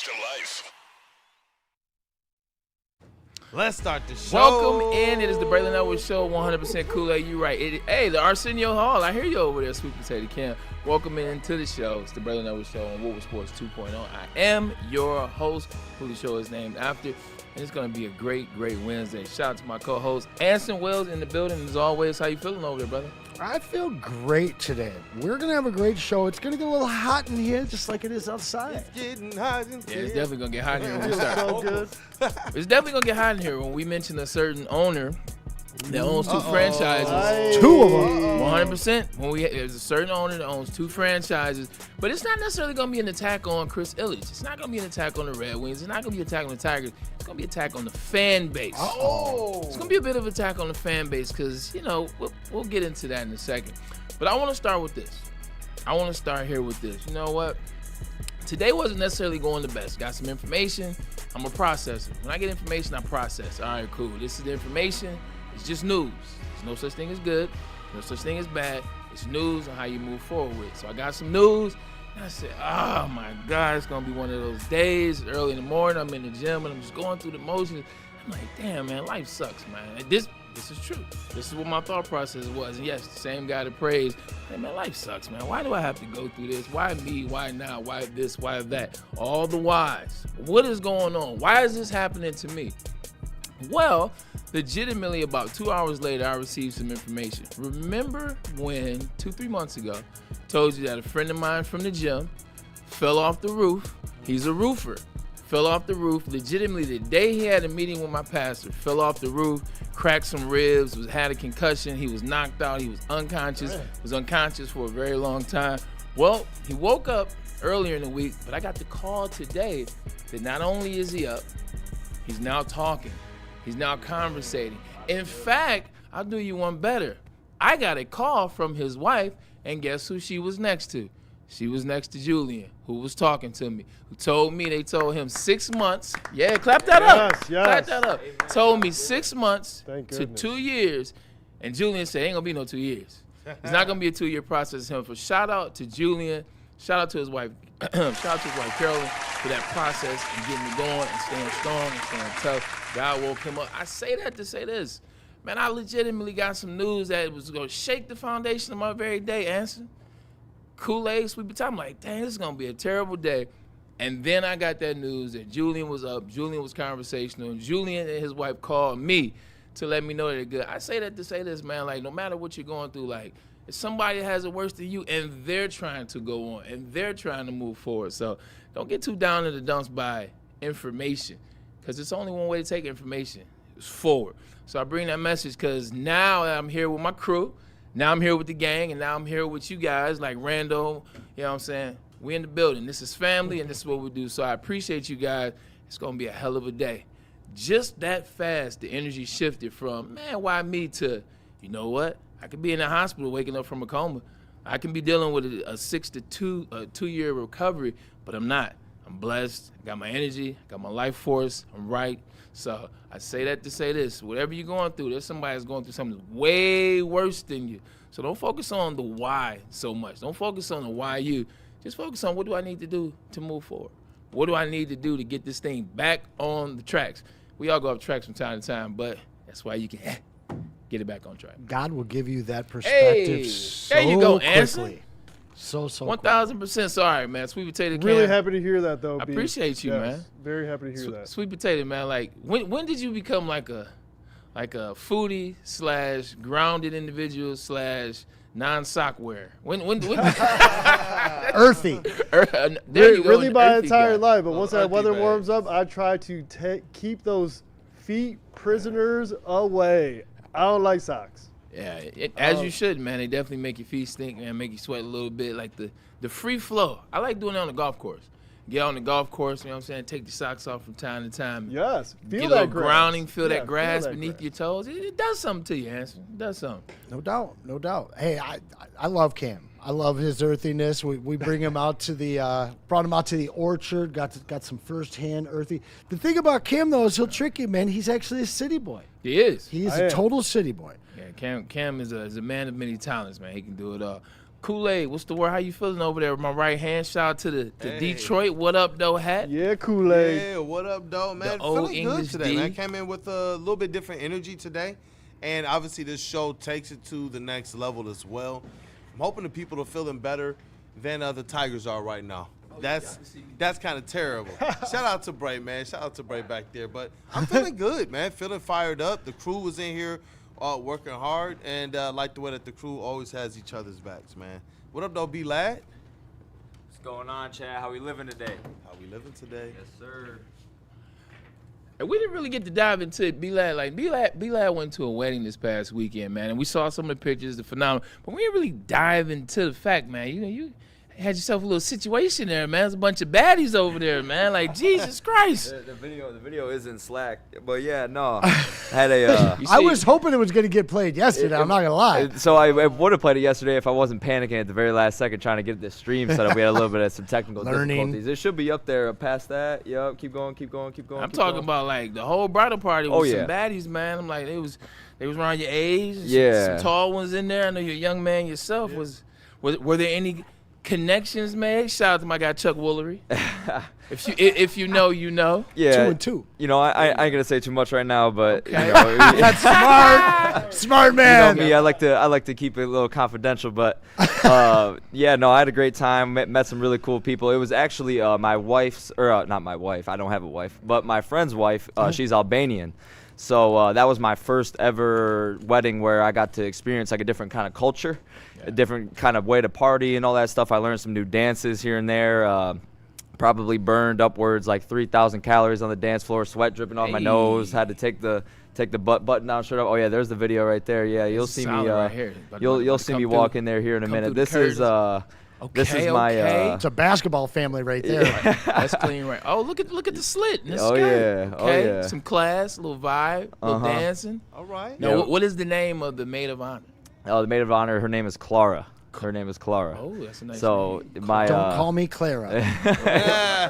comes to life. Let's start the show. Welcome in. It is the Braylon Show, 100% Kool-Aid. You right. Hey, the Arsenio Hall. I hear you over there, Sweet Potato Cam. Welcome into the show. It's the Braylon Show on Woodward Sports 2.0. I am your host, who the show is named after. And it's going to be a great Wednesday. Shout out to my co-host, Anson Wells, in the building. As always, how you feeling over there, brother? I feel great today. We're going to have a great show. It's going to get a little hot in here, just like it is outside. It's getting hot in here. Yeah, it's definitely going to get hot in here when we start. So good. It's definitely going to get hot in here when we mention a certain owner that owns two franchises. Two of them. 100%. There's a certain owner that owns two franchises, but it's not necessarily going to be an attack on Chris Ilitch. It's not going to be an attack on the Red Wings. It's not going to be an attack on the Tigers. It's going to be an attack on the fan base. It's going to be a bit of an attack on the fan base because, we'll get into that in a second. But I want to start with this. I want to start here with this. You know what? Today wasn't necessarily going the best. Got some information. I'm a processor. When I get information, I process. All right, cool. This is the information. It's just news. There's no such thing as good. No such thing as bad. It's news and how you move forward with it. So I got some news, and I said, oh, my God, it's going to be one of those days. It's early in the morning. I'm in the gym, and I'm just going through the motions. I'm like, damn, man, life sucks, man. And this is true. This is what my thought process was. And, yes, the same guy that prays, hey, man, life sucks, man. Why do I have to go through this? Why me? Why now? Why this? Why that? All the whys. What is going on? Why is this happening to me? Well, legitimately about 2 hours later, I received some information. Remember when 2-3 months ago, told you that a friend of mine from the gym fell off the roof. He's a roofer. Fell off the roof. Legitimately, the day he had a meeting with my pastor, fell off the roof, cracked some ribs, had a concussion. He was knocked out. He was unconscious. Was unconscious for a very long time. Well, he woke up earlier in the week, but I got the call today that not only is he up, he's now talking. He's now conversating. In fact, I'll do you one better. I got a call from his wife, and guess who she was next to? She was next to Julian, who was talking to me, who told me they told him 6 months. Yeah, clap that up. Yes. Clap that up. Amen. Told me 6 months Thank to goodness. 2 years. And Julian said, ain't going to be no 2 years. It's not going to be a 2-year process. For shout out to Julian. Shout out to his wife. Shout out to his wife, Carolyn, for that process and getting me going and staying strong and staying tough. God woke him up. I say that to say this. Man, I legitimately got some news that was going to shake the foundation of my very day, Anson. Kool-Aid, Sweet Potato. I'm like, dang, this is going to be a terrible day. And then I got that news that Julian was up. Julian was conversational. And Julian and his wife called me to let me know they're good. I say that to say this, man. Like, no matter what you're going through, like, if somebody has it worse than you and they're trying to go on and they're trying to move forward. So don't get too down in the dumps by information because it's only one way to take information. It's forward. So I bring that message because now I'm here with my crew. Now I'm here with the gang, and now I'm here with you guys like Rando. You know what I'm saying? We in the building. This is family, and this is what we do. So I appreciate you guys. It's going to be a hell of a day. Just that fast, the energy shifted from, man, why me to, you know what? I could be in the hospital waking up from a coma. I can be dealing with a 2-year recovery, but I'm not. I'm blessed. I got my energy. I got my life force. I'm right. So I say that to say this. Whatever you're going through, there's somebody that's going through something way worse than you. So don't focus on the why so much. Don't focus on the why you. Just focus on what do I need to do to move forward? What do I need to do to get this thing back on the tracks? We all go off tracks from time to time, but that's why you can get it back on track. God will give you that perspective Hey, so there you go, quickly. Anson. So quickly. 1,000% sorry, man. Sweet Potato Cam. Really happy to hear that, though. I B. appreciate you, Yes, man. Very happy to hear that. Sweet Potato, man. Like, when did you become like a foodie / grounded individual / non-sock wearer? When Earthy. There you go, Really an my earthy entire guy. life, but once that Earthy weather man. warms up, I try to keep those feet prisoners away. I don't like socks. Yeah, as you should, man. They definitely make your feet stink, man. Make you sweat a little bit. Like the free flow. I like doing it on the golf course. Get on the golf course, you know what I'm saying? Take the socks off from time to time. Yes. Feel Get a that little grass. grounding, feel Yeah, that grass that beneath grass. your toes. It does something to you, Anson. It does something. No doubt. Hey, I love Cam. I love his earthiness. We bring him out to brought him out to the orchard, got some firsthand earthy. The thing about Cam, though, is he'll trick you, man. He's actually a city boy. He is. He's I a am. total city boy. Yeah, Cam is a man of many talents, man. He can do it all. Kool-Aid, what's the word? How you feeling over there with my right hand? Shout out to the Hey. Detroit What Up, though hat. Yeah, Kool-Aid. Yeah, what up, though, man? The old Feeling good English today, D. man. Came in with a little bit different energy today. And obviously this show takes it to the next level as well. I'm hoping the people are feeling better than the Tigers are right now. That's kind of terrible. Shout out to Bray, man. Shout out to Bray back there. But I'm feeling good, man. Feeling fired up. The crew was in here working hard. And I like the way that the crew always has each other's backs, man. What up, though, B-Lad? What's going on, Chad? How we living today? How we living today? Yes, sir. And we didn't really get to dive into it. B-Lad, B-Lad went to a wedding this past weekend, man, and we saw some of the pictures, the phenomenal. But we didn't really dive into the fact, man. You had yourself a little situation there, man. There's a bunch of baddies over there, man. Like, Jesus Christ. The video is in Slack, but yeah, no. I had a. I was hoping it was going to get played yesterday. I'm not going to lie. So I would have played it yesterday if I wasn't panicking at the very last second trying to get this stream set up. We had a little bit of some technical difficulties. It should be up there past that. Yep, keep going. I'm talking about like the whole bridal party with some baddies, man. I'm like, they was around your age. Yeah. Some tall ones in there. I know you're a young man yourself. Were there any connections made? Shout out to my guy Chuck Woolery. if you know, you know. Yeah. 2 and 2. You know, I ain't gonna say too much right now, but Okay. you know, That's smart man. you know me, I like to keep it a little confidential, but yeah, no, I had a great time. Met some really cool people. It was actually my wife's, or not my wife. I don't have a wife, but my friend's wife. She's Albanian. So that was my first ever wedding where I got to experience like a different kind of culture, a different kind of way to party and all that stuff. I learned some new dances here and there. Probably burned upwards like 3,000 calories on the dance floor, sweat dripping off my nose. Had to take the button down shirt up. Oh yeah, there's the video right there. Yeah, you'll see me. Right here. You'll see me walk in there here in a minute. This is my. It's a basketball family right there. That's clean, right? Oh, look at the slit in the Oh, skirt. yeah. Oh, Okay, yeah. some class, a little vibe, a little dancing. All right. Now, Yeah. what is the name of the maid of honor? The maid of honor. Her name is Clara. Her name is Clara. Oh, that's a nice So name. my. Don't call me Clara.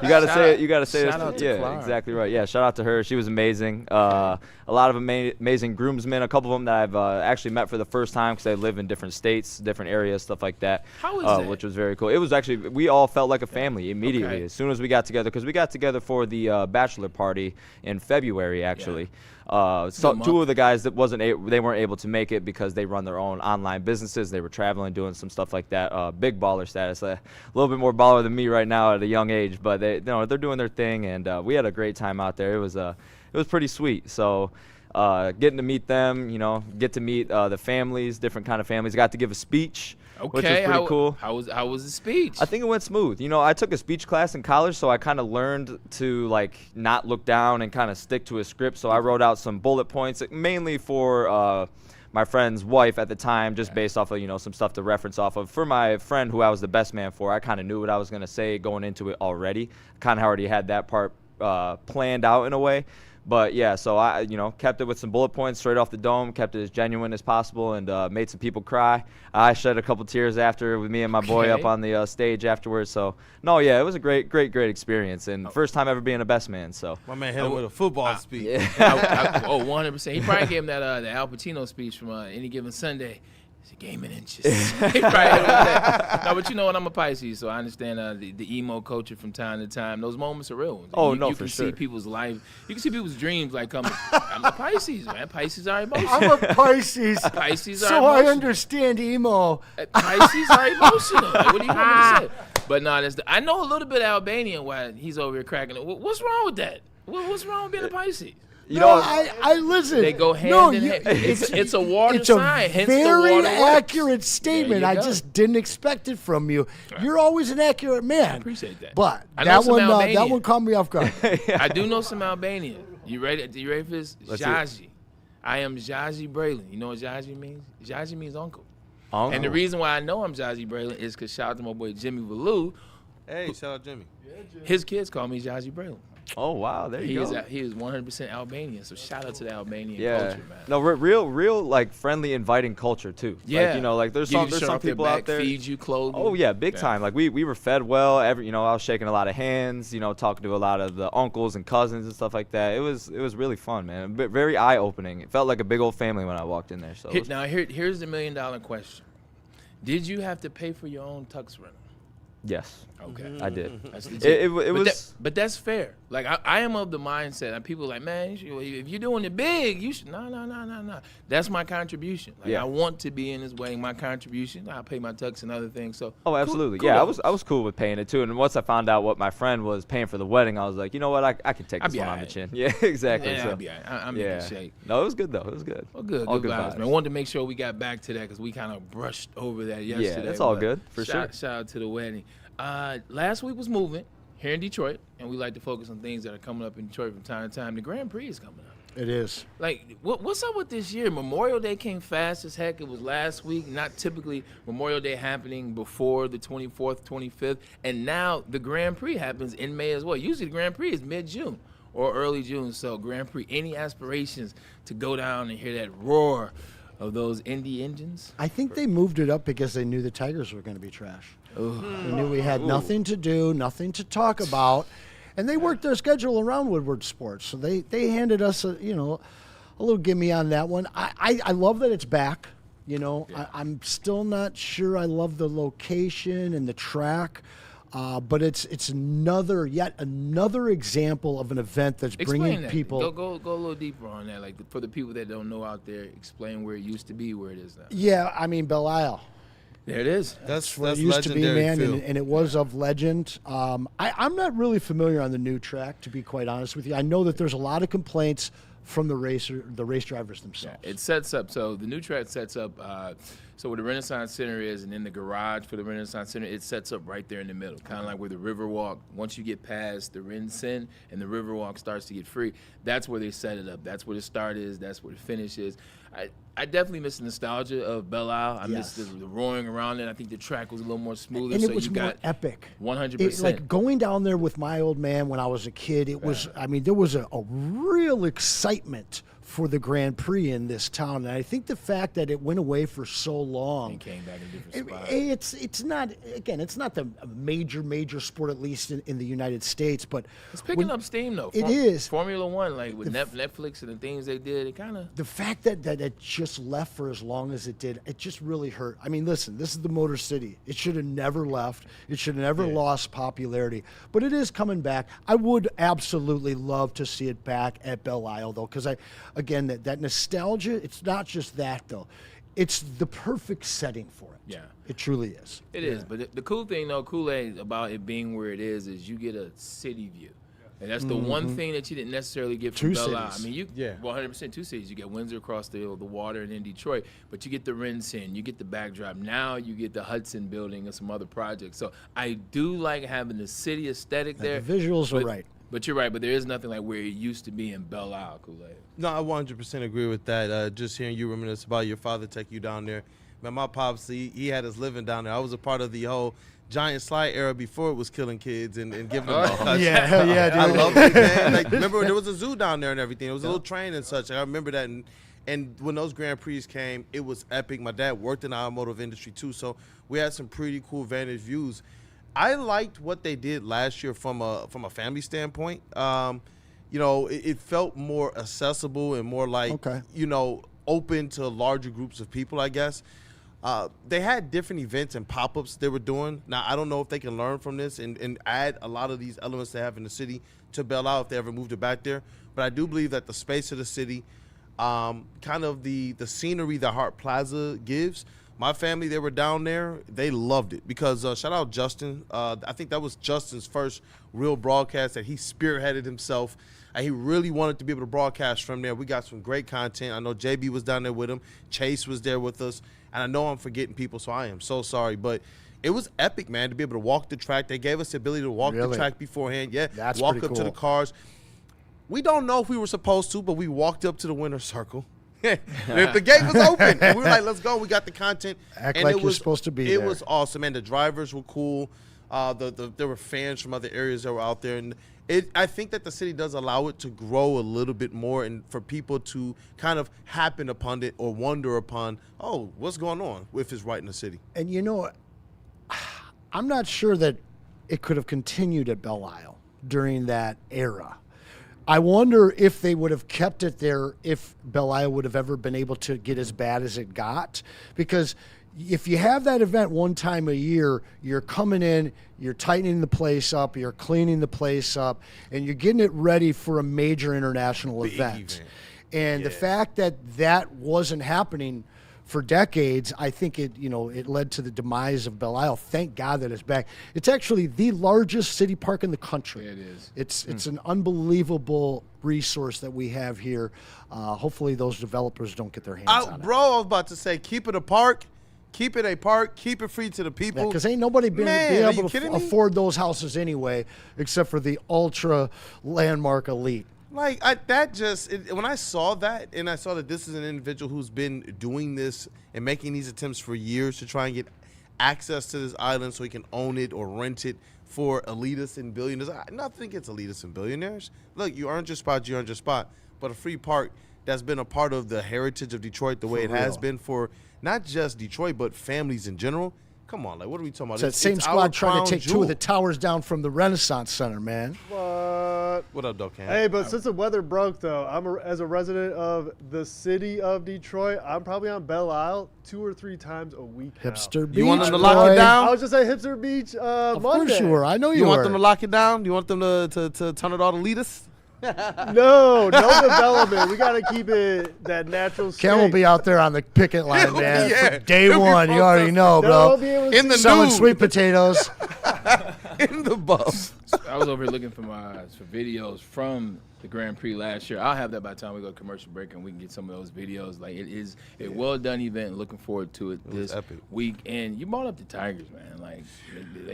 You gotta say it. You gotta say Shout this. out to Yeah, Clara. exactly right. Yeah, shout out to her. She was amazing. A lot of amazing groomsmen. A couple of them that I've actually met for the first time because they live in different states, different areas, stuff like that. How is that? Which was very cool. It was actually we all felt like a family immediately Okay. as soon as we got together because we got together for the bachelor party in February actually. So Good two month. of the guys that they weren't able to make it because they run their own online businesses. They were traveling, doing some stuff like that. Big baller status, a little bit more baller than me right now at a young age. But they're doing their thing, and we had a great time out there. It was pretty sweet. So getting to meet them, get to meet the families, different kind of families. Got to give a speech. Which was Okay, pretty cool. How was the speech? I think it went smooth. I took a speech class in college, so I kind of learned to not look down and kind of stick to a script. So I wrote out some bullet points, mainly for my friend's wife at the time, just based off of some stuff to reference off of. For my friend who I was the best man for, I kind of knew what I was gonna say going into it already. Kind of already had that part planned out in a way. But yeah, so I, kept it with some bullet points straight off the dome, kept it as genuine as possible, and made some people cry. I shed a couple tears after with me and my boy up on the stage afterwards. So no, yeah, it was a great experience, and first time ever being a best man. So My man hit him with a football speech. 100%. He probably gave him that the Al Pacino speech from Any Given Sunday. It's a game in inches. He probably hit him with that. No, but you know what? I'm a Pisces, so I understand the emo culture from time to time. Those moments are real ones. Oh, you no, you for can sure. see people's life. You can see people's dreams coming. I'm a Pisces, man. Pisces are emotional. I'm a Pisces. Pisces are So I emotional. understand emo. Pisces are emotional. Like, what do you want me to say? But no, I know a little bit of Albanian why he's over here cracking it. What's wrong with that? What's wrong with being a Pisces? I listen. They go hand no, in you- hand. It's a water It's a sign. Hence the very water works. accurate statement. There I you go. just didn't expect it from you. You're always an accurate man. I appreciate that. But I know that some one, that Albanian. one caught me off guard. I do know some Albanian. You ready for this? Let's hear it. Jaji. I am Jaji Braylon. You know what Jaji means? Jaji means uncle. Uncle. And the reason why I know I'm Jaji Braylon is because shout out to my boy Jimmy Valou. Hey, shout out Jimmy. His kids call me Jaji Braylon. Oh wow, there He you is go. he is 100% Albanian. So shout out to the Albanian Yeah. culture, man. No, real friendly, inviting culture too. Yeah. There's Give some you there's shirt some off their people back, out there. feed you clothes. Oh yeah, big time. Like we were fed well. I was shaking a lot of hands. Talking to a lot of the uncles and cousins and stuff like that. It was really fun, man. Very eye opening. It felt like a big old family when I walked in there. So it was- Now here's the $1 million question. Did you have to pay for your own tux rental? Yes, Okay. I did. That's It legit. was. But that's fair. Like I am of the mindset, and people are like, man, if you're doing it big, you should. No. That's my contribution. Like Yeah. I want to be in this wedding. My contribution. I'll pay my tux and other things. So. Oh, absolutely. Cool, Yeah, kudos. I was cool with paying it too. And once I found out what my friend was paying for the wedding, I was like, you know what, I can take I'll this be one on the alright. chin. Yeah, exactly. Yeah, so, I'll be all right. I'm yeah. in shape. No, it was good though. It was good. Well, good. All good vibes, vibes. man. Wanted to make sure we got back to that because we kind of brushed over that yesterday. that's all but good, for shout out to the wedding. Last week was movement here in Detroit, and we like to focus on things that are coming up in Detroit from time to time. The Grand Prix is coming up. It is. Like, what's up with this year? Memorial Day came fast as heck. It was last week. Not typically Memorial Day happening before the 24th, 25th. And now the Grand Prix happens in May as well. Usually the Grand Prix is mid-June or early June. So Grand Prix, any aspirations to go down and hear that roar of those Indy engines? I think they moved it up because they knew the Tigers were going to be trash. They knew we had nothing to do, nothing to talk about, and they worked their schedule around Woodward Sports. So they handed us a little gimme on that one. I love that it's back. I'm still not sure I love the location and the track, but it's yet another example of an event that's Explain bringing that. people. Go a little deeper on that. Like for the people that don't know out there, explain where it used to be, where it is now. Yeah, I mean Belle Isle. There it is. That's Where it used to be, legendary man, field. and it was of legend. I'm not really familiar on the new track, to be quite honest with you. I know that there's a lot of complaints from the race drivers themselves. It sets up. So the new track sets up. So where the Renaissance Center is, and in the garage for the Renaissance Center, it sets up right there in the middle, kind of like where the Riverwalk. Once you get past the Rinsen and the Riverwalk starts to get free, that's where they set it up. That's where the start is. That's where the finish is. I definitely miss the nostalgia of Belle Isle. I miss the roaring around it. I think the track was a little more smoother. And so it was you more got epic. 100%. Like going down there with my old man when I was a kid, it was, I mean, there was a real excitement for the Grand Prix in this town. And I think the fact that it went away for so long. And came back in a different spot. It's not the major sport, at least in the United States, but It's picking up steam, though. It is. Formula One, like with Netflix and the things they did, it kind of. the fact that it just left for as long as it did, it just really hurt. I mean, listen, this is the Motor City. It should have never left. It should have never lost popularity. But it is coming back. I would absolutely love to see it back at Belle Isle, though, because again, that nostalgia, it's not just that, though. It's the perfect setting for it. Yeah. It truly is. It is, but the cool thing, though, Kool-Aid, about it being where it is you get a city view. And that's the one thing that you didn't necessarily get from Two Belle Isle. I cities. mean, you 100% two cities. You get Windsor across the water and in Detroit, but you get the Rinsen, you get the backdrop. Now you get the Hudson building and some other projects. So I do like having the city aesthetic there. The visuals are but- right. But you're right, but there is nothing like where it used to be in Belle Isle, Kool-Aid. No, I 100% agree with that. Just hearing you reminisce about your father take you down there. Man, my pops, he had us living down there. I was a part of the whole giant slide era before it was killing kids and giving them a touch. Yeah, hell yeah, dude. I love it, man. Like, remember, there was a zoo down there and everything. It was a little train and such. I remember that. And when those Grand Prix came, it was epic. My dad worked in the automotive industry, too, so we had some pretty cool vantage views. I liked what they did last year from a family standpoint. It felt more accessible and more like, open to larger groups of people, I guess. They had different events and pop-ups they were doing. Now, I don't know if they can learn from this and add a lot of these elements they have in the city to Belle Isle if they ever moved it back there. But I do believe that the space of the city, kind of the scenery that Hart Plaza gives, my family, they were down there. They loved it because shout out Justin. I think that was Justin's first real broadcast that he spearheaded himself. He really wanted to be able to broadcast from there. We got some great content. I know JB was down there with him. Chase was there with us. And I know I'm forgetting people, so I am so sorry. But it was epic, man, to be able to walk the track. They gave us the ability to walk the track beforehand. Yeah, That's walk pretty up to the cool. cars. We don't know if we were supposed to, but we walked up to the winner's circle. The gate was open. And we were like, let's go. We got the content. Act and like it you're was, supposed to be It there. was awesome, man. The drivers were cool. There were fans from other areas that were out there. And I think that the city does allow it to grow a little bit more and for people to kind of happen upon it or wonder upon, what's going on if it's right in the city. And I'm not sure that it could have continued at Belle Isle during that era. I wonder if they would have kept it there if Belle Isle would have ever been able to get as bad as it got. Because, if you have that event one time a year, you're coming in, you're tightening the place up, you're cleaning the place up, and you're getting it ready for a major international event. And the fact that that wasn't happening for decades, I think it led to the demise of Belle Isle. Thank God that it's back. It's actually the largest city park in the country. It is. It's an unbelievable resource that we have here. Hopefully those developers don't get their hands on it. Bro, I was about to say, keep it a park. Keep it a park. Keep it free to the people. Because ain't nobody be able to afford those houses anyway, except for the ultra landmark elite. Like, when I saw that, and I saw that this is an individual who's been doing this and making these attempts for years to try and get access to this island so he can own it or rent it for elitists and billionaires. Nothing against elitists and billionaires. Look, you earned your spot, but a free park that's been a part of the heritage of Detroit the way it has been for not just Detroit, but families in general. Come on, like, what are we talking about? It's that same squad trying to take two of the towers down from the Renaissance Center, man. What up, Doc? Hey, but since the weather broke, though, as a resident of the city of Detroit, I'm probably on Belle Isle 2 or 3 times a week now. Hipster Beach. You want them to lock it down? I was just at Hipster Beach Of Monday. course you were. I know you were. You want them to lock it down? You want them to turn it all to elitists? No development. We got to keep it that natural state. Ken will be out there on the picket line, man. Yeah. For day He'll be one, you already know, bro. In the Selling nude. sweet potatoes. In the buff. I was over here looking for videos from the Grand Prix last year. I'll have that by the time we go to commercial break and we can get some of those videos. Like, it is a well-done event. Looking forward to it this week. And you brought up the Tigers, man. Like,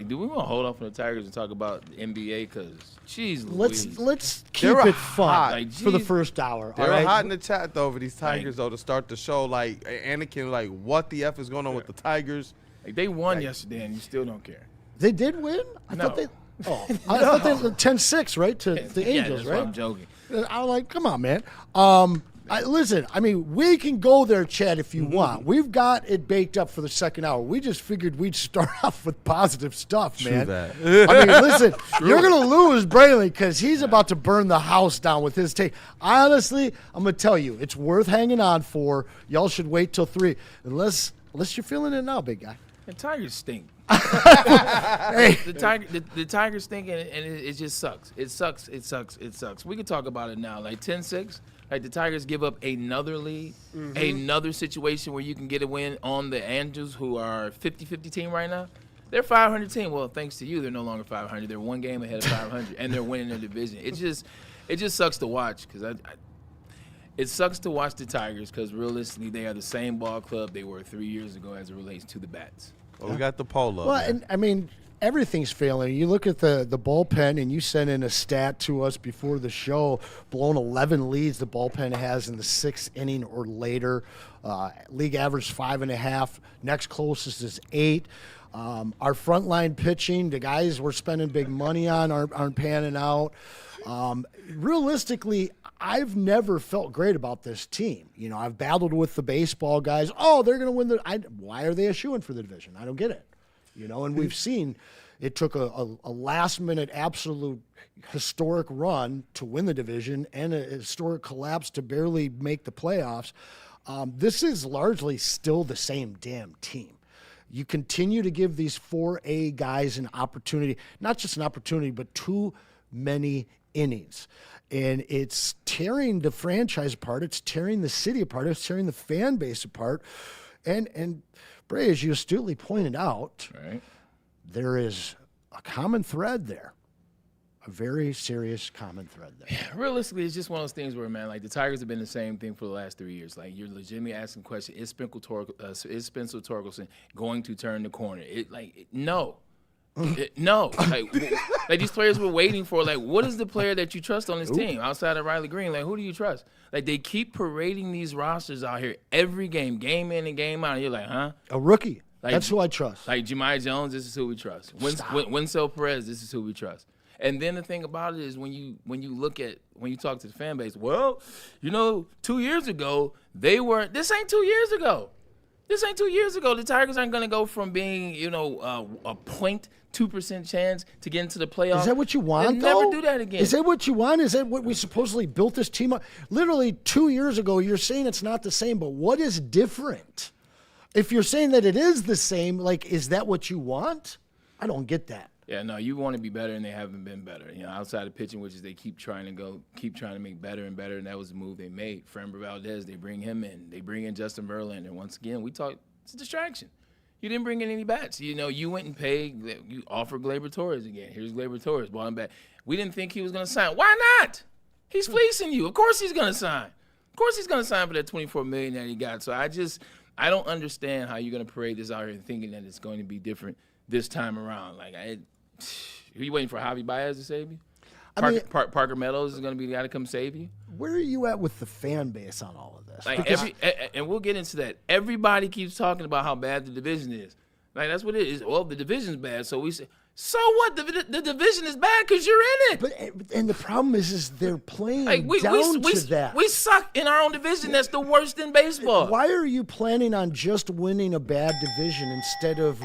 do we want to hold off on the Tigers and talk about the NBA? Because, geez, let's keep it fun for the first hour. They were hot in the chat, though, over these Tigers, though, to start the show. Like, Anakin, like, what the F is going on with the Tigers? Like, they won yesterday, and you still don't care. They did win? I thought they were 10-6, right, to the Angels, that's right? Why I'm joking. I'm like, come on, man. Listen, I mean, we can go there, Chad, if you want. We've got it baked up for the second hour. We just figured we'd start off with positive stuff, man. that. I mean, listen, you're going to lose Braylon because he's about to burn the house down with his take. Honestly, I'm going to tell you, it's worth hanging on for. Y'all should wait till 3, unless you're feeling it now, big guy. The Tigers stink. Hey. The Tigers stink, and it just sucks. It sucks. We can talk about it now. Like 10-6, like the Tigers give up another lead, another situation where you can get a win on the Angels, who are 50-50 team right now. They're 500 team. Well, thanks to you, they're no longer 500. They're one game ahead of 500, and they're winning their division. It just sucks to watch because it sucks to watch the Tigers because realistically, they are the same ball club they were 3 years ago as it relates to the bats. Well, we got the polo. Well, and I mean, everything's failing. You look at the bullpen, and you sent in a stat to us before the show, blown 11 leads the bullpen has in the 6th inning or later. League average 5.5. Next closest is 8. Our frontline pitching, the guys we're spending big money on aren't panning out. Realistically, I've never felt great about this team. You know, I've battled with the baseball guys. Oh, they're going to win why are they a shoo-in for the division? I don't get it. You know, and we've seen it took a last-minute absolute historic run to win the division and a historic collapse to barely make the playoffs. This is largely still the same damn team. You continue to give these 4A guys an opportunity, not just an opportunity, but too many innings. And it's tearing the franchise apart. It's tearing the city apart. It's tearing the fan base apart. And Bray, as you astutely pointed out, Right. There is a common thread there. A very serious common thread there. Realistically, it's just one of those things where, man, like the Tigers have been the same thing for the last 3 years. Like, you're legitimately asking the question: Is Spencer Torkelson going to turn the corner? No. No. Like these players were waiting for. Like, what is the player that you trust on this team outside of Riley Green? Like, who do you trust? Like, they keep parading these rosters out here every game in and game out. And you're like, huh? A rookie. Like, that's who I trust. Like Jemiah Jones, this is who we trust. Winsell Perez, this is who we trust. And then the thing about it is when you talk to the fan base, well, 2 years ago, this ain't 2 years ago. This ain't 2 years ago. The Tigers aren't going to go from being, a 0.2% chance to get into the playoffs. Is that what you want, They'll though? never do that again. Is that what you want? Is that what we supposedly built this team up? Literally 2 years ago, you're saying it's not the same, but what is different? If you're saying that it is the same, like, is that what you want? I don't get that. Yeah, no, you want to be better, and they haven't been better. You know, outside of pitching, which is they keep trying to make better and better, and that was the move they made. Framber Valdez, they bring him in. They bring in Justin Verlander. Once again, it's a distraction. You didn't bring in any bats. You know, you went and paid. You offered Gleyber Torres again. Here's Gleyber Torres, brought him back. We didn't think he was going to sign. Why not? He's fleecing you. Of course he's going to sign. Of course he's going to sign for that $24 million that he got. So I don't understand how you're going to parade this out here thinking that it's going to be different this time around. Like, are you waiting for Javi Baez to save you? Parker Meadows is going to be the guy to come save you? Where are you at with the fan base on all of this? Like and we'll get into that. Everybody keeps talking about how bad the division is. Like, that's what it is. Well, the division's bad, so we say, so what? The division is bad because you're in it. And the problem is they're playing like down to that. We suck in our own division. That's the worst in baseball. Why are you planning on just winning a bad division instead of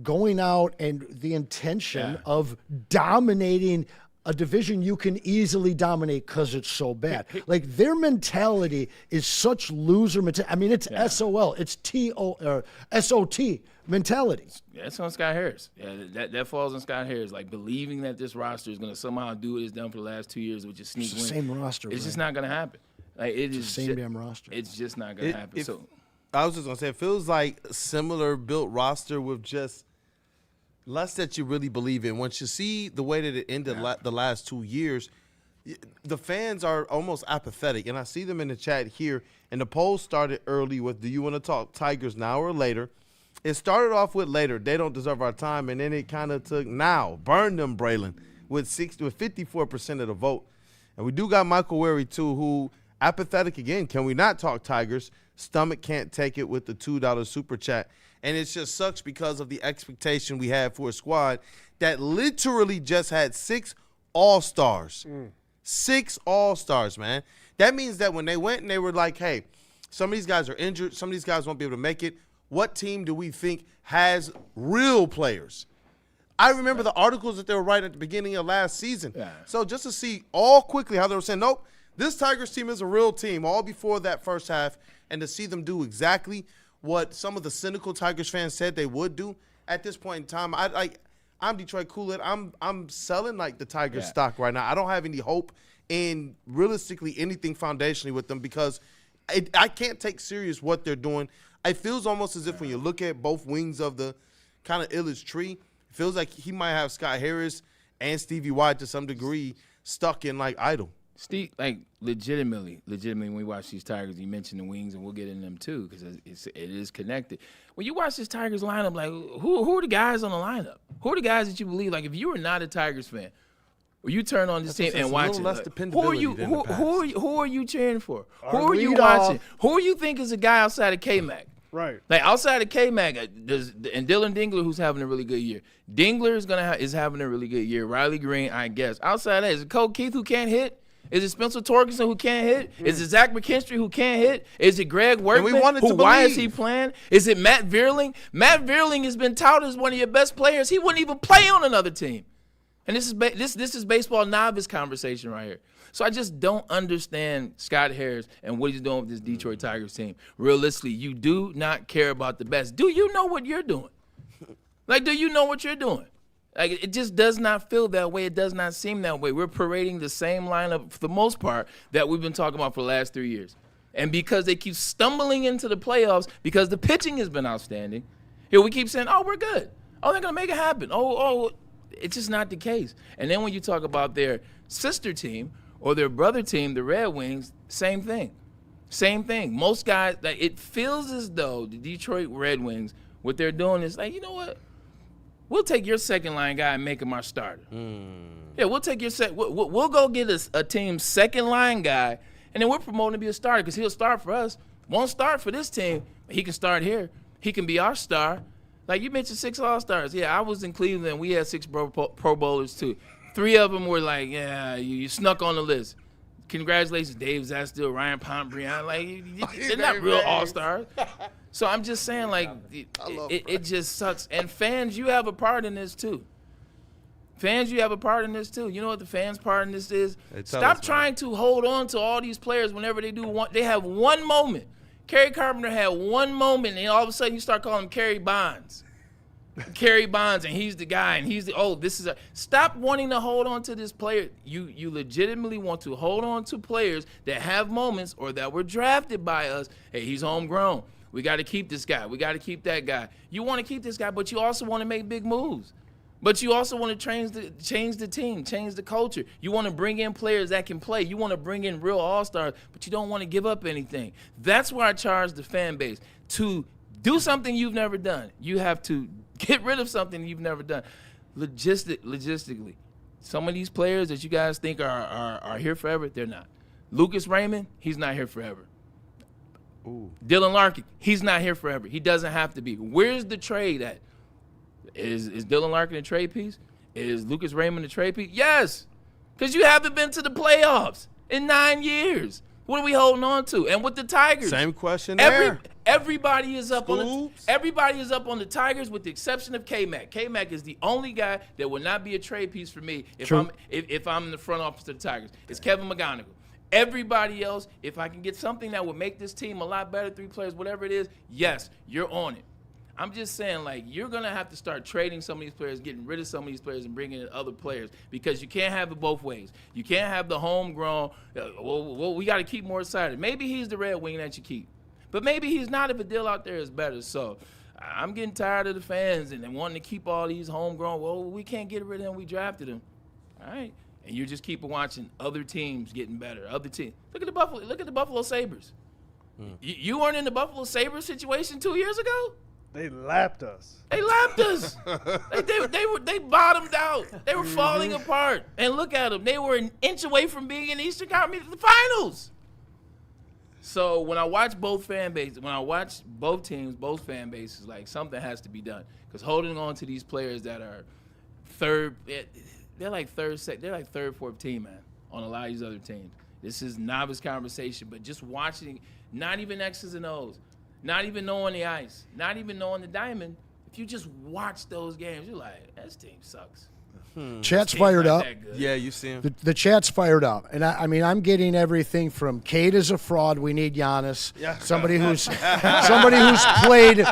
going out and the intention of dominating a division you can easily dominate because it's so bad? Like, their mentality is such loser mentality. I mean, it's SOL. It's SOT mentality. Yeah, that's on Scott Harris. Yeah, that falls on Scott Harris. Like, believing that this roster is going to somehow do what it's done for the last 2 years, which is sneak win. Same roster. It's just not going to happen. Like, it is the same damn roster. It's just not going to happen. So I was just going to say, it feels like a similar built roster with just less that you really believe in. Once you see the way that it ended the last 2 years, the fans are almost apathetic. And I see them in the chat here. And the poll started early with, do you want to talk Tigers now or later? It started off with later. They don't deserve our time. And then it kind of took now. Burn them, Braylon, with 54% of the vote. And we do got Michael Wary, too, who apathetic again. Can we not talk Tigers? Stomach can't take it with the $2 super chat. And it just sucks because of the expectation we had for a squad that literally just had 6 all-stars. 6 all-stars, man. That means that when they went and they were like, hey, some of these guys are injured, some of these guys won't be able to make it, what team do we think has real players? I remember the articles that they were writing at the beginning of last season. Yeah. So just to see all quickly how they were saying, nope, this Tigers team is a real team all before that first half, and to see them do exactly what some of the cynical Tigers fans said they would do at this point in time. I'm Detroit Kool-Aid. I'm selling like the Tigers stock right now. I don't have any hope in realistically anything foundationally with them because I can't take serious what they're doing. It feels almost as if when you look at both wings of the kind of Ilitch tree, it feels like he might have Scott Harris and Stevie Y to some degree stuck in like idle. Steve, like legitimately, when we watch these Tigers, you mentioned the wings, and we'll get into them too because it is connected. When you watch this Tigers lineup, like who are the guys on the lineup? Who are the guys that you believe? Like if you were not a Tigers fan, or you turn on this team and watch it, like, who are you cheering for? Who are you watching? Who do you think is a guy outside of K-Mac? Right. Like outside of K-Mac, and Dylan Dingler, who's having a really good year. Dingler is having a really good year. Riley Green, I guess. Outside of that, is it Cole Keith who can't hit? Is it Spencer Torkelson who can't hit? Is it Zach McKinstry who can't hit? Is it Greg Workman? Why is he playing? Is it Matt Vierling? Matt Vierling has been touted as one of your best players. He wouldn't even play on another team. And this is baseball novice conversation right here. So I just don't understand Scott Harris and what he's doing with this Detroit Tigers team. Realistically, you do not care about the best. Do you know what you're doing? Like, do you know what you're doing? Like, it just does not feel that way. It does not seem that way. We're parading the same lineup for the most part that we've been talking about for the last 3 years. And because they keep stumbling into the playoffs, because the pitching has been outstanding, here we keep saying, oh, we're good. Oh, they're going to make it happen. Oh, it's just not the case. And then when you talk about their sister team or their brother team, the Red Wings, same thing. Same thing. Most guys, like, it feels as though the Detroit Red Wings, what they're doing is like, you know what? We'll take your second line guy and make him our starter. Yeah, we'll take your we'll go get a team's second line guy, and then we're promoting to be a starter because he'll start for us. Won't start for this team. He can start here. He can be our star. Like you mentioned, 6 All-Stars. Yeah, I was in Cleveland. We had 6 Pro Bowlers too. 3 of them were like, yeah, you snuck on the list. Congratulations, Dave Zastil, Ryan Pontbriand. Like, they're not real All-Stars. So I'm just saying, like, it just sucks. And fans, you have a part in this too. Fans, you have a part in this too. You know what the fans' part in this is? Stop trying to hold on to all these players whenever they do they have one moment. Kerry Carpenter had one moment, and all of a sudden you start calling him Kerry Bonds. Kerry Bonds, and he's the guy, and he's the stop wanting to hold on to this player. You legitimately want to hold on to players that have moments or that were drafted by us. Hey, he's homegrown. We got to keep this guy. We got to keep that guy. You want to keep this guy, but you also want to make big moves. But you also want to change the team, change the culture. You want to bring in players that can play. You want to bring in real all-stars, but you don't want to give up anything. That's where I charge the fan base. To do something you've never done, you have to get rid of something you've never done. Logistically, some of these players that you guys think are here forever, they're not. Lucas Raymond, he's not here forever. Ooh. Dylan Larkin, he's not here forever. He doesn't have to be. Where's the trade at? Is Dylan Larkin a trade piece? Is Lucas Raymond a trade piece? Yes, because you haven't been to the playoffs in 9 years. What are we holding on to? And with the Tigers, Same question there. Everybody is up Scoops. everybody is up on the Tigers with the exception of K-Mac. K-Mac is the only guy that will not be a trade piece for me if I'm in the front office of the Tigers. It's Kevin McGonigal. Everybody else, if I can get something that would make this team a lot better, 3 players, whatever it is, yes, you're on it. I'm just saying, like, you're going to have to start trading some of these players, getting rid of some of these players, and bringing in other players because you can't have it both ways. You can't have the homegrown, we got to keep more excited. Maybe he's the red wing that you keep. But maybe he's not if a deal out there is better. So I'm getting tired of the fans and wanting to keep all these homegrown. Well, we can't get rid of him. We drafted him. All right. And you just keep watching other teams getting better. Other teams. Look at the Buffalo Sabres. You weren't in the Buffalo Sabres situation 2 years ago? They lapped us. They bottomed out. They were falling apart. And look at them. They were an inch away from being in the Eastern Conference Finals. So when I watch both fan bases, when I watch both teams, both fan bases, like something has to be done. Because holding on to these players that are they're like third, fourth team, man, on a lot of these other teams. This is novice conversation, but just watching, not even X's and O's. Not even knowing the ice, not even knowing the diamond. If you just watch those games, you're like, this team sucks. Chat's fired up. Yeah, you see him. The chat's fired up. And I mean, I'm getting everything from Kate is a fraud. We need Giannis. Yeah. Somebody who's played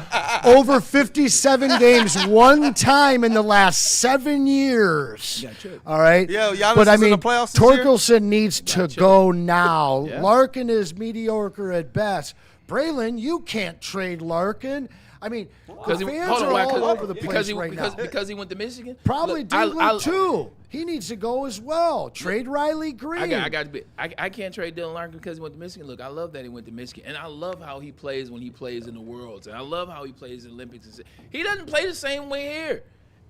over 57 games one time in the last 7 years. All right? Yeah, Giannis but I is in mean, the playoffs this year? Torkelson needs to go now. Yeah. Larkin is mediocre at best. Braylon, you can't trade Larkin. I mean, fans are all over the place right now. Because he went to Michigan? Probably Look, Dylan, too. He needs to go as well. Trade Riley Green. I can't trade Dylan Larkin because he went to Michigan. Look, I love that he went to Michigan. And I love how he plays when he plays in the Worlds. And I love how he plays in the Olympics. He doesn't play the same way here.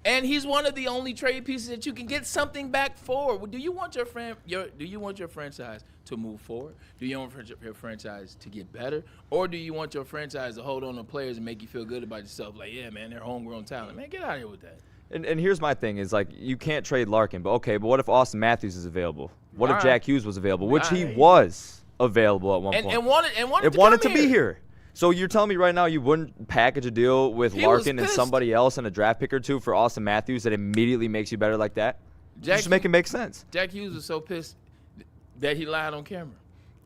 And he's one of the only trade pieces that you can get something back for. Do you want your franchise to move forward? Do you want your franchise to get better? Or do you want your franchise to hold on to players and make you feel good about yourself? Like, yeah, man, they're homegrown talent. Man, get out of here with that. And here's my thing is, like, you can't trade Larkin. But what if Austin Matthews is available? What if Jack Hughes was available? Which he was available at one point. And wanted to be here. So you're telling me right now you wouldn't package a deal with Larkin and somebody else and a draft pick or two for Austin Matthews that immediately makes you better like that? Just make it make sense. Jack Hughes was so pissed that he lied on camera.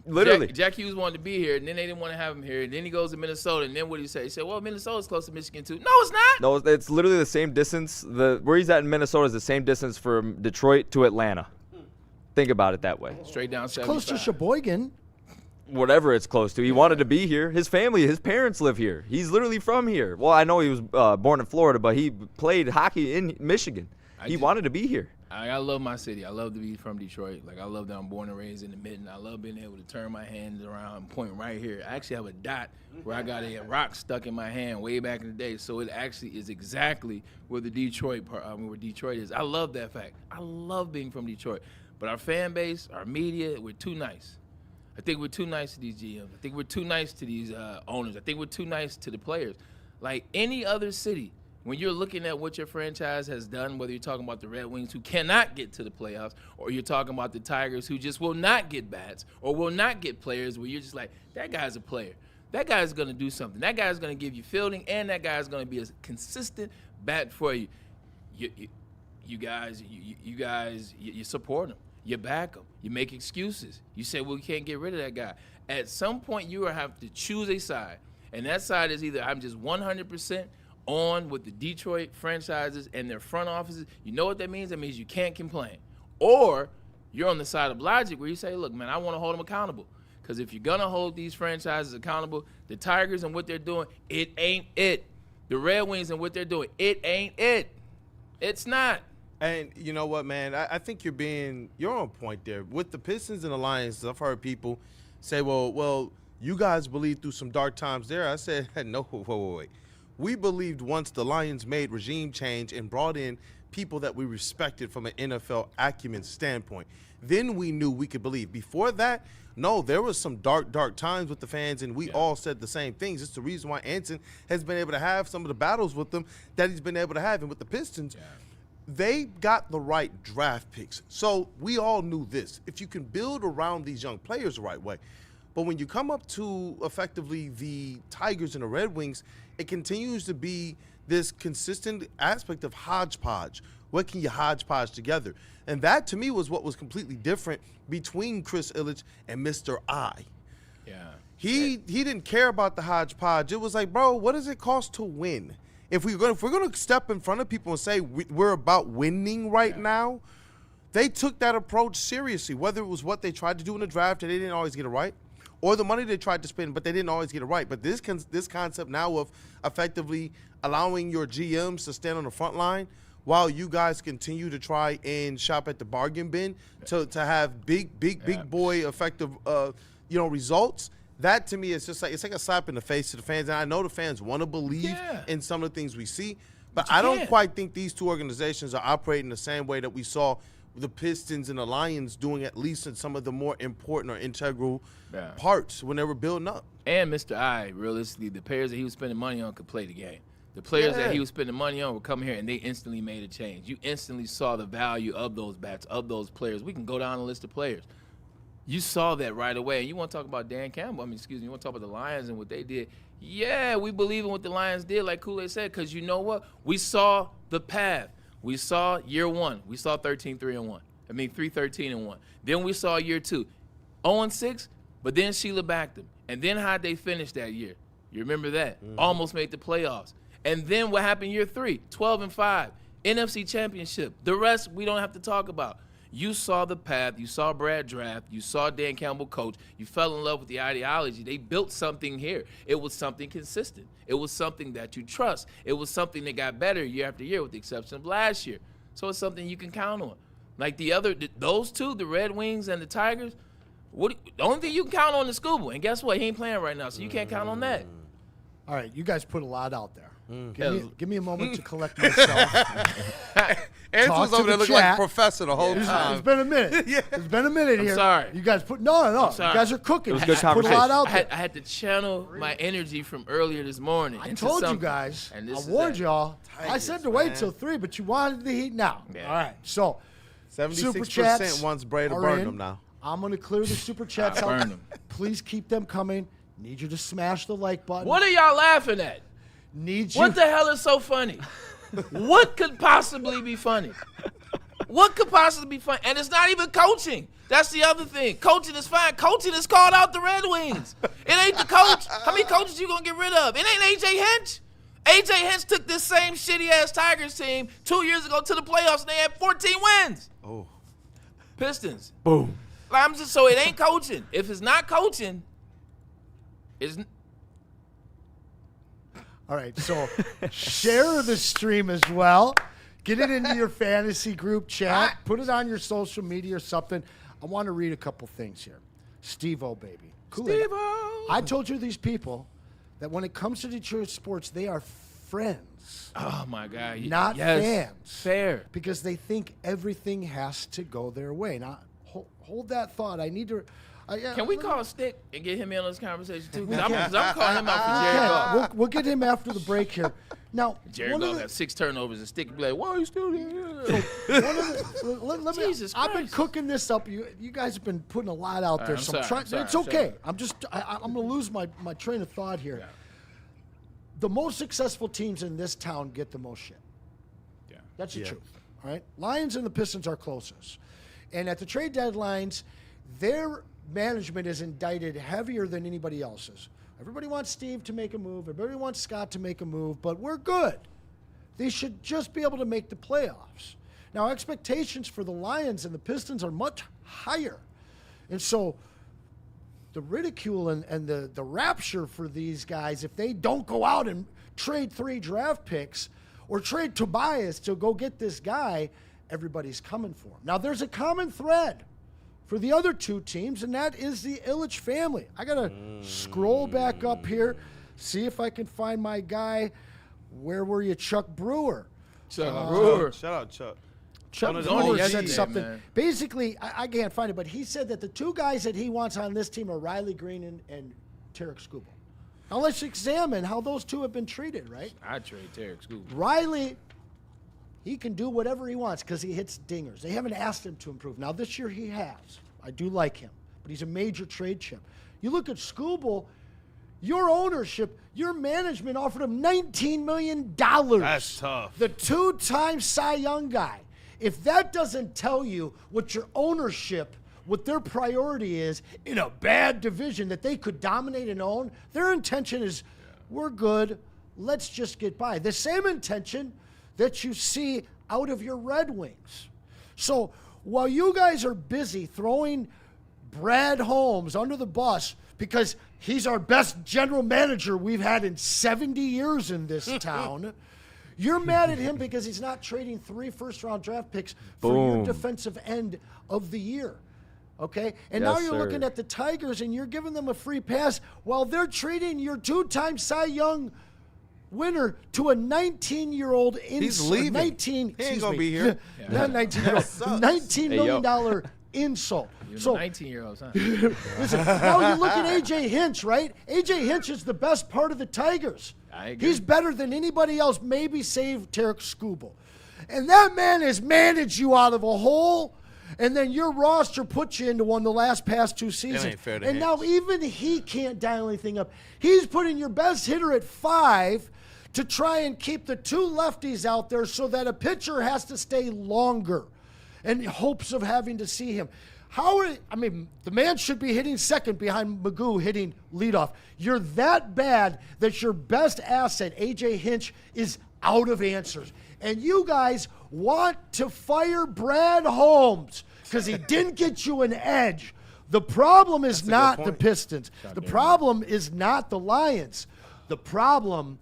Literally. Jack Hughes wanted to be here, and then they didn't want to have him here. And then he goes to Minnesota, and then what did he say? He said, well, Minnesota's close to Michigan, too. No, it's not. No, it's literally the same distance. Where he's at in Minnesota is the same distance from Detroit to Atlanta. Think about it that way. Straight down 75. Close to Sheboygan. Whatever it's close to. He wanted to be here. His family, his parents live here. He's literally from here. Well, I know he was born in Florida, but he played hockey in Michigan. He wanted to be here. I love my city. I love to be from Detroit. Like, I love that I'm born and raised in the Mitten. I love being able to turn my hands around and point right here. I actually have a dot where I got a rock stuck in my hand way back in the day. So it actually is exactly where the Detroit part, where Detroit is. I love that fact. I love being from Detroit. But our fan base, our media, we're too nice. I think we're too nice to these GMs. I think we're too nice to these owners. I think we're too nice to the players. Like any other city, when you're looking at what your franchise has done, whether you're talking about the Red Wings who cannot get to the playoffs, or you're talking about the Tigers who just will not get bats or will not get players where you're just like, that guy's a player. That guy's going to do something. That guy's going to give you fielding, and that guy's going to be a consistent bat for you. You guys support him. You back him. You make excuses. You say, well, we can't get rid of that guy. At some point, you will have to choose a side. And that side is either I'm just 100% on with the Detroit franchises and their front offices. You know what that means? That means you can't complain. Or you're on the side of logic where you say, look, man, I want to hold them accountable. Because if you're going to hold these franchises accountable, the Tigers and what they're doing, it ain't it. The Red Wings and what they're doing, it ain't it. It's not. And you know what, man? I think you're on point there. With the Pistons and the Lions, I've heard people say, well, you guys believed through some dark times there. I said, no, wait. We believed once the Lions made regime change and brought in people that we respected from an NFL acumen standpoint. Then we knew we could believe. Before that, no, there was some dark times with the fans, and we all said the same things. It's the reason why Anson has been able to have some of the battles with them that he's been able to have. And with the Pistons, they got the right draft picks. So we all knew this. If you can build around these young players the right way. But when you come up to effectively the Tigers and the Red Wings, it continues to be this consistent aspect of hodgepodge. What can you hodgepodge together? And that, to me, was what was completely different between Chris Ilitch and Mr. I. Yeah. He didn't care about the hodgepodge. It was like, bro, what does it cost to win? If we're going to step in front of people and say we're about winning right now, they took that approach seriously, whether it was what they tried to do in the draft and they didn't always get it right, or the money they tried to spend, but they didn't always get it right. But this concept now of effectively allowing your GMs to stand on the front line while you guys continue to try and shop at the bargain bin to have big boy effective results. That to me is just like it's like a slap in the face to the fans. And I know the fans want to believe in some of the things we see, but I don't quite think these two organizations are operating the same way that we saw the Pistons and the Lions doing, at least in some of the more important or integral parts when they were building up. And Mr. I, realistically, the players that he was spending money on could play the game. The players that he was spending money on were coming here, and they instantly made a change. You instantly saw the value of those bats, of those players. We can go down a list of players. You saw that right away. And you want to talk about Dan Campbell. You want to talk about the Lions and what they did. Yeah, we believe in what the Lions did, like Kool-Aid said, because you know what? We saw the path. We saw year one. We saw 13-3-1. 3-13-1. Then we saw year 2, 0-6, but then Sheila backed them. And then how'd they finish that year? You remember that? Almost made the playoffs. And then what happened year 3? 12-5, NFC Championship. The rest we don't have to talk about. You saw the path. You saw Brad draft. You saw Dan Campbell coach. You fell in love with the ideology. They built something here. It was something consistent. It was something that you trust. It was something that got better year after year with the exception of last year. So it's something you can count on. Like those two, the Red Wings and the Tigers, the only thing you can count on is Scuba. And guess what? He ain't playing right now, so you can't count on that. All right, you guys put a lot out there. Give me a moment to collect myself. Anson's over there looking like a professor the whole time. It's been a minute. It's been a minute here. I'm sorry. You guys no. You guys are cooking. It was a good Put a lot conversation. out there. I had to channel my energy from earlier this morning. I told you guys. And I warned y'all. I said to wait till 3, but you wanted the heat now. Yeah. All right, so 76% wants Bray to burn them now. I'm going to clear the super chats out. Burn them. Please keep them coming. Need you to smash the like button. What are y'all laughing at? What the hell is so funny? What could possibly be funny? What could possibly be funny? And it's not even coaching. That's the other thing. Coaching is fine. Coaching is called out the Red Wings. It ain't the coach. How many coaches you going to get rid of? It ain't A.J. Hinch. A.J. Hinch took this same shitty-ass Tigers team 2 years ago to the playoffs, and they had 14 wins. Oh. Pistons. Boom. So it ain't coaching. If it's not coaching, it's... All right, so share the stream as well. Get it into your fantasy group chat. Put it on your social media or something. I want to read a couple things here. Steve-O, baby. Steve-O. I told you these people that when it comes to Detroit sports, they are friends. Oh, my God. Not fans. Fair. Because they think everything has to go their way. Now, hold that thought. I need to... Can we call Stick and get him in on this conversation, too? Because I'm calling him out for Jared Goff. We'll get him after the break here. Now, Jared Goff has 6 turnovers and Stick be like, why are you still here? Jesus I've been Christ. cooking this up. You guys have been putting a lot out there. I'm So sorry, it's I'm okay. sorry. I'm going to lose my train of thought here. Yeah. The most successful teams in this town get the most shit. Yeah. That's the truth. All right? Lions and the Pistons are closest. And at the trade deadlines, their management is indicted heavier than anybody else's. Everybody wants Steve to make a move. Everybody wants Scott to make a move, but we're good. They should just be able to make the playoffs. Now, expectations for the Lions and the Pistons are much higher. And so the ridicule and the rapture for these guys, if they don't go out and trade 3 draft picks or trade Tobias to go get this guy, everybody's coming for him. Now, there's a common thread for the other 2 teams, and that is the Ilitch family. I got to scroll back up here, see if I can find my guy. Where were you, Chuck Brewer? Chuck Brewer. Shout out, Chuck. Chuck One of the Brewer OTAs, said something. man. Basically, I can't find it, but he said that the 2 guys that he wants on this team are Riley Green and Tarek Skubal. Now let's examine how those 2 have been treated, right? I trade Tarek Skubal. Riley, he can do whatever he wants because he hits dingers. They haven't asked him to improve. Now this year he has. I do like him, but he's a major trade chip. You look at Skubal, your ownership, your management offered him $19 million. That's tough. The 2-time Cy Young guy. If that doesn't tell you what your ownership, what their priority is in a bad division that they could dominate and own, their intention is, we're good, let's just get by. The same intention that you see out of your Red Wings. So while you guys are busy throwing Brad Holmes under the bus because he's our best general manager we've had in 70 years in this town, you're mad at him because he's not trading 3 first-round draft picks for your defensive end of the year. Okay? And now Yes, you're sir. looking at the Tigers and you're giving them a free pass while they're trading your 2-time Cy Young winner to a 19-year-old He's leaving. He ain't gonna be here. Not 19-year-old. $19 million yo. insult. You're So 19-year-olds, huh? listen, now you look at A.J. Hinch, right? A.J. Hinch is the best part of the Tigers. I agree. He's better than anybody else, maybe save Tarek Skubal. And that man has managed you out of a hole, and then your roster puts you into one the last past 2 seasons. ain't fair to And Hinch. now even he can't dial anything up. He's putting your best hitter at 5 to try and keep the 2 lefties out there so that a pitcher has to stay longer in hopes of having to see him. The man should be hitting second behind Magoo hitting leadoff. You're that bad that your best asset, A.J. Hinch, is out of answers. And you guys want to fire Brad Holmes because he didn't get you an edge. The problem is That's a not good the point. Pistons. The problem is not the Lions. The problem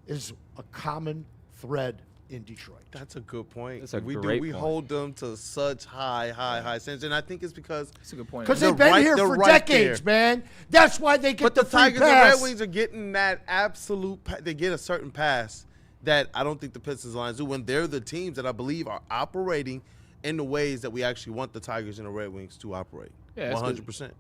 is a common thread in Detroit. That's a good point. That's a we great we point. hold them to such high standards, and I think it's because That's a good point. Because They're they've been right- here they're for right decades, there. man. That's why they get But the free Tigers pass. and Red Wings are getting that absolute. They get a certain pass that I don't think the Pistons Lions do when they're the teams that I believe are operating in the ways that we actually want the Tigers and the Red Wings to operate. Yeah, that's 100%.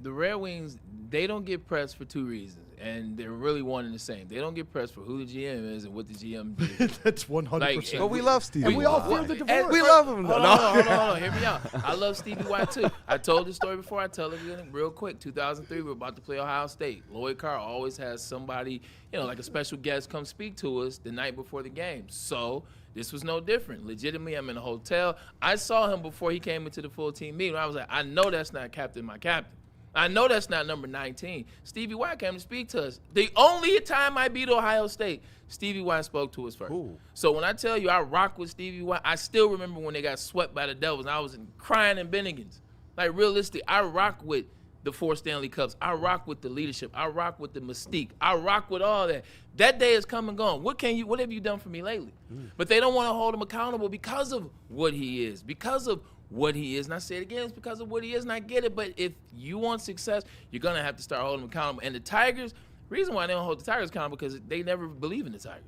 The Red Wings, they don't get pressed for 2 reasons, and they're really one and the same. They don't get pressed for who the GM is and what the GM did. That's 100%. Like, But we love Stevie. and we all Watt. fear the And- divorce. We love him. Hold though. on, hold on. Hear me out. I love Stevie White too. I told this story before. I tell it again real quick. 2003, we're about to play Ohio State. Lloyd Carr always has somebody, like a special guest come speak to us the night before the game. So this was no different. Legitimately, I'm in a hotel. I saw him before he came into the full team meeting. I was like, I know that's not my captain. I know that's not number 19. Stevie White came to speak to us. The only time I beat Ohio State, Stevie White spoke to us first. Ooh. So when I tell you I rock with Stevie White, I still remember when they got swept by the Devils. I was crying in Bennigan's. Like, realistic, I rock with the 4 Stanley Cups. I rock with the leadership. I rock with the mystique. I rock with all that. That day is come and gone. What have you done for me lately? But they don't want to hold him accountable because of what he is, because of what he is. And I say it again, it's because of what he is, and I get it. But if you want success, you're going to have to start holding him accountable. And the Tigers, the reason why they don't hold the Tigers accountable because they never believe in the Tigers.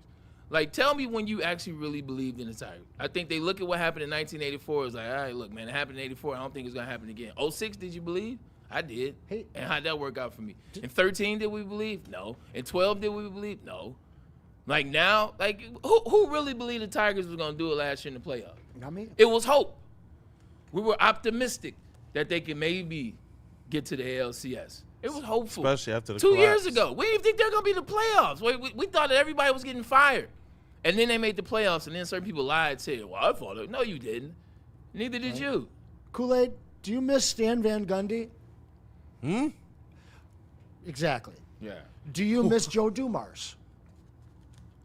Like, tell me when you actually really believed in the Tigers. I think they look at what happened in 1984. It's like, all right, look, man, it happened in 84. I don't think it's going to happen again. 06, did you believe? I did. Hey. And how'd that work out for me? In 13, did we believe? No. In 12, did we believe? No. Like, now, like, who really believed the Tigers was going to do it last year in the playoffs? Not me. It was hope. We were optimistic that they could maybe get to the ALCS. It was hopeful. Especially after the 2 years collapse. ago. We didn't think they were going to be in the playoffs. We thought that everybody was getting fired. And then they made the playoffs, and then certain people lied and said, well, I thought it. No, you didn't. Neither did you. Kool-Aid, do you miss Stan Van Gundy? Exactly. Yeah. Do you miss Joe Dumars?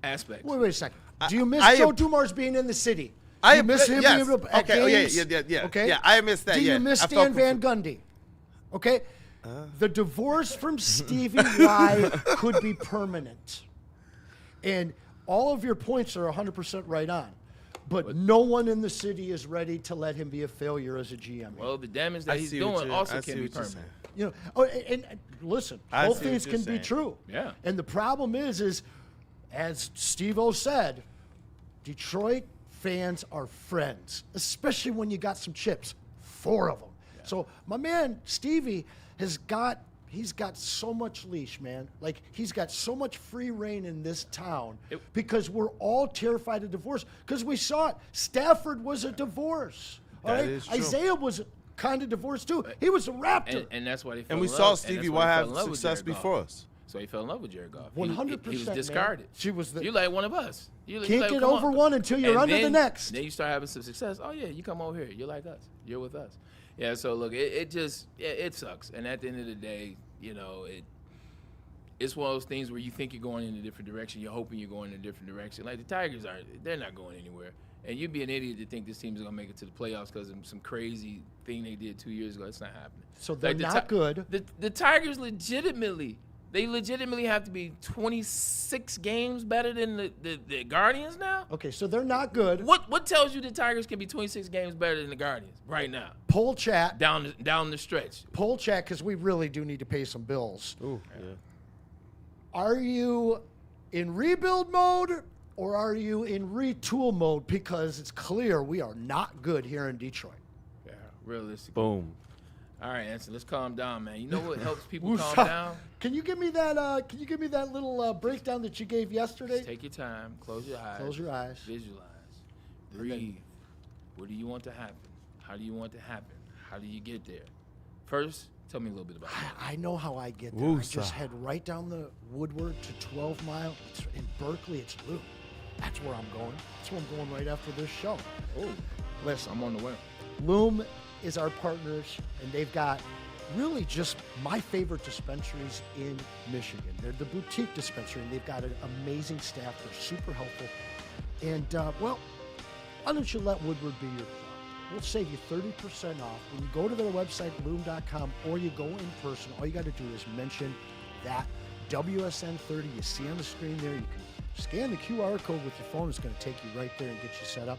Aspects. Wait a second. Do you miss I Joe am- Dumars being in the city? I Do you miss him yes. being able at Okay. Oh, yeah, games? yeah. Okay. Yeah, I miss that. Do yeah. you miss I Stan felt Van Gundy? Okay. The divorce from Stevie Y could be permanent. And all of your points are 100% right on. But no one in the city is ready to let him be a failure as a GM. Well, the damage that I he's see what doing you're- also I can see be what you're permanent. saying. You know, and listen, I both see what things you're can be saying. true. Yeah. And the problem is as Steve-O said, Detroit fans are friends, especially when you got some chips, 4 of them. Yeah. So my man Stevie he's got so much leash, man. Like he's got so much free reign in this town because we're all terrified of divorce. Because we saw it. Stafford was a divorce. All That right. is true. Isaiah was kind of divorced too. He was a Raptor. And that's why they fell And we in saw love. Stevie and that's Y why he have fell in love with success Jared Goff. before us. So he fell in love with Jared Goff. 100%. He was man. discarded. She was the You like one of us. You Can't like, get come over on. one until you're And under the then- next. Then you start having some success. Oh yeah, you come over here. You're like us. You're with us. Yeah. So look, it sucks. And at the end of the day, you know, it's one of those things where you think you're going in a different direction. You're hoping you're going in a different direction. Like the Tigers they're not going anywhere. And you'd be an idiot to think this team is going to make it to the playoffs because of some crazy thing they did 2 years ago. It's not happening. So they're Like, not good. The Tigers legitimately have to be 26 games better than the Guardians now? Okay, so they're not good. What tells you the Tigers can be 26 games better than the Guardians right now? Poll chat. Down the stretch. Poll chat, because we really do need to pay some bills. Ooh, yeah. Are you in rebuild mode or are you in retool mode? Because it's clear we are not good here in Detroit. Yeah, realistically. Boom. All right, Anson, let's calm down, man. You know what helps people Woosah. calm down? Can you give me that? Can you give me that little breakdown that you gave yesterday? Just take your time. Close your eyes. Close your eyes. Visualize. Breathe. What do you want to happen? How do you want to happen? How do you get there? First, tell me a little bit about it. I know how I get there. I Woosah. just head right down the Woodward to 12 Mile. It's in Berkeley, it's Loop. That's where I'm going. That's where I'm going right after this show. Oh, Listen, I'm on the way. Loom is our partners, and they've got really just my favorite dispensaries in Michigan. They're the boutique dispensary, and they've got an amazing staff. They're super helpful. And, well, why don't you let Woodward be your club? We'll save you 30% off. When you go to their website, loom.com, or you go in person, all you got to do is mention that WSN30 you see on the screen there. You can scan the QR code with your phone. It's going to take you right there and get you set up.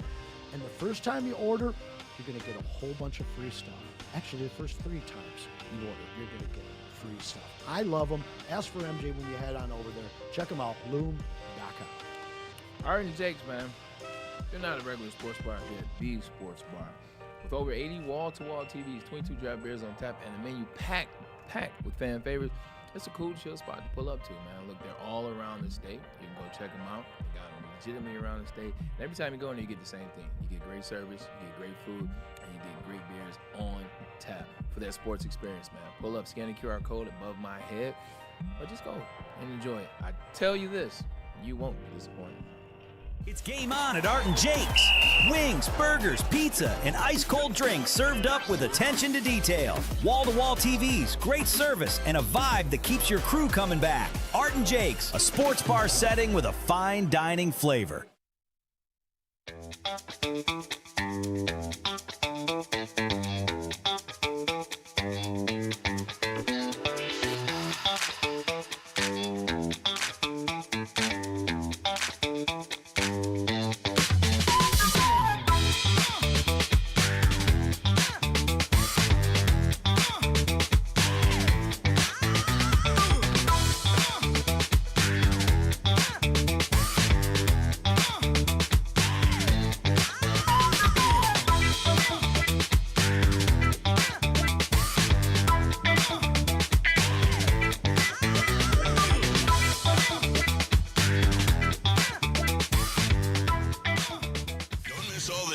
And the first time you order, you're going to get a whole bunch of free stuff. Actually, the first 3 times you order, you're going to get free stuff. I love them. Ask for MJ when you head on over there. Check them out, loom.com. Art and Jakes, man. They're not a regular sports bar. They're the sports bar. With over 80 wall-to-wall TVs, 22 draft beers on tap, and a menu packed with fan favorites, it's a cool, chill spot to pull up to, man. Look, they're all around the state. You can go check them out. They got them legitimately around the state. And every time you go in there, you get the same thing. You get great service, you get great food, and you get great beers on tap for that sports experience, man. Pull up, scan the QR code above my head, or just go and enjoy it. I tell you this, you won't be disappointed. It's game on at Art and Jake's. Wings, burgers, pizza, and ice-cold drinks served up with attention to detail. Wall-to-wall TVs, great service, and a vibe that keeps your crew coming back. Art and Jake's, a sports bar setting with a fine dining flavor.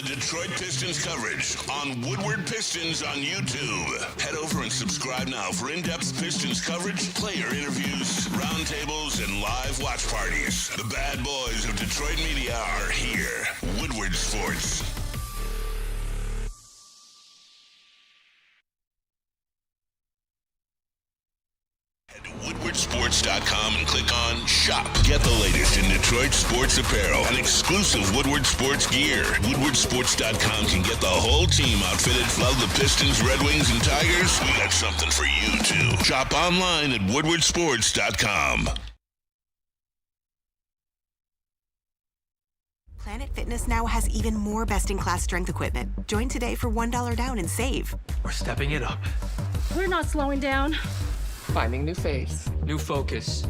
Detroit Pistons coverage on Woodward Pistons on YouTube. Head over and subscribe now for in-depth Pistons coverage, player interviews, roundtables, and live watch parties. The bad boys of Detroit media are here. Woodward Sports. Head to WoodwardSports.com and click on Shop. Get the latest in Detroit sports apparel and exclusive Woodward Sports gear. WoodwardSports.com can get the whole team outfitted. Love the Pistons, Red Wings, and Tigers? We got something for you, too. Shop online at WoodwardSports.com. Planet Fitness now has even more best-in-class strength equipment. Join today for $1 down and save. We're stepping it up. We're not slowing down. Finding new faith, new focus.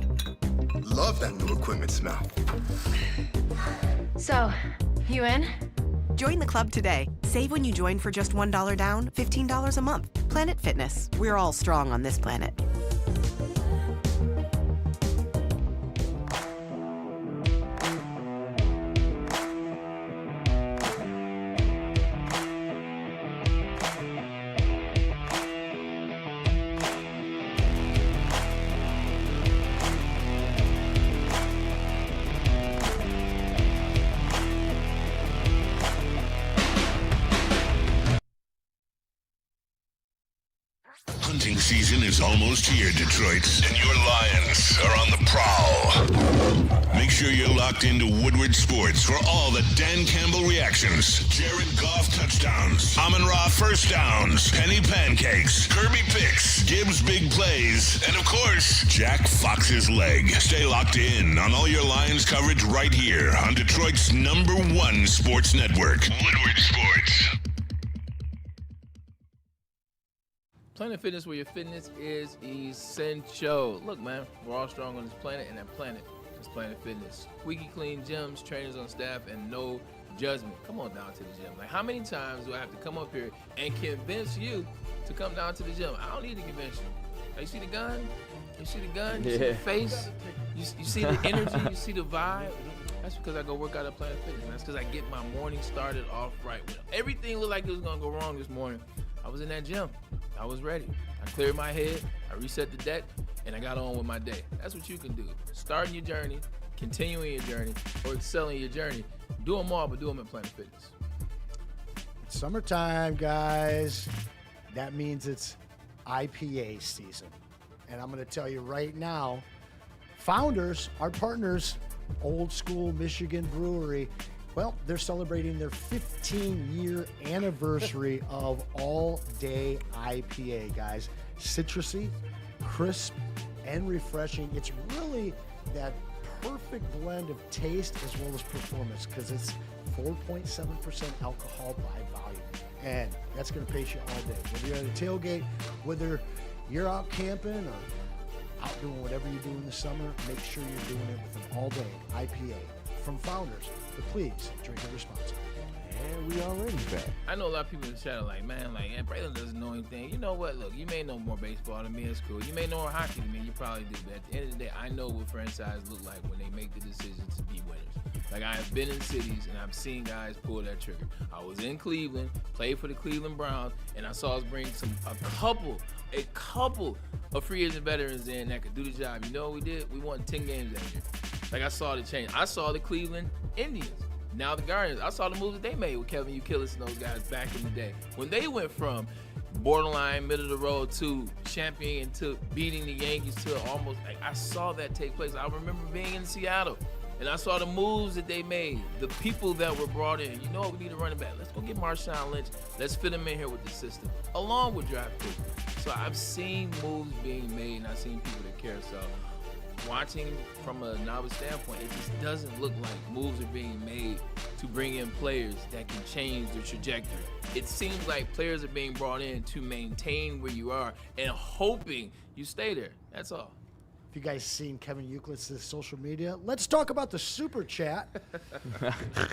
Love that new equipment smell. So, you in? Join the club today. Save when you join for just $1 down, $15 a month. Planet Fitness. We're all strong on this planet. Hunting season is almost here, Detroit, and your Lions are on the prowl. Make sure you're locked into Woodward Sports for all the Dan Campbell reactions, Jared Goff touchdowns, Amon-Ra first downs, Penny pancakes, Kirby picks, Gibbs big plays, and of course, Jack Fox's leg. Stay locked in on all your Lions coverage right here on Detroit's #1 sports network, Woodward Sports. Planet Fitness, where your fitness is essential. Look, man, we're all strong on this planet, and that planet is Planet Fitness. Squeaky clean gyms, trainers on staff, and no judgment. Come on down to the gym. Like, how many times do I have to come up here and convince you to come down to the gym? I don't need to convince you. Like, you see the gun? You see the gun? You see the face? You see the energy? You see the vibe? That's because I go work out at Planet Fitness. That's because I get my morning started off right. When everything looked like it was going to go wrong this morning, I was in that gym. I was ready. I cleared my head, I reset the deck, and I got on with my day. That's what you can do. Starting your journey, continuing your journey, or excelling your journey. Do them all, but do them at Planet Fitness. It's summertime, guys. That means it's IPA season. And I'm going to tell you right now, Founders, our partners, Old School Michigan Brewery, well, they're celebrating their 15-year anniversary of all-day IPA, guys. Citrusy, crisp, and refreshing. It's really that perfect blend of taste as well as performance because it's 4.7% alcohol by volume. And that's going to pace you all day. Whether you're at a tailgate, whether you're out camping or out doing whatever you do in the summer, make sure you're doing it with an all-day IPA from Founders. But please, drink it responsibly. And we already back. I know a lot of people in the chat are like, man, like, Braylon doesn't know anything. You know what? Look, you may know more baseball than me. It's cool. You may know more hockey than me. You probably do. But at the end of the day, I know what franchises look like when they make the decisions to be winners. Like, I have been in cities and I've seen guys pull that trigger. I was in Cleveland, played for the Cleveland Browns, and I saw us bring a couple of free agent veterans in that could do the job. You know what we did? We won 10 games that year. Like, I saw the change. I saw the Cleveland Indians. Now the Guardians. I saw the moves that they made with Kevin Youkilis and those guys back in the day. When they went from borderline, middle of the road to champion to beating the Yankees to almost, like, I saw that take place. I remember being in Seattle and I saw the moves that they made, the people that were brought in. You know what, we need a running back. Let's go get Marshawn Lynch. Let's fit him in here with the system, along with draft picks. So I've seen moves being made and I've seen people that care. So watching from a novice standpoint, it just doesn't look like moves are being made to bring in players that can change the trajectory. It seems like players are being brought in to maintain where you are and hoping you stay there. That's all. If you guys seen Kevin Youkilis' social media, let's talk about the super chat.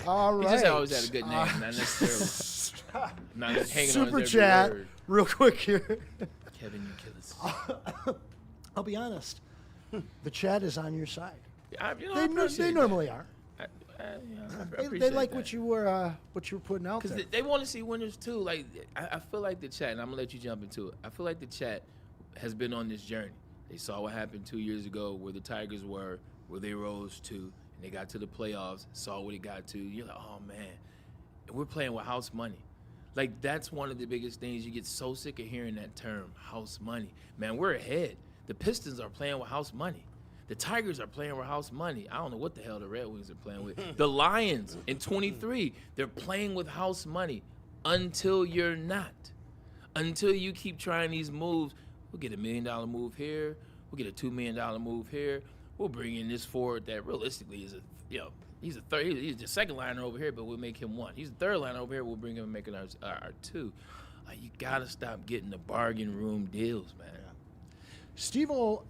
All right. He just always had a good name, not necessarily. Not just hanging super on his chat, every word. real quick here. Kevin Youkilis. I'll be honest. The chat is on your side. I They normally are. I They like what you were putting out there. Because they want to see winners too. Like, I feel like the chat, and I'm gonna let you jump into it. I feel like the chat has been on this journey. They saw what happened 2 years ago, where the Tigers were, where they rose to, and they got to the playoffs. Saw what it got to. You're like, oh man, we're playing with house money. Like, that's one of the biggest things. You get so sick of hearing that term, house money. Man, we're ahead. The Pistons are playing with house money. The Tigers are playing with house money. I don't know what the hell the Red Wings are playing with. The Lions in 23, they're playing with house money until you're not. Until you keep trying these moves. We'll get $1 million move here. We'll get a $2 million move here. We'll bring in this forward that realistically is he's a third. He's the second liner over here, but we'll make him one. He's the third liner over here. We'll bring him and make it our two. You got to stop getting the bargain room deals, man. Steve-O,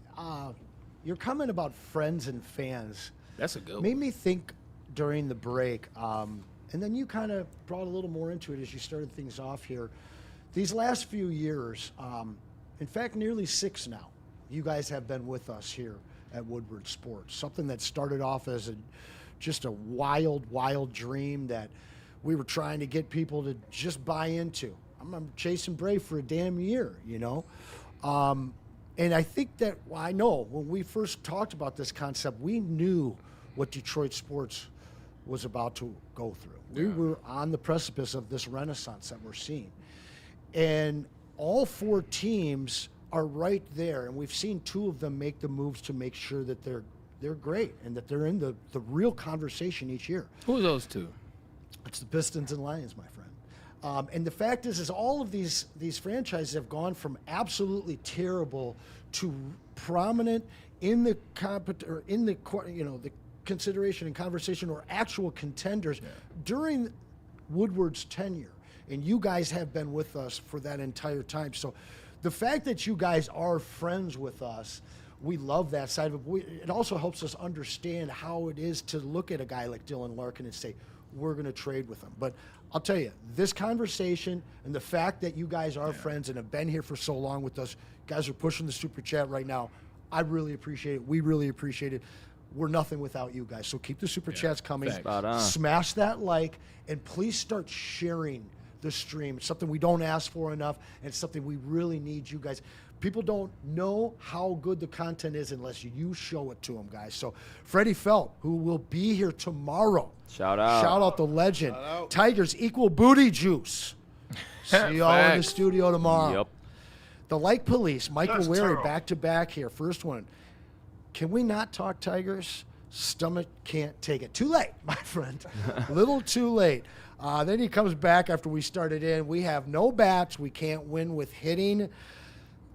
your comment about friends and fans. That's a good one. Made me think during the break, and then you kind of brought a little more into it as you started things off here. These last few years, in fact, nearly 6 now, you guys have been with us here at Woodward Sports. Something that started off as just a wild, wild dream that we were trying to get people to just buy into. I'm chasing Bray for a damn year, you know? And I think that, I know when we first talked about this concept, we knew what Detroit sports was about to go through. We were on the precipice of this renaissance that we're seeing. And all 4 teams are right there, and we've seen 2 of them make the moves to make sure that they're great and that they're in the real conversation each year. Who are those 2? It's the Pistons and Lions, my friend. And the fact is all of these franchises have gone from absolutely terrible to prominent in the the consideration and conversation or actual contenders during Woodward's tenure. And you guys have been with us for that entire time. So the fact that you guys are friends with us, we love that side of it. It also helps us understand how it is to look at a guy like Dylan Larkin and say, we're going to trade with him. But I'll tell you, this conversation and the fact that you guys are friends and have been here for so long with us, guys are pushing the super chat right now. I really appreciate it. We really appreciate it. We're nothing without you guys. So keep the super chats coming. Smash that like, and please start sharing the stream. It's something we don't ask for enough, and it's something we really need you guys. People don't know how good the content is unless you show it to them, guys. So Freddie Felt, who will be here tomorrow. Shout out. Shout out the legend. Tigers equal booty juice. See y'all in the studio tomorrow. Yep. The Light Police, Michael Wary, back-to-back here. First one. Can we not talk Tigers? Stomach can't take it. Too late, my friend. Little too late. Then he comes back after we started in. We have no bats. We can't win with hitting.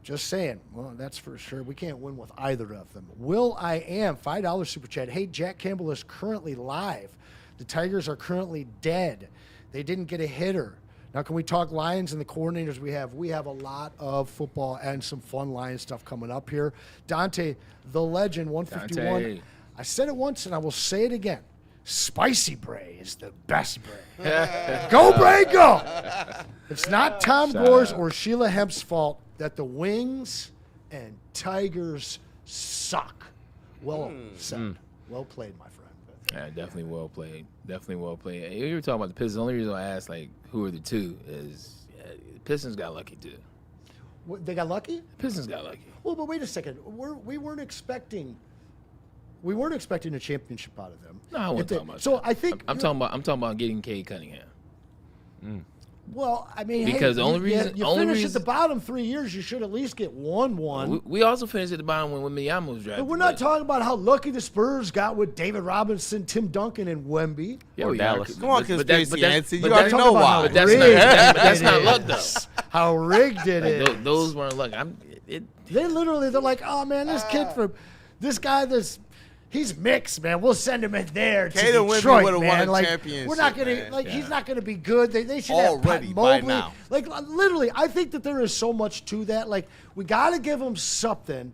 Just saying. Well, that's for sure. We can't win with either of them. Will I Am, $5 super chat. Hey, Jack Campbell is currently live. The Tigers are currently dead. They didn't get a hitter. Now, can we talk Lions and the coordinators we have? We have a lot of football and some fun Lions stuff coming up here. Dante, the legend, 151. Dante. I said it once, and I will say it again. Spicy Bray is the best Bray. Go, Bray, go! It's not Tom Gore's or Sheila Hemp's fault that the Wings and Tigers suck. Well said. Well played, my friend. Yeah, definitely well played. Definitely well played. You were talking about the Pistons. The only reason I asked, who are the 2 is the Pistons got lucky, too. They got lucky? Pistons got lucky. Well, but wait a second. We weren't expecting a championship out of them. No, I wasn't talking about so that. I think I'm talking about getting Cade Cunningham. Well, I mean, because the only reason you finish at the bottom 3 years, you should at least get one. We also finished at the bottom when Miyama was drafted. But we're not talking about how lucky the Spurs got with David Robinson, Tim Duncan, and Wemby. Yeah, or Dallas. Come on, conspiracy Anson. You already already know why. But that's not luck, though. How rigged it is. Those weren't luck. They're like, oh man, this guy, he's mixed, man. We'll send him in there to Detroit, would've man. won a championship, we're not gonna he's not gonna be good. They should already have Pat by Mobley. now. Literally, I think that there is so much to that. We got to give him something.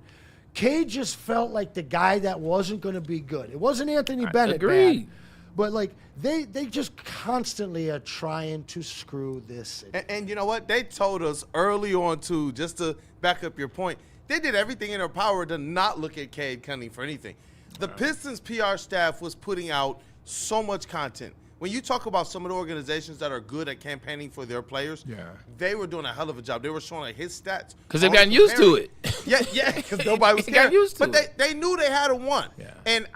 Cade just felt like the guy that wasn't going to be good. It wasn't Anthony Bennett. Agreed. But they just constantly are trying to screw this. And you know what? They told us early on too, just to back up your point, they did everything in their power to not look at Cade Cunningham for anything. The Pistons PR staff was putting out so much content. When you talk about some of the organizations that are good at campaigning for their players, they were doing a hell of a job. They were showing his stats. Because they've gotten used to it. Yeah, because nobody was got used to it. But they knew they had a one. Yeah. And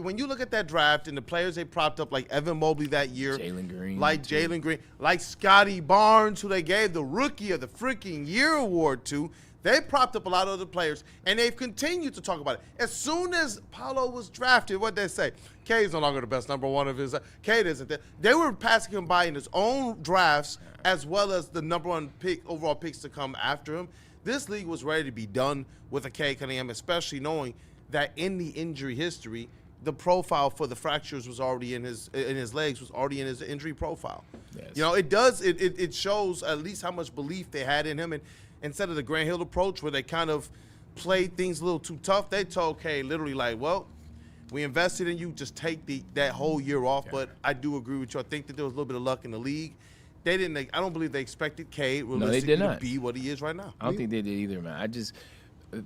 when you look at that draft and the players they propped up, like Evan Mobley that year, Jalen Green, like Scotty Barnes, who they gave the Rookie of the freaking Year award to, They propped up a lot of other players, and they've continued to talk about it. As soon as Paolo was drafted, what they say? Cade's no longer the best number one of his. Cade isn't there. They were passing him by in his own drafts as well as the number one pick, overall picks to come after him. This league was ready to be done with a Cade Cunningham, especially knowing that in the injury history, the profile for the fractures was already in his legs, was already in his injury profile. Yes. You know, it shows at least how much belief they had in him. And instead of the Grant Hill approach where they kind of played things a little too tough, they told Cade literally like, well, we invested in you, just take that whole year off. Yeah. But I do agree with you. I think that there was a little bit of luck in the league. I don't believe they expected Cade realistically to be what he is right now. I don't think they did either, man.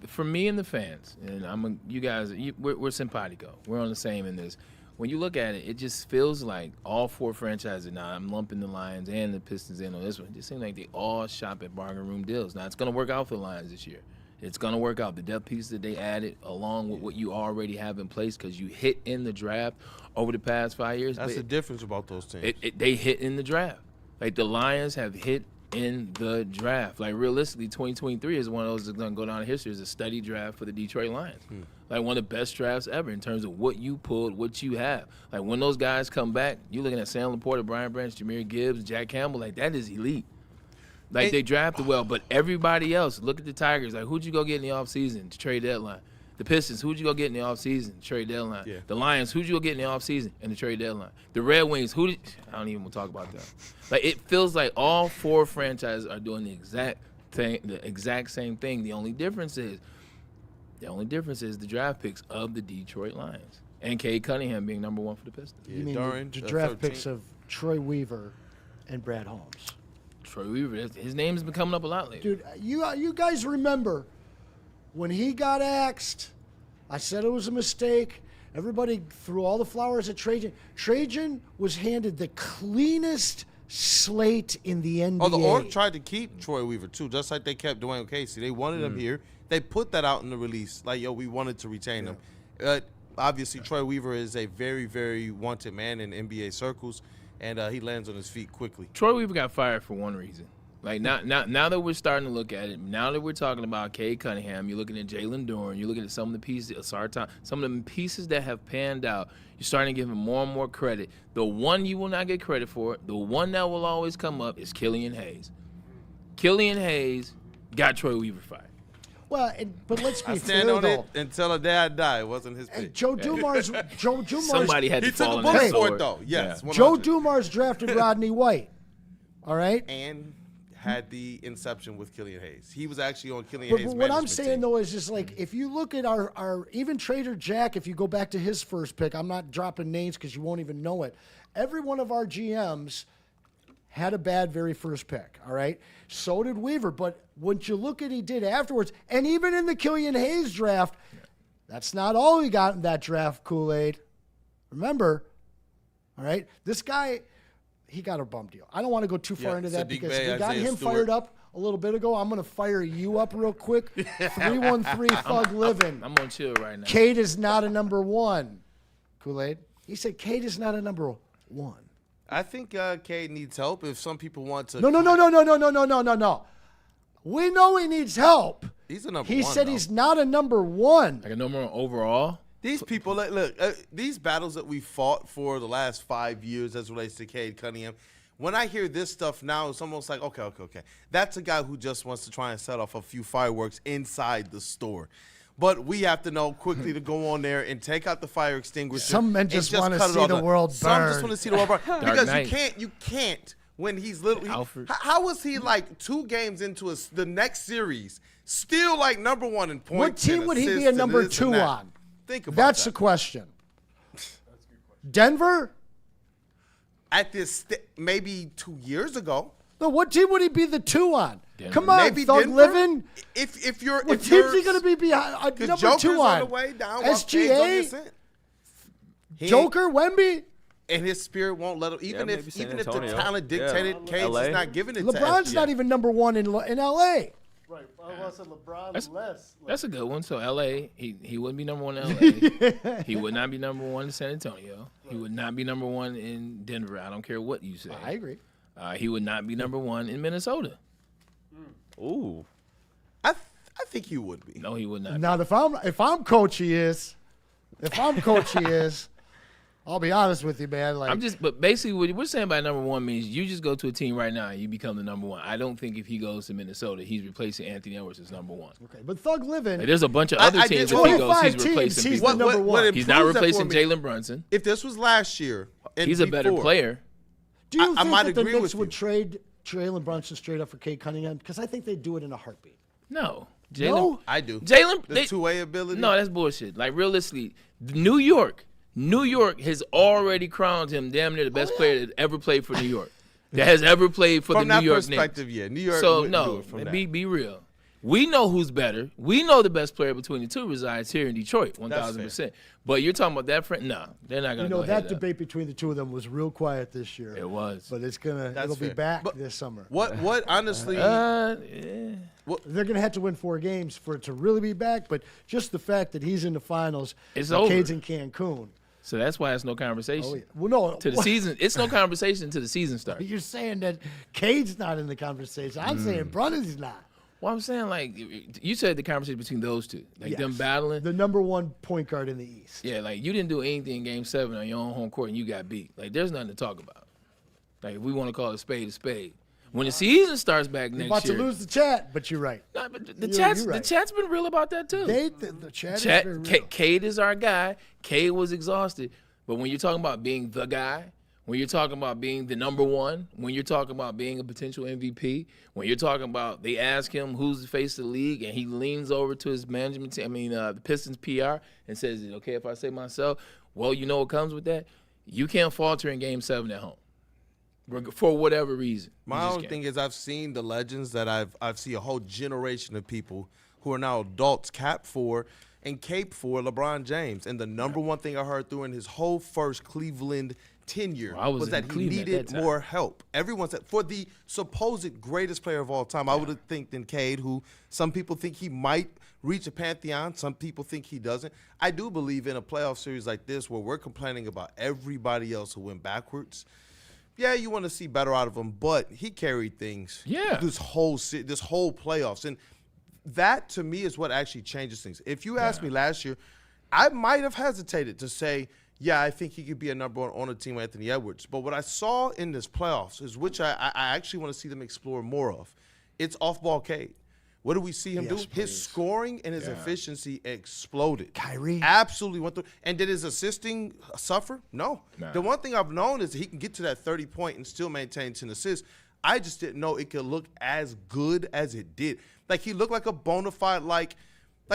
For me and the fans, and you guys, we're simpatico. We're on the same in this. When you look at it, it just feels like all four franchises, now I'm lumping the Lions and the Pistons in on this one, it just seems like they all shop at bargain room deals. Now, it's going to work out for the Lions this year. It's going to work out. The depth piece that they added along with what you already have in place because you hit in the draft over the past 5 years. That's the difference about those teams. They hit in the draft. Like, the Lions have hit in the draft. Like, realistically, 2023 is one of those that's going to go down in history as a study draft for the Detroit Lions. Like, one of the best drafts ever in terms of what you pulled, what you have. Like, when those guys come back, you're looking at Sam Laporta, Brian Branch, Jahmyr Gibbs, Jack Campbell. Like, that is elite. Like, they drafted well. But everybody else, look at the Tigers. Like, who'd you go get in the offseason to trade deadline? The Pistons, who'd you go get in the offseason to trade deadline? Yeah. The Lions, who'd you go get in the offseason and the trade deadline? The Red Wings, I don't even want to talk about that. Like, it feels like all four franchises are doing the exact same thing. The only difference is the draft picks of the Detroit Lions and Cade Cunningham being number one for the Pistons. You mean the draft picks of Troy Weaver and Brad Holmes? Troy Weaver, his name has been coming up a lot lately. Dude, you guys remember when he got axed, I said it was a mistake. Everybody threw all the flowers at Trajan. Trajan was handed the cleanest slate in the NBA. Oh, the org tried to keep Troy Weaver, too, just like they kept Dwayne Casey. They wanted him here. They put that out in the release, like, yo, we wanted to retain him. Obviously, Troy Weaver is a very, very wanted man in NBA circles, and he lands on his feet quickly. Troy Weaver got fired for one reason. Like, now that we're starting to look at it, now that we're talking about Cade Cunningham, you're looking at Jalen Duren, you're looking at some of the pieces, Sartan, some of the pieces that have panned out, you're starting to give him more and more credit. The one you will not get credit for, the one that will always come up is Killian Hayes. Killian Hayes got Troy Weaver fired. Well, but let's be I stand fair, on though. it until the day I die. It wasn't his pick. Joe Dumars. Somebody had to he took fall a on bullet that for sword. it, though. Yes. Yeah. Joe Dumars drafted Rodney White. All right. And had the inception with Killian Hayes. He was actually on Killian Hayes' But what I'm management saying, team. though, is just like if you look at our even Trader Jack, if you go back to his first pick, I'm not dropping names because you won't even know it. Every one of our GMs had a bad very first pick, all right? So did Weaver. But once you look at what he did afterwards, and even in the Killian Hayes draft, that's not all he got in that draft, Kool-Aid. Remember, all right, this guy, he got a bum deal. I don't want to go too far into that because we got him fired up a little bit ago. I'm going to fire you up real quick. 313 Thug Living. I'm on chill right now. Cade is not a number one. Kool-Aid. He said Cade is not a number one. I think Cade needs help if some people want to. No. We know he needs help. He's a number one. He said though. He's not a number one. Like a number one overall? These people, look, these battles that we fought for the last 5 years as relates to Cade Cunningham, when I hear this stuff now, it's almost like, okay. That's a guy who just wants to try and set off a few fireworks inside the store. But we have to know quickly to go on there and take out the fire extinguisher. Some men just want to see the world burn. Some just want to see the world burn. Because Knight. you can't when he's literally. How was he like 2 games into the next series, still like number one in points? What team would he be a number 2 on? Think about That's the question. Denver? At this, maybe 2 years ago. No, what team would he be the 2 on? Denver. Come on, maybe Thug Denver? Living. What team's he going to be behind? Number Joker's 2 on the way down. while Cade's on the ascent. Joker, Wemby. And his spirit won't let him. Even if the talent dictated, Cade's LA. is not giving it LeBron's to not even number 1 in L.A. Right. I said LeBron's less. That's a good one. So L.A., he wouldn't be number one in L.A. He would not be number one in San Antonio. He would not be number 1 in Denver. I don't care what you say. I agree. He would not be number 1 in Minnesota. Ooh. think he would be. No, he would not. Now, if I'm coach, he is. If I'm coach, he is. I'll be honest with you, man. Like, but basically what we're saying by number one means you just go to a team right now and you become the number one. I don't think if he goes to Minnesota, he's replacing Anthony Edwards as number one. Okay, but Thug Living. Like, there's a bunch of other teams if he goes, he's replacing people. He's the number one. He's not replacing Jalen Brunson. If this was last year, and he's a better player. Do you I think might that the agree Knicks with would trade Jalen Brunson straight up for Cade Cunningham? Because I think they'd do it in a heartbeat. No. No? I do. The two-way ability? No, that's bullshit. Like, realistically, New York has already crowned him damn near the best player that ever played for New York. That has ever played for the New York Knicks. From that perspective, yeah. New York So, wouldn't do no, it from that. be real. We know who's better. We know the best player between the two resides here in Detroit, 1,000%. But you're talking about that friend? No, they're not going to go that debate between the two of them was real quiet this year. It was. But it'll be back this summer. What honestly? They're going to have to win 4 games for it to really be back, but just the fact that he's in the finals, it's over. Cade's in Cancun. So that's why it's no conversation. Oh, yeah. Well, no. To the season, it's no conversation until the season starts. You're saying that Cade's not in the conversation. I'm saying Brunson's not. Well, I'm saying, like, you said the conversation between those two. Like, them battling. The number one point guard in the East. Yeah, like, you didn't do anything in Game 7 on your own home court and you got beat. Like, there's nothing to talk about. Like, if we want to call it a spade. When the season starts back next year. You're about to lose the chat, but you're right. No, but the chat's been real about that, too. The chat is very real. Cade is our guy. Cade was exhausted. But when you're talking about being the guy, when you're talking about being the number one, when you're talking about being a potential MVP, when you're talking about they ask him who's the face of the league, and he leans over to his management team, the Pistons PR, and says, is it okay if I say myself? Well, you know what comes with that? You can't falter in Game 7 at home for whatever reason. My only thing is I've seen the legends that I've seen a whole generation of people who are now adults cap for and cape for LeBron James. And the number one thing I heard through in his whole first Cleveland tenure was that he needed more help. Everyone said, for the supposed greatest player of all time, I would have think than Cade, who some people think he might reach a pantheon. Some people think he doesn't. I do believe in a playoff series like this where we're complaining about everybody else who went backwards. Yeah, you want to see better out of him, but he carried things this whole playoffs. And that, to me, is what actually changes things. If you asked me last year, I might have hesitated to say, yeah, I think he could be a number one on a team with Anthony Edwards. But what I saw in this playoffs is which I actually want to see them explore more of. It's off-ball Cade. What do we see him do? Please. His scoring and his efficiency exploded. Kyrie. Absolutely went through. And did his assisting suffer? No. The one thing I've known is that he can get to that 30-point and still maintain 10 assists. I just didn't know it could look as good as it did. Like, he looked like a bona fide, like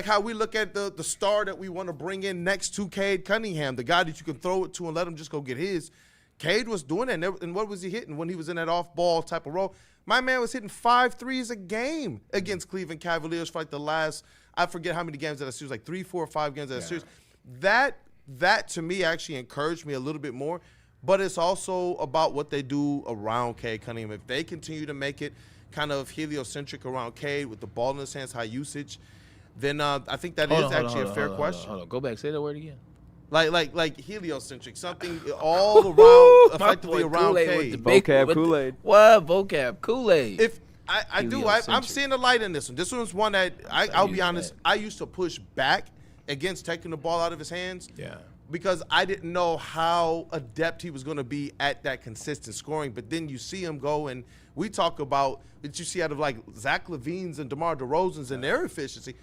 how we look at the star that we want to bring in next to Cade Cunningham, the guy that you can throw it to and let him just go get his. Cade was doing that, and what was he hitting when he was in that off-ball type of role? My man was hitting 5 threes a game against Cleveland Cavaliers for like the last, I forget how many games that series, like 3, 4, 5 games that series. That to me actually encouraged me a little bit more, but it's also about what they do around Cade Cunningham. If they continue to make it kind of heliocentric around Cade with the ball in his hands, high usage, then I think that is actually a fair question. Hold on. Go back. Say that word again. Like heliocentric, something all around, effectively around Cade. Vocab Kool-Aid. What? Vocab Kool-Aid. If I'm seeing the light in this one. This one's one that I'll be honest, I used to push back against taking the ball out of his hands. Yeah. Because I didn't know how adept he was going to be at that consistent scoring. But then you see him go, and we talk about that you see out of like Zach LaVine's and DeMar DeRozan's and their efficiency.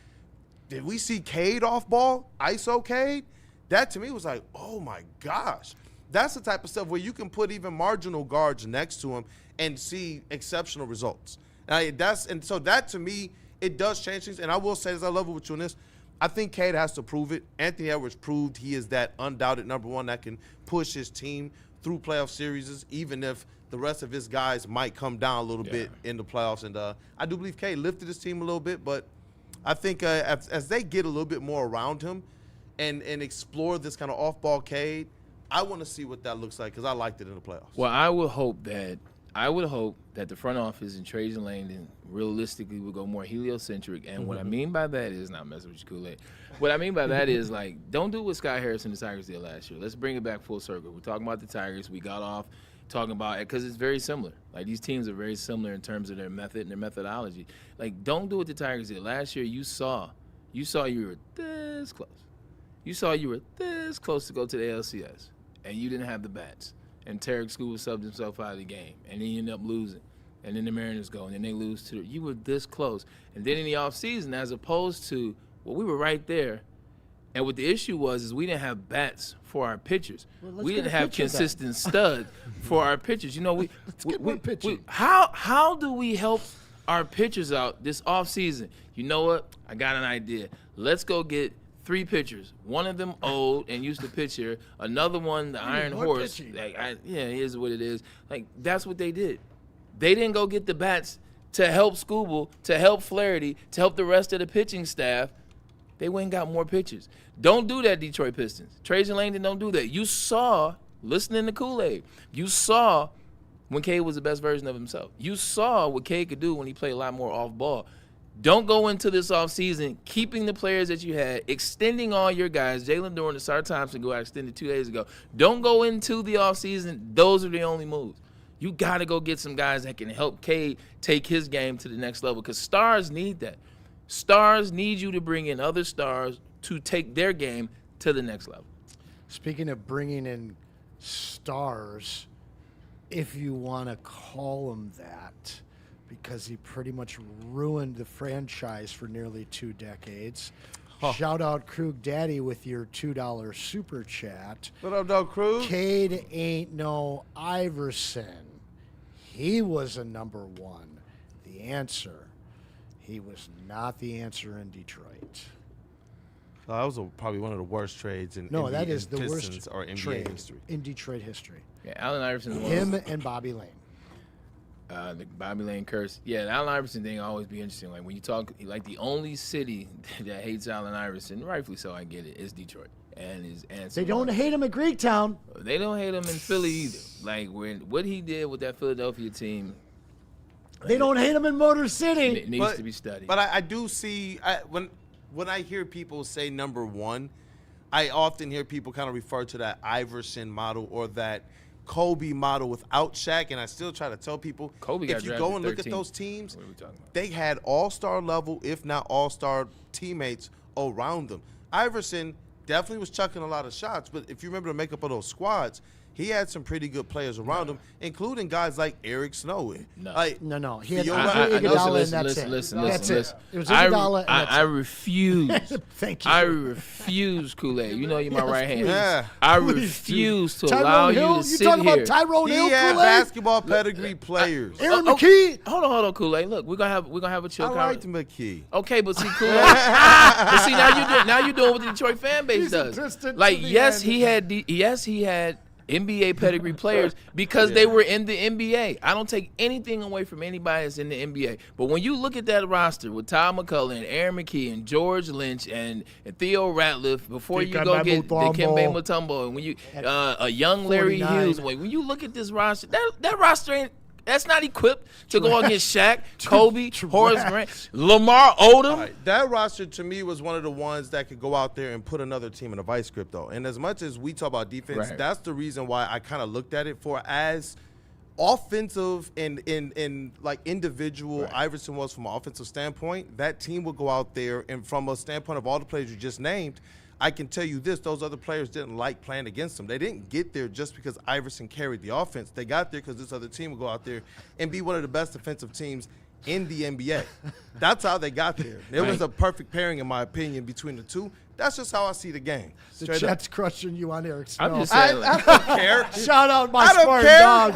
Did we see Cade off ball, ISO Cade? That to me was like, oh my gosh. That's the type of stuff where you can put even marginal guards next to him and see exceptional results. And so that to me, it does change things. And I will say, as I level with you on this, I think Cade has to prove it. Anthony Edwards proved he is that undoubted number one that can push his team through playoff series, even if the rest of his guys might come down a little bit in the playoffs. And I do believe Cade lifted his team a little bit, but I think as they get a little bit more around him and explore this kind of off-ball Cade, I want to see what that looks like because I liked it in the playoffs. Well, I would hope that the front office and Trajan Langdon realistically would go more heliocentric. And what I mean by that is not messing with your Kool-Aid. What I mean by that is, like, don't do what Scott Harris and the Tigers did last year. Let's bring it back full circle. We're talking about the Tigers. We got off talking about it because it's very similar. Like, these teams are very similar in terms of their method and their methodology. Like, don't do what the Tigers did. Last year, you saw you were this close. You saw you were this close to go to the ALCS, and you didn't have the bats. And Tarek School subbed himself out of the game, and then you end up losing. And then the Mariners go, and then they lose to you were this close. And then in the offseason, as opposed to, well, we were right there. And what the issue was is we didn't have bats for our pitchers. Well, we didn't have consistent studs for our pitchers. You know, pitching. How do we help our pitchers out this offseason? You know what? I got an idea. Let's go get 3 pitchers. One of them old and used to pitch here. Another one, the Iron Horse. Like, here's what it is. Like, that's what they did. They didn't go get the bats to help Skubal, to help Flaherty, to help the rest of the pitching staff. They went and got more pitchers. Don't do that, Detroit Pistons. Trajan Langdon, don't do that. You saw, listening to Kool-Aid, you saw when Cade was the best version of himself. You saw what Cade could do when he played a lot more off ball. Don't go into this offseason keeping the players that you had, extending all your guys. Jalen Duran and Sar Thompson go out extended 2 days ago. Don't go into the offseason. Those are the only moves. You got to go get some guys that can help Cade take his game to the next level because stars need that. Stars need you to bring in other stars to take their game to the next level. Speaking of bringing in stars, if you want to call them that, because he pretty much ruined the franchise for nearly 2 decades. Shout out Krug Daddy with your $2 super chat. What up, dog, Krug? Cade ain't no Iverson. He was a number 1. The answer, he was not the answer in Detroit. That was probably one of the worst trades in No, NBA that is the Pistons worst or NBA trade history. in Detroit history. Yeah, Allen Iverson. Him and Bobby Lane. The Bobby Lane curse. Yeah, the Allen Iverson thing always be interesting. Like, when you talk, like, the only city that hates Allen Iverson, rightfully so, I get it, is Detroit. And his Anson. They don't hate him at Greektown. They don't hate him in Philly either. Like, what he did with that Philadelphia team. They don't hate him in Motor City. It needs to be studied. But I do see, when I hear people say number 1, I often hear people kind of refer to that Iverson model or that Kobe model without Shaq, and I still try to tell people, if you go and look at those teams, they had all-star level, if not all-star teammates around them. Iverson definitely was chucking a lot of shots, but if you remember the makeup of those squads, he had some pretty good players around him, including guys like Eric Snow. No. He had Iguodala, and that's it. Listen. It was Iguodala and that's I refuse. Thank you. I refuse, Kool-Aid. You know you're my right hand. Yeah. I refuse to allow you to sit talking here. about Tyrone Hill, He had Kool-Aid? basketball pedigree players. Aaron McKee. Hold on, Kool-Aid. Look, we're gonna have a chill I liked conversation. McKee. Okay, but see, Kool-Aid. But see, now you're doing what the Detroit fan base does. Like, yes, he had NBA pedigree players because they were in the NBA. I don't take anything away from anybody that's in the NBA. But when you look at that roster with Todd McCullough and Aaron McKee and George Lynch and Theo Ratliff, before you go get Dikembe Mutombo, and when you a young Larry 49. Hughes, when you look at this roster, that roster ain't. That's not equipped to go against Shaq, Kobe, Horace Grant, Lamar Odom. Right. That roster, to me, was one of the ones that could go out there and put another team in a vice grip, though. And as much as we talk about defense, that's the reason why I kind of looked at it for as offensive and like individual Iverson was from an offensive standpoint. That team would go out there, and from a standpoint of all the players you just named, I can tell you this, those other players didn't like playing against them. They didn't get there just because Iverson carried the offense. They got there because this other team would go out there and be one of the best defensive teams in the NBA. That's how they got there. It was a perfect pairing, in my opinion, between the two. That's just how I see the game. The chat's crushing you on Eric Snow. I'm just saying. I don't care. Shout out my I don't Spartan care. dog.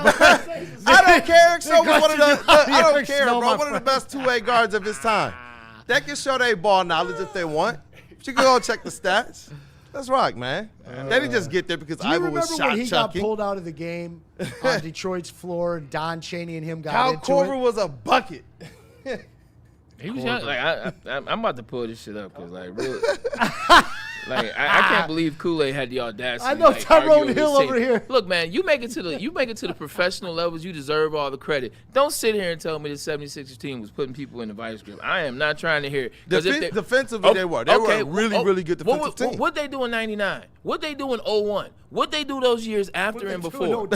I don't care. Eric Snow was one of the I don't Eric care, Snow, bro. my One of the friend. best two-way guards of his time. That can show their ball knowledge if they want. You can go check the stats. Let's rock, man. They didn't just get there because Do you Ivor was remember shot when he got chucking. pulled out of the game on Detroit's floor? Don Chaney and him got Kyle into Korver it. was a bucket. He was young. Like, I'm about to pull this shit up because, like, really, Like I can't believe Kool-Aid had the audacity. I know Tyrone Hill over team. here. Look, man, you make it to the professional levels. You deserve all the credit. Don't sit here and tell me the 76ers team was putting people in the vice grip. I am not trying to hear it. Defensively, they were. They were a really good defensive team. What they do in '99? What they do in 01? What they do those years after and before?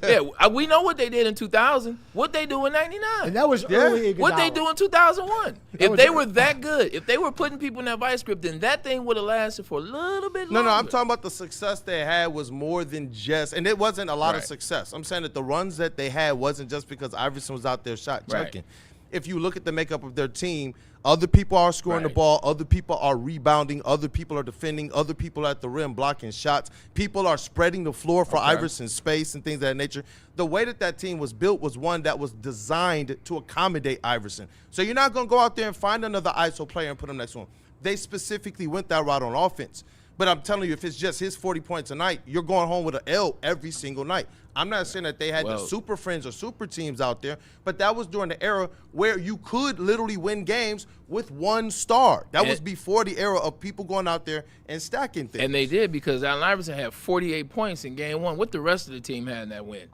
Yeah, we know what they did in 2000. What they do in '99? And that was early. What they do in 2001? If they were that good, if they were putting people in that vice grip, then that thing would have lasted for a little bit longer. No, I'm talking about the success they had was more than just, and it wasn't a lot of success. I'm saying that the runs that they had wasn't just because Iverson was out there shot checking. If you look at the makeup of their team, other people are scoring the ball, other people are rebounding, other people are defending, other people are at the rim blocking shots. People are spreading the floor for Iverson's space and things of that nature. The way that team was built was one that was designed to accommodate Iverson. So you're not going to go out there and find another ISO player and put him next to him. They specifically went that route on offense. But I'm telling you, if it's just his 40 points a night, you're going home with an L every single night. I'm not saying that they had the super friends or super teams out there, but that was during the era where you could literally win games with one star. That was before the era of people going out there and stacking things. And they did, because Allen Iverson had 48 points in game one. What the rest of the team had in that win?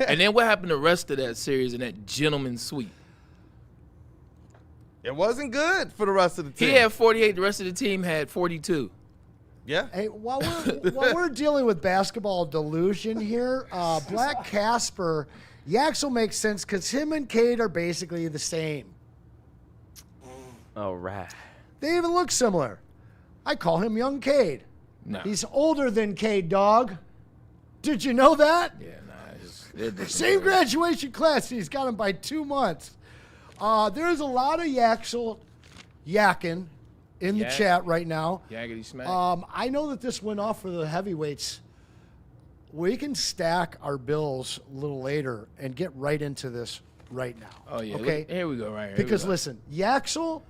And then what happened the rest of that series in that gentleman's sweep? It wasn't good for the rest of the team. He had 48. The rest of the team had 42. Yeah. Hey, while we're dealing with basketball delusion here, Black Casper, Yaxel makes sense because him and Cade are basically the same. All right. They even look similar. I call him Young Cade. No. He's older than Cade, dog. Did you know that? Yeah, nah. Same graduation class. He's got him by 2 months. There's a lot of Yaxel yakking in the chat right now. Yaggity smack. I know that this went off for the heavyweights. We can stack our bills a little later and get right into this right now. Oh, yeah. Okay? Here we go, right here. Because, listen, Yaxel,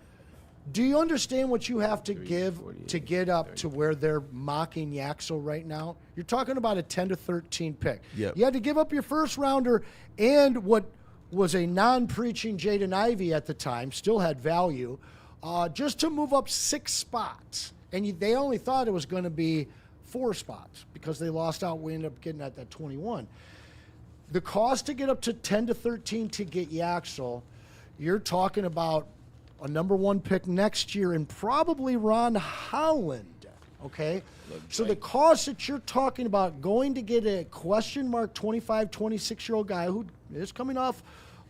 do you understand what you have to give to get up to where they're mocking Yaxel right now? You're talking about a 10 to 13 pick. Yep. You had to give up your first rounder and what was a non-preaching Jaden Ivey at the time, still had value, just to move up 6 spots. And they only thought it was going to be 4 spots because they lost out. We ended up getting at that 21. The cost to get up to 10 to 13 to get Yaxel, you're talking about a number 1 pick next year and probably Ron Holland, okay? So the cost that you're talking about going to get a question mark 25, 26-year-old guy who is coming off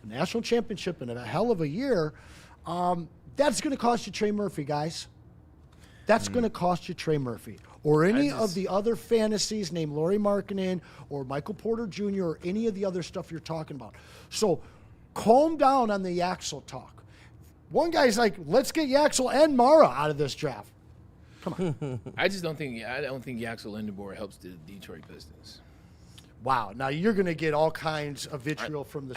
a national championship in a hell of a year, that's going to cost you Trey Murphy, guys. That's going to cost you Trey Murphy. Or any of the other fantasies named Lauri Markkanen or Michael Porter Jr. or any of the other stuff you're talking about. So calm down on the Yaxel talk. One guy's like, let's get Yaxel and Mara out of this draft. Come on. I don't think Yaxel Lindebor helps the Detroit Pistons. Wow. Now you're going to get all kinds of vitriol from the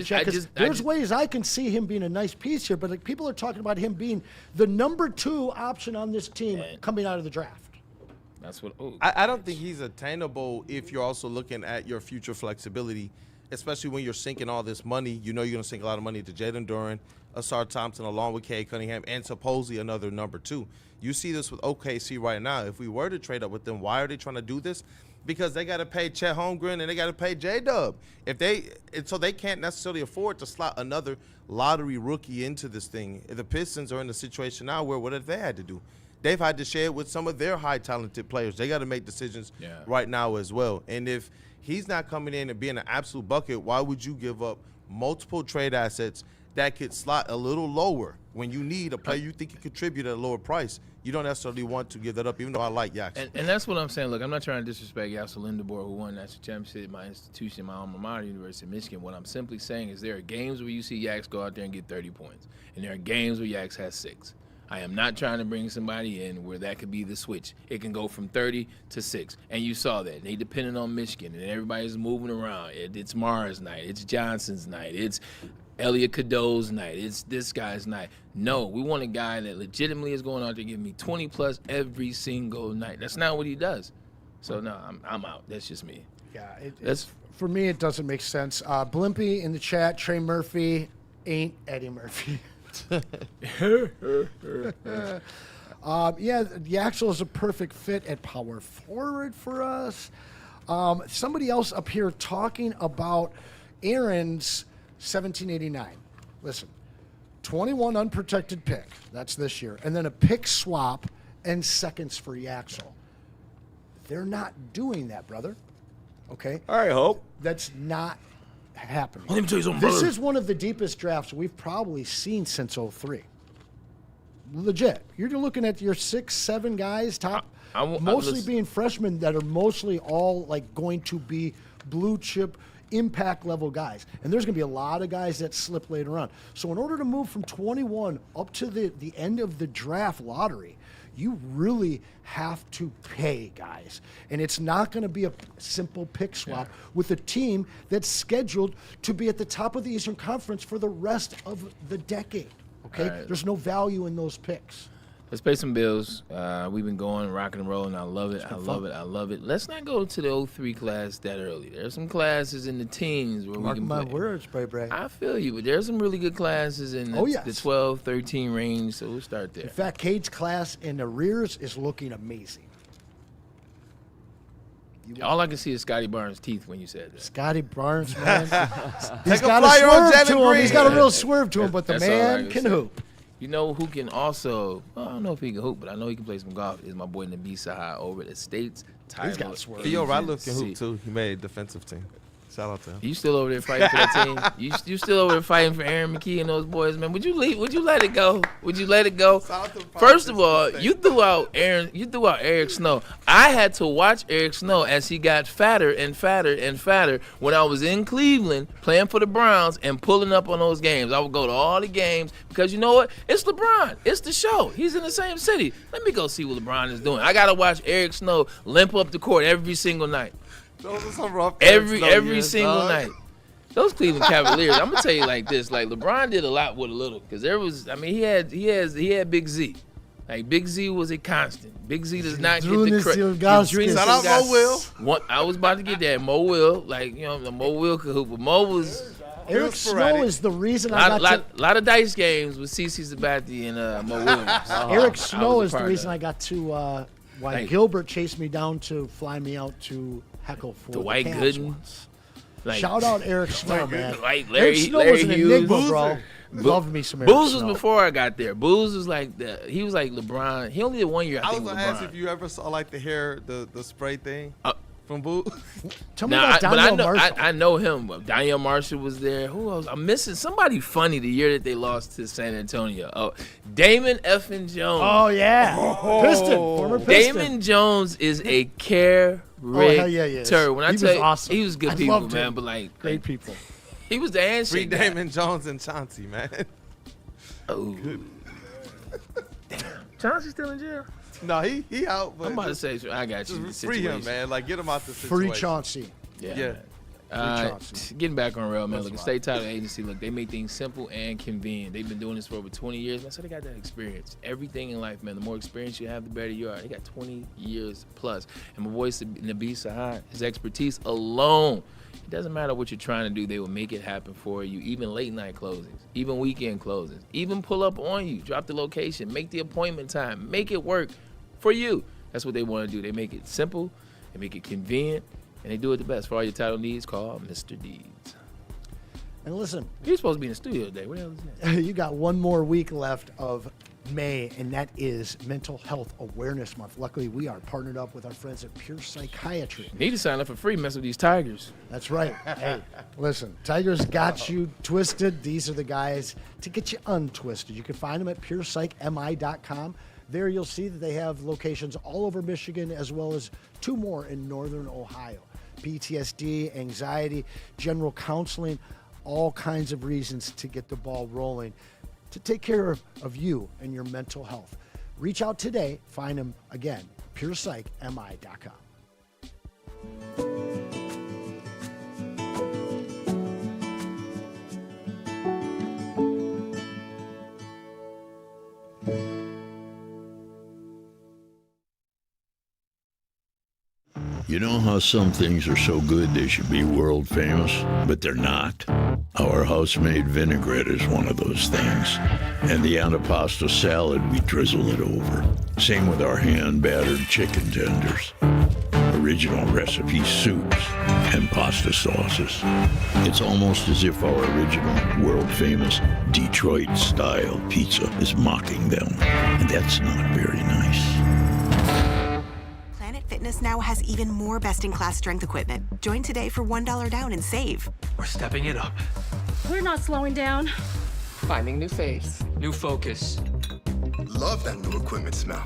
chat. There's ways I can see him being a nice piece here, but people are talking about him being the number 2 option on this team coming out of the draft. That's what. I don't think he's attainable if you're also looking at your future flexibility, especially when you're sinking all this money. You know you're going to sink a lot of money to Jalen Duren, Asar Thompson, along with Cade Cunningham, and supposedly another number 2. You see this with OKC right now. If we were to trade up with them, why are they trying to do this? Because they got to pay Chet Holmgren and they got to pay J-Dub. So they can't necessarily afford to slot another lottery rookie into this thing. The Pistons are in a situation now where what have they had to do? They've had to share it with some of their high talented players. They got to make decisions right now as well. And if he's not coming in and being an absolute bucket, why would you give up multiple trade assets that could slot a little lower when you need a player you think can contribute at a lower price? You don't necessarily want to give that up, even though I like Yaxel. And that's what I'm saying. Look, I'm not trying to disrespect Yaxel Lindebor, who won national championship at my institution, my alma mater, University of Michigan. What I'm simply saying is there are games where you see Yax go out there and get 30 points, and there are games where Yax has 6. I am not trying to bring somebody in where that could be the switch. It can go from 30 to 6, and you saw that. They depended on Michigan, and everybody's moving around. It's Mara's night. It's Johnson's night. It's Elliot Cadeau's night. It's this guy's night. No, we want a guy that legitimately is going out there giving me 20-plus every single night. That's not what he does. So, no, I'm out. That's just me. Yeah, for me, it doesn't make sense. Blimpy in the chat, Trey Murphy ain't Eddie Murphy. The Axel is a perfect fit at power forward for us. Somebody else up here talking about Aaron's 1789. Listen, 21 unprotected pick. That's this year. And then a pick swap and seconds for Yaxel. They're not doing that, brother. Okay? I hope. That's not happening. Let me tell you something, This brother. is one of the deepest drafts we've probably seen since 03. Legit. You're looking at your 6, 7 guys, mostly being freshmen that are mostly all like going to be blue chip impact level guys. And there's going to be a lot of guys that slip later on. So in order to move from 21 up to the end of the draft lottery, you really have to pay, guys. And it's not going to be a simple pick swap with a team that's scheduled to be at the top of the Eastern Conference for the rest of the decade. Okay? Right. There's no value in those picks. Let's pay some bills. We've been going, rocking and rolling. I love it. I love it. Let's not go to the 03 class that early. There's some classes in the teens where Mark we can my play. words, Bray. I feel you, but there's some really good classes in the 12, 13 range, so we'll start there. In fact, Cade's class in arrears is looking amazing. All I can see is Scotty Barnes' teeth when you said that. Scotty Barnes, man. He's Take a got a flyer on swerve to Jalen him. Green. He's got a real swerve to him, but the That's all I man can say. hoop. You know who can also, I don't know if he can hoop, but I know he can play some golf, is my boy Nabi Sahai over at the States. He's got swerve. Yo, Ratliff can hoop too. He made defensive team. Shout out to him. You still over there fighting for that team? You still over there fighting for Aaron McKee and those boys, man? Would you leave? Would you let it go? Would you let it go? First of all, you threw out Eric Snow. I had to watch Eric Snow as he got fatter and fatter and fatter when I was in Cleveland playing for the Browns and pulling up on those games. I would go to all the games because you know what? It's LeBron. It's the show. He's in the same city. Let me go see what LeBron is doing. I gotta watch Eric Snow limp up the court every single night. Those are some rough Every single night. Those Cleveland Cavaliers, I'm gonna tell you like this: like LeBron did a lot with a little, because there was, I mean, he had Big Z. Like Big Z was a constant. Big Z does not get the credit. Shout out Mo Will. I was about to get that Mo Will, like the Mo Will could hoop, but Mo was. Eric Snow is the reason A lot of dice games with CeCe Sabathia and Mo Williams. Eric Snow is the reason I got to why Gilbert chased me down to fly me out to heckle for the Dwight Cavs Gooden. once. Like, Shout out Eric Snow, man. Like Eric Snow was an enigma, bro. Loved me some Eric Booz was Snow. before I got there. Booz was like he was like LeBron. He only did 1 year, I I was think, with gonna ask LeBron. if you ever saw like the hair, the spray thing from Boo. Tell me about Danielle Marshall. I know him. Danielle Marshall was there. Who else? I'm missing somebody funny the year that they lost to San Antonio. Oh, Damon effing Jones. Oh, yeah. Piston. Former Piston. Damon Jones is a character. hell yeah, he is. When I He tell was you, awesome. he was good I people, loved man. him. But like Great people. he was the Free handshake guy. Damon Jones and Chauncey, man. Oh. Chauncey still in jail? No, he out. But I'm about to say, I got you. just free him, man. Like get him out the situation. Free Chauncey. Yeah. Getting back on rail, man. Look, the state title agency, look, they make things simple and convenient. They've been doing this for over 20 years, man. So they got that experience. Everything in life, man. The more experience you have, the better you are. They got 20 years plus. And my voice, Nabi Sahai, his expertise alone. It doesn't matter what you're trying to do, they will make it happen for you. Even late night closings, even weekend closings, even pull up on you, drop the location, make the appointment time, make it work for you. That's what they want to do. They make it simple, they make it convenient, and they do it the best. For all your title needs, call Mr. Deeds. And listen, You're supposed to be in the studio today. What the hell is that? you got one more week left of May, and that is Mental Health Awareness Month. Luckily, we are partnered up with our friends at Pure Psychiatry. Need to sign up for free, mess with these Tigers. That's right. Hey, listen, Tigers got you twisted. These are the guys to get you untwisted. You can find them at PurePsychMI.com. There you'll see that they have locations all over Michigan as well as 2 more in northern Ohio. PTSD, anxiety, general counseling, all kinds of reasons to get the ball rolling, to take care of you and your mental health. Reach out today. Find them again, PurePsychMI.com. You know how some things are so good they should be world famous, but they're not? Our house-made vinaigrette is one of those things. And the antipasta salad, we drizzle it over. Same with our hand-battered chicken tenders. Original recipe soups and pasta sauces. It's almost as if our original, world-famous Detroit-style pizza is mocking them. And that's not very nice. Planet Fitness now has even more best-in-class strength equipment. Join today for $1 down and save. We're stepping it up. We're not slowing down. Finding new faith, new focus. Love that new equipment smell.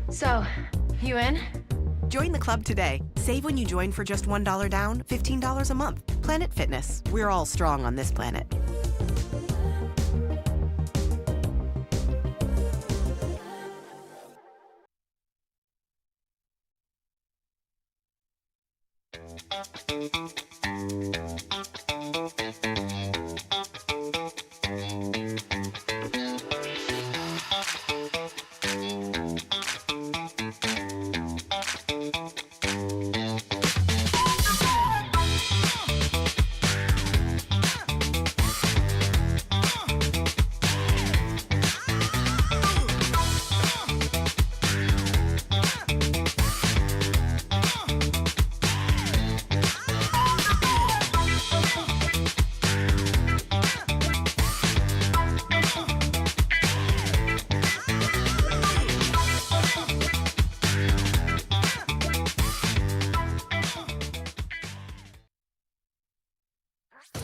So, you in? Join the club today. Save when you join for just $1 down, $15 a month. Planet Fitness. We're all strong on this planet.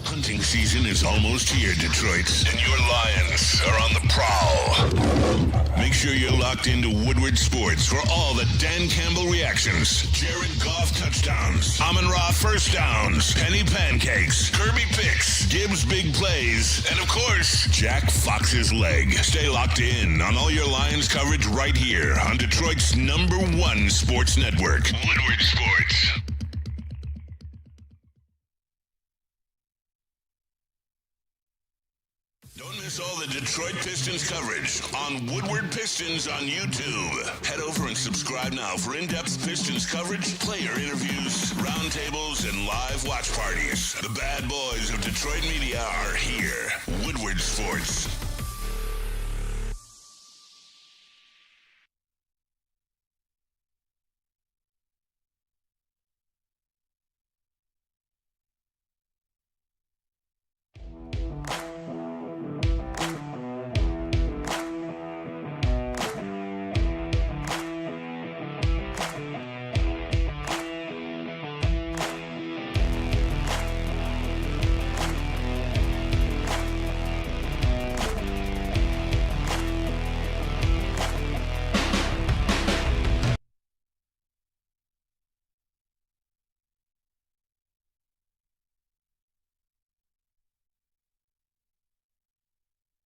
Hunting season is almost here, Detroit, and your Lions are on the prowl. Make sure you're locked into Woodward Sports for all the Dan Campbell reactions, Jared Goff touchdowns, Amon-Ra first downs, Penny pancakes, Kirby picks, Gibbs big plays, and of course, Jack Fox's leg. Stay locked in on all your Lions coverage right here on Detroit's #1 sports network, Woodward Sports. Don't miss all the Detroit Pistons coverage on Woodward Pistons on YouTube. Head over and subscribe now for in-depth Pistons coverage, player interviews, roundtables, and live watch parties. The bad boys of Detroit media are here. Woodward Sports.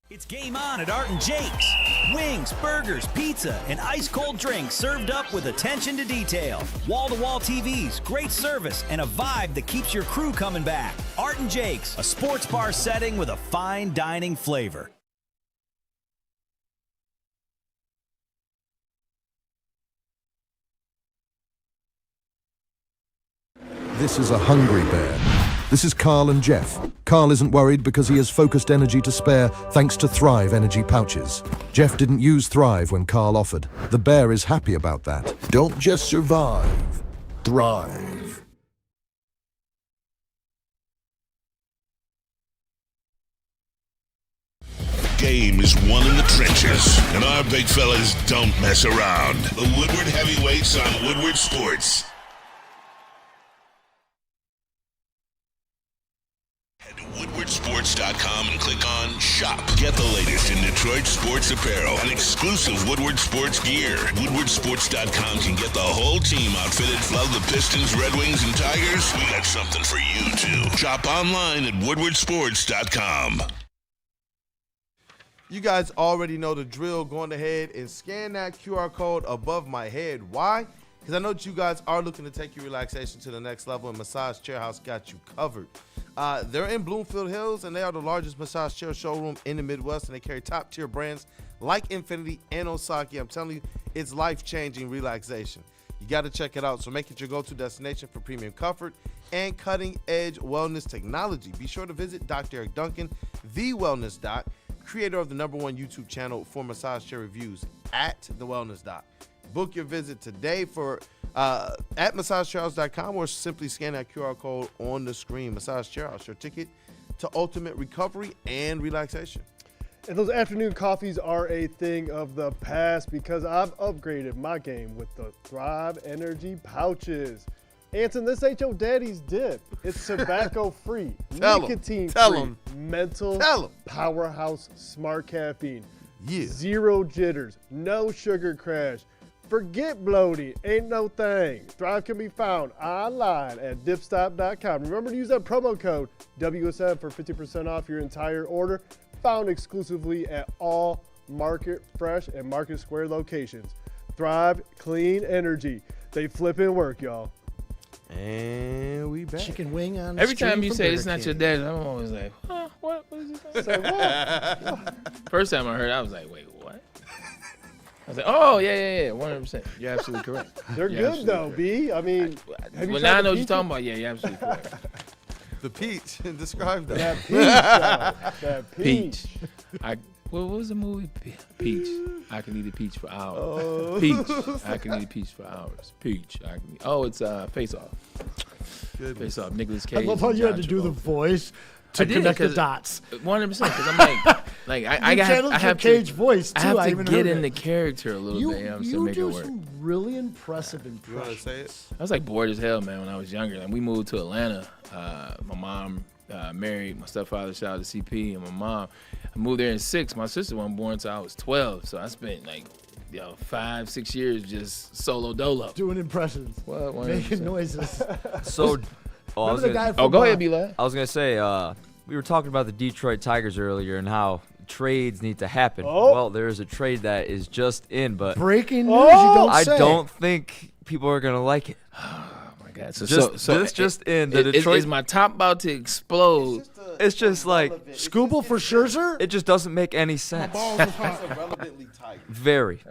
It's game on at Art and Jake's. Wings, burgers, pizza, and ice-cold drinks served up with attention to detail. Wall-to-wall TVs, great service, and a vibe that keeps your crew coming back. Art and Jake's, a sports bar setting with a fine dining flavor. This is a hungry bear. This is Carl and Jeff. Carl isn't worried because he has focused energy to spare thanks to Thrive energy pouches. Jeff didn't use Thrive when Carl offered. The bear is happy about that. Don't just survive. Thrive. Game is won in the trenches, and our big fellas don't mess around. The Woodward Heavyweights on Woodward Sports. WoodwardSports.com and click on Shop. Get the latest in Detroit sports apparel and exclusive Woodward Sports gear. WoodwardSports.com can get the whole team outfitted. Love the Pistons, Red Wings, and Tigers? We got something for you, too. Shop online at WoodwardSports.com. You guys already know the drill. Going ahead and scan that QR code above my head. Why? Because I know that you guys are looking to take your relaxation to the next level, and Massage Chair House got you covered. They're in Bloomfield Hills, and they are the largest massage chair showroom in the Midwest, and they carry top-tier brands like Infinity and Osaki. I'm telling you, it's life-changing relaxation. You got to check it out. So make it your go-to destination for premium comfort and cutting-edge wellness technology. Be sure to visit Dr. Eric Duncan, the Wellness Doc, creator of the #1 YouTube channel for massage chair reviews at The Wellness Doc. Book your visit today at massagechairhouse.com or simply scan that QR code on the screen. Massage Chair House, your ticket to ultimate recovery and relaxation. And those afternoon coffees are a thing of the past because I've upgraded my game with the Thrive Energy pouches. Anson, this ain't your daddy's dip. It's tobacco-free, nicotine-free, mental powerhouse smart caffeine. Yeah. Zero jitters, no sugar crash. Forget bloating, ain't no thing. Thrive can be found online at dipstop.com. Remember to use that promo code WSM for 50% off your entire order. Found exclusively at all Market Fresh and Market Square locations. Thrive Clean Energy. They flip and work, y'all. And we back. Chicken wing on. Every time you say it's not your dad, I'm always like, huh, what is it? Say what? First time I heard it, I was like, wait, what? I was like, oh, yeah, 100%. You're absolutely correct. They're good, though, B. I mean, have you well, tried now I the know what you're peaches? talking about. Yeah, you're absolutely correct. The peach. Describe that. That peach, though. That peach. What was the movie? Peach. I can eat a peach for hours. Peach. I can eat a peach for hours. Peach. I can eat. Oh, it's Face Off. Goodness. Face Off. Nicolas Cage. I love how you had to do the voice to connect the dots. 100%. Because I'm like I have Cage voice too. I have to get in the character a little bit. You make do it work. some really impressive You want to impressions. say it? I was like bored as hell, man, when I was younger. And we moved to Atlanta. My mom married my stepfather, shout out to CP, and my mom. I moved there in 6. My sister wasn't born until I was 12. So I spent 5-6 years just solo dolo. Doing impressions. What? Making noises. So, Remember the guy from, go ahead, B-Lad. I was gonna say, we were talking about the Detroit Tigers earlier and how trades need to happen. Oh. Well, there is a trade that is just in, but breaking news. You don't I say. don't think people are gonna like it. God. Just in the Detroit. Is my top about to explode? It's just like Scooble for Scherzer. it just doesn't make any sense. Relevantly tight. Very.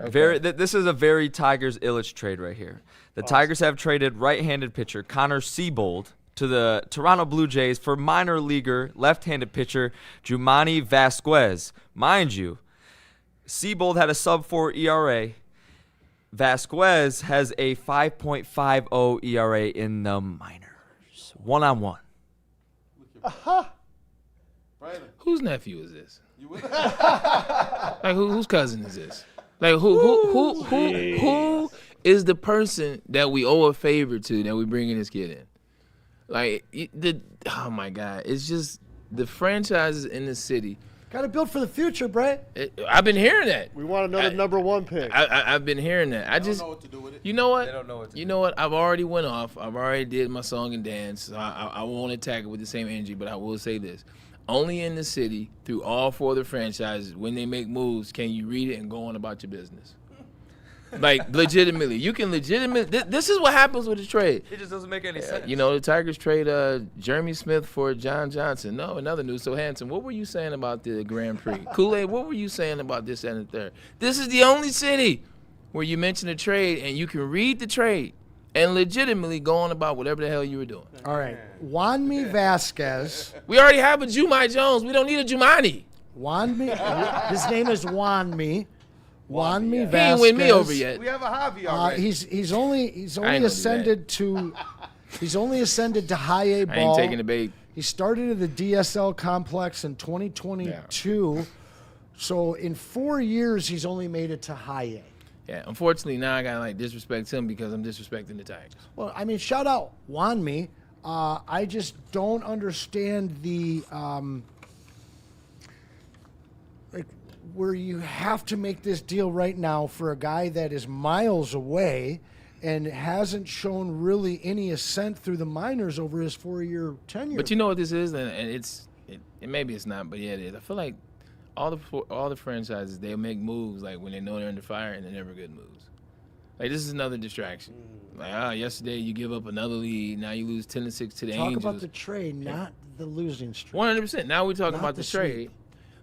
This is a very Tigers Ilitch trade right here. The Tigers have traded right-handed pitcher Connor Seabold to the Toronto Blue Jays for minor leaguer left-handed pitcher Jumani Vasquez. Mind you, Seabold had a sub-4 ERA. Vasquez has a 5.50 ERA in the minors. One-on-one. Whose nephew is this? Like whose cousin is this? Like who is the person that we owe a favor to that we bringing this kid in? Like oh my God, it's just the franchises in the city. Got to build for the future, Brett. I've been hearing that. We want another #1 pick. I've been hearing that. I just don't know what to do with it. You know what? They don't know what to You know what? I've already went off. I've already did my song and dance. So I won't attack it with the same energy, but I will say this. Only in the city, through all 4 of the franchises, when they make moves, can you read it and go on about your business. Like, legitimately. You can legitimately. This is what happens with a trade. It just doesn't make any sense. You know, the Tigers trade Jeremy Smith for John Johnson. No, another news. So, Hanson, what were you saying about the Grand Prix? Kool-Aid, what were you saying about this and the third? This is the only city where you mention a trade and you can read the trade and legitimately go on about whatever the hell you were doing. All right, Juanmi Vasquez. We already have a Jumai Jones. We don't need a Jumani. Juanmi. His name is Juanmi. Juanmi Vasquez. He ain't win me over yet. We have a Javi already. He's only I ain't ascended to high A ball. I ain't taking the bait. He started at the DSL complex in 2022. Yeah. So in 4 years, he's only made it to high A. Yeah, unfortunately, now I got to disrespect him because I'm disrespecting the Tigers. Well, I mean, shout out Juanmi. I just don't understand the where you have to make this deal right now for a guy that is miles away and hasn't shown really any ascent through the minors over his 4-year tenure. But you know what this is, and maybe it's not, but yeah, it is. I feel like all the franchises, they make moves like when they know they're under fire, and they're never good moves. Like, this is another distraction. Like, yesterday you give up another lead, now you lose 10-6 to the Angels. Talk about the trade, not the losing streak. 100%. Now we're talking Not about the the trade.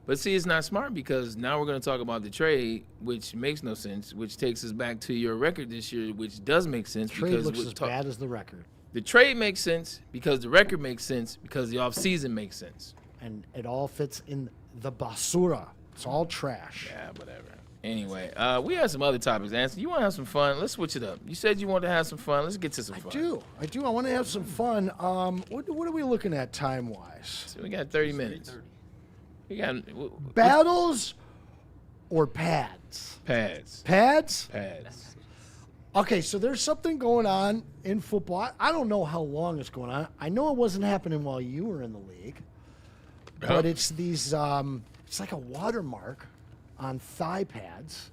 But see, it's not smart because now we're going to talk about the trade, which makes no sense, which takes us back to your record this year, which does make sense. Trade because looks as bad as the record. The trade makes sense because the record makes sense because the offseason makes sense. And it all fits in the basura. It's all trash. Yeah, whatever. Anyway, we have some other topics, Anson. You want to have some fun? Let's switch it up. You said you wanted to have some fun. Let's get to some fun. I do. I want to have some fun. What are we looking at time-wise? So we got 30 minutes. We got battles or pads? Pads. Pads? Pads. Okay, so there's something going on in football. I don't know how long it's going on. I know it wasn't happening while you were in the league, but it's these. It's like a watermark on thigh pads.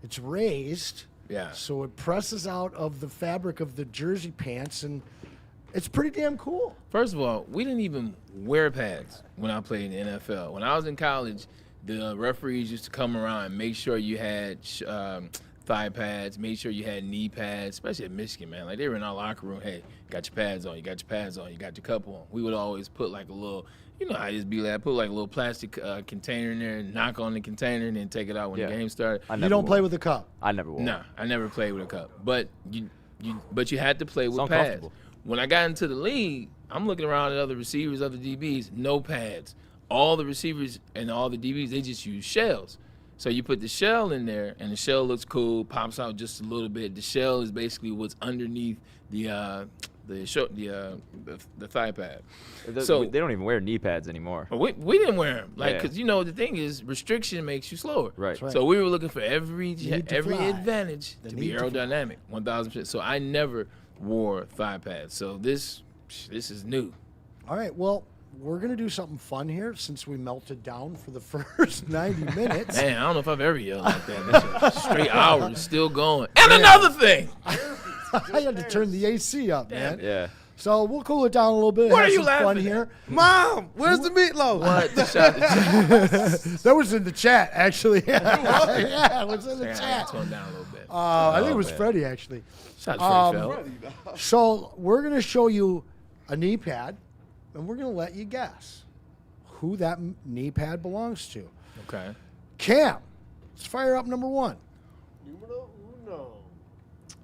It's raised, so it presses out of the fabric of the jersey pants, and it's pretty damn cool. First of all, we didn't even wear pads when I played in the NFL. When I was in college, the referees used to come around and make sure you had thigh pads, make sure you had knee pads, especially at Michigan, man. Like, they were in our locker room, hey, you got your pads on, you got your pads on, you got your cup on. We would always put like a little, you know how it just be like, put like a little plastic container in there, knock on the container, and then take it out when the game started. You don't play with a cup? I never wore. Nah, I never played with a cup. But you had to play with pads. When I got into the league, I'm looking around at other receivers, other DBs, no pads. All the receivers and all the DBs, they just use shells. So you put the shell in there, and the shell looks cool, pops out just a little bit. The shell is basically what's underneath the thigh pad. So they don't even wear knee pads anymore. We didn't wear them, because the thing is, restriction makes you slower. Right. So we were looking for every advantage to be aerodynamic, 1,000%. So I never wore thigh pads. So this is new. All right. Well, we're going to do something fun here since we melted down for the first 90 minutes. Man, I don't know if I've ever yelled like that. That's straight hours, still going. And another thing. I had to turn the AC up, man. Yeah. So we'll cool it down a little bit. What have are you some laughing fun at? here. Mom, where's the meatloaf? What? That was in the chat, actually. Yeah, it was in the chat. Tone down a little bit. I think it was Freddie, actually. Shout out to Freddie Fell. So we're going to show you a knee pad, and we're going to let you guess who that knee pad belongs to. Okay. Cam, let's fire up number one. Numero uno.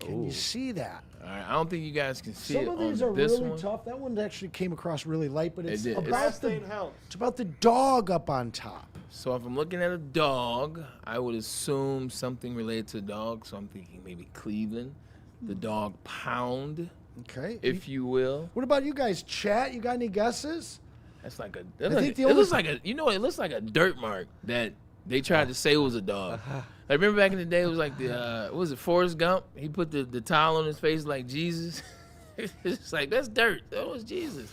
Can you see that? All right. I don't think you guys can see Some it of on these are this really one. tough. That one actually came across really light, but it's did. about it's about the dog up on top. So if I'm looking at a dog, I would assume something related to a dog. So I'm thinking maybe Cleveland, the dog pound, Okay. if you will. What about you guys? Chat, you got any guesses? That's like a. think the It only- looks like a. You know, it looks like a dirt mark that they tried to say was a dog. I remember back in the day, it was like the. What was it, Forrest Gump? He put the towel on his face like Jesus. It's like, that's dirt. That was Jesus.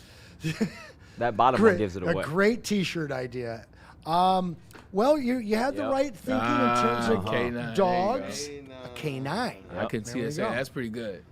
That bottom one gives it away. A great T-shirt idea. Well, you had the right thinking in terms of K9, dogs. there you A canine. I can see There we that. go. That's pretty good.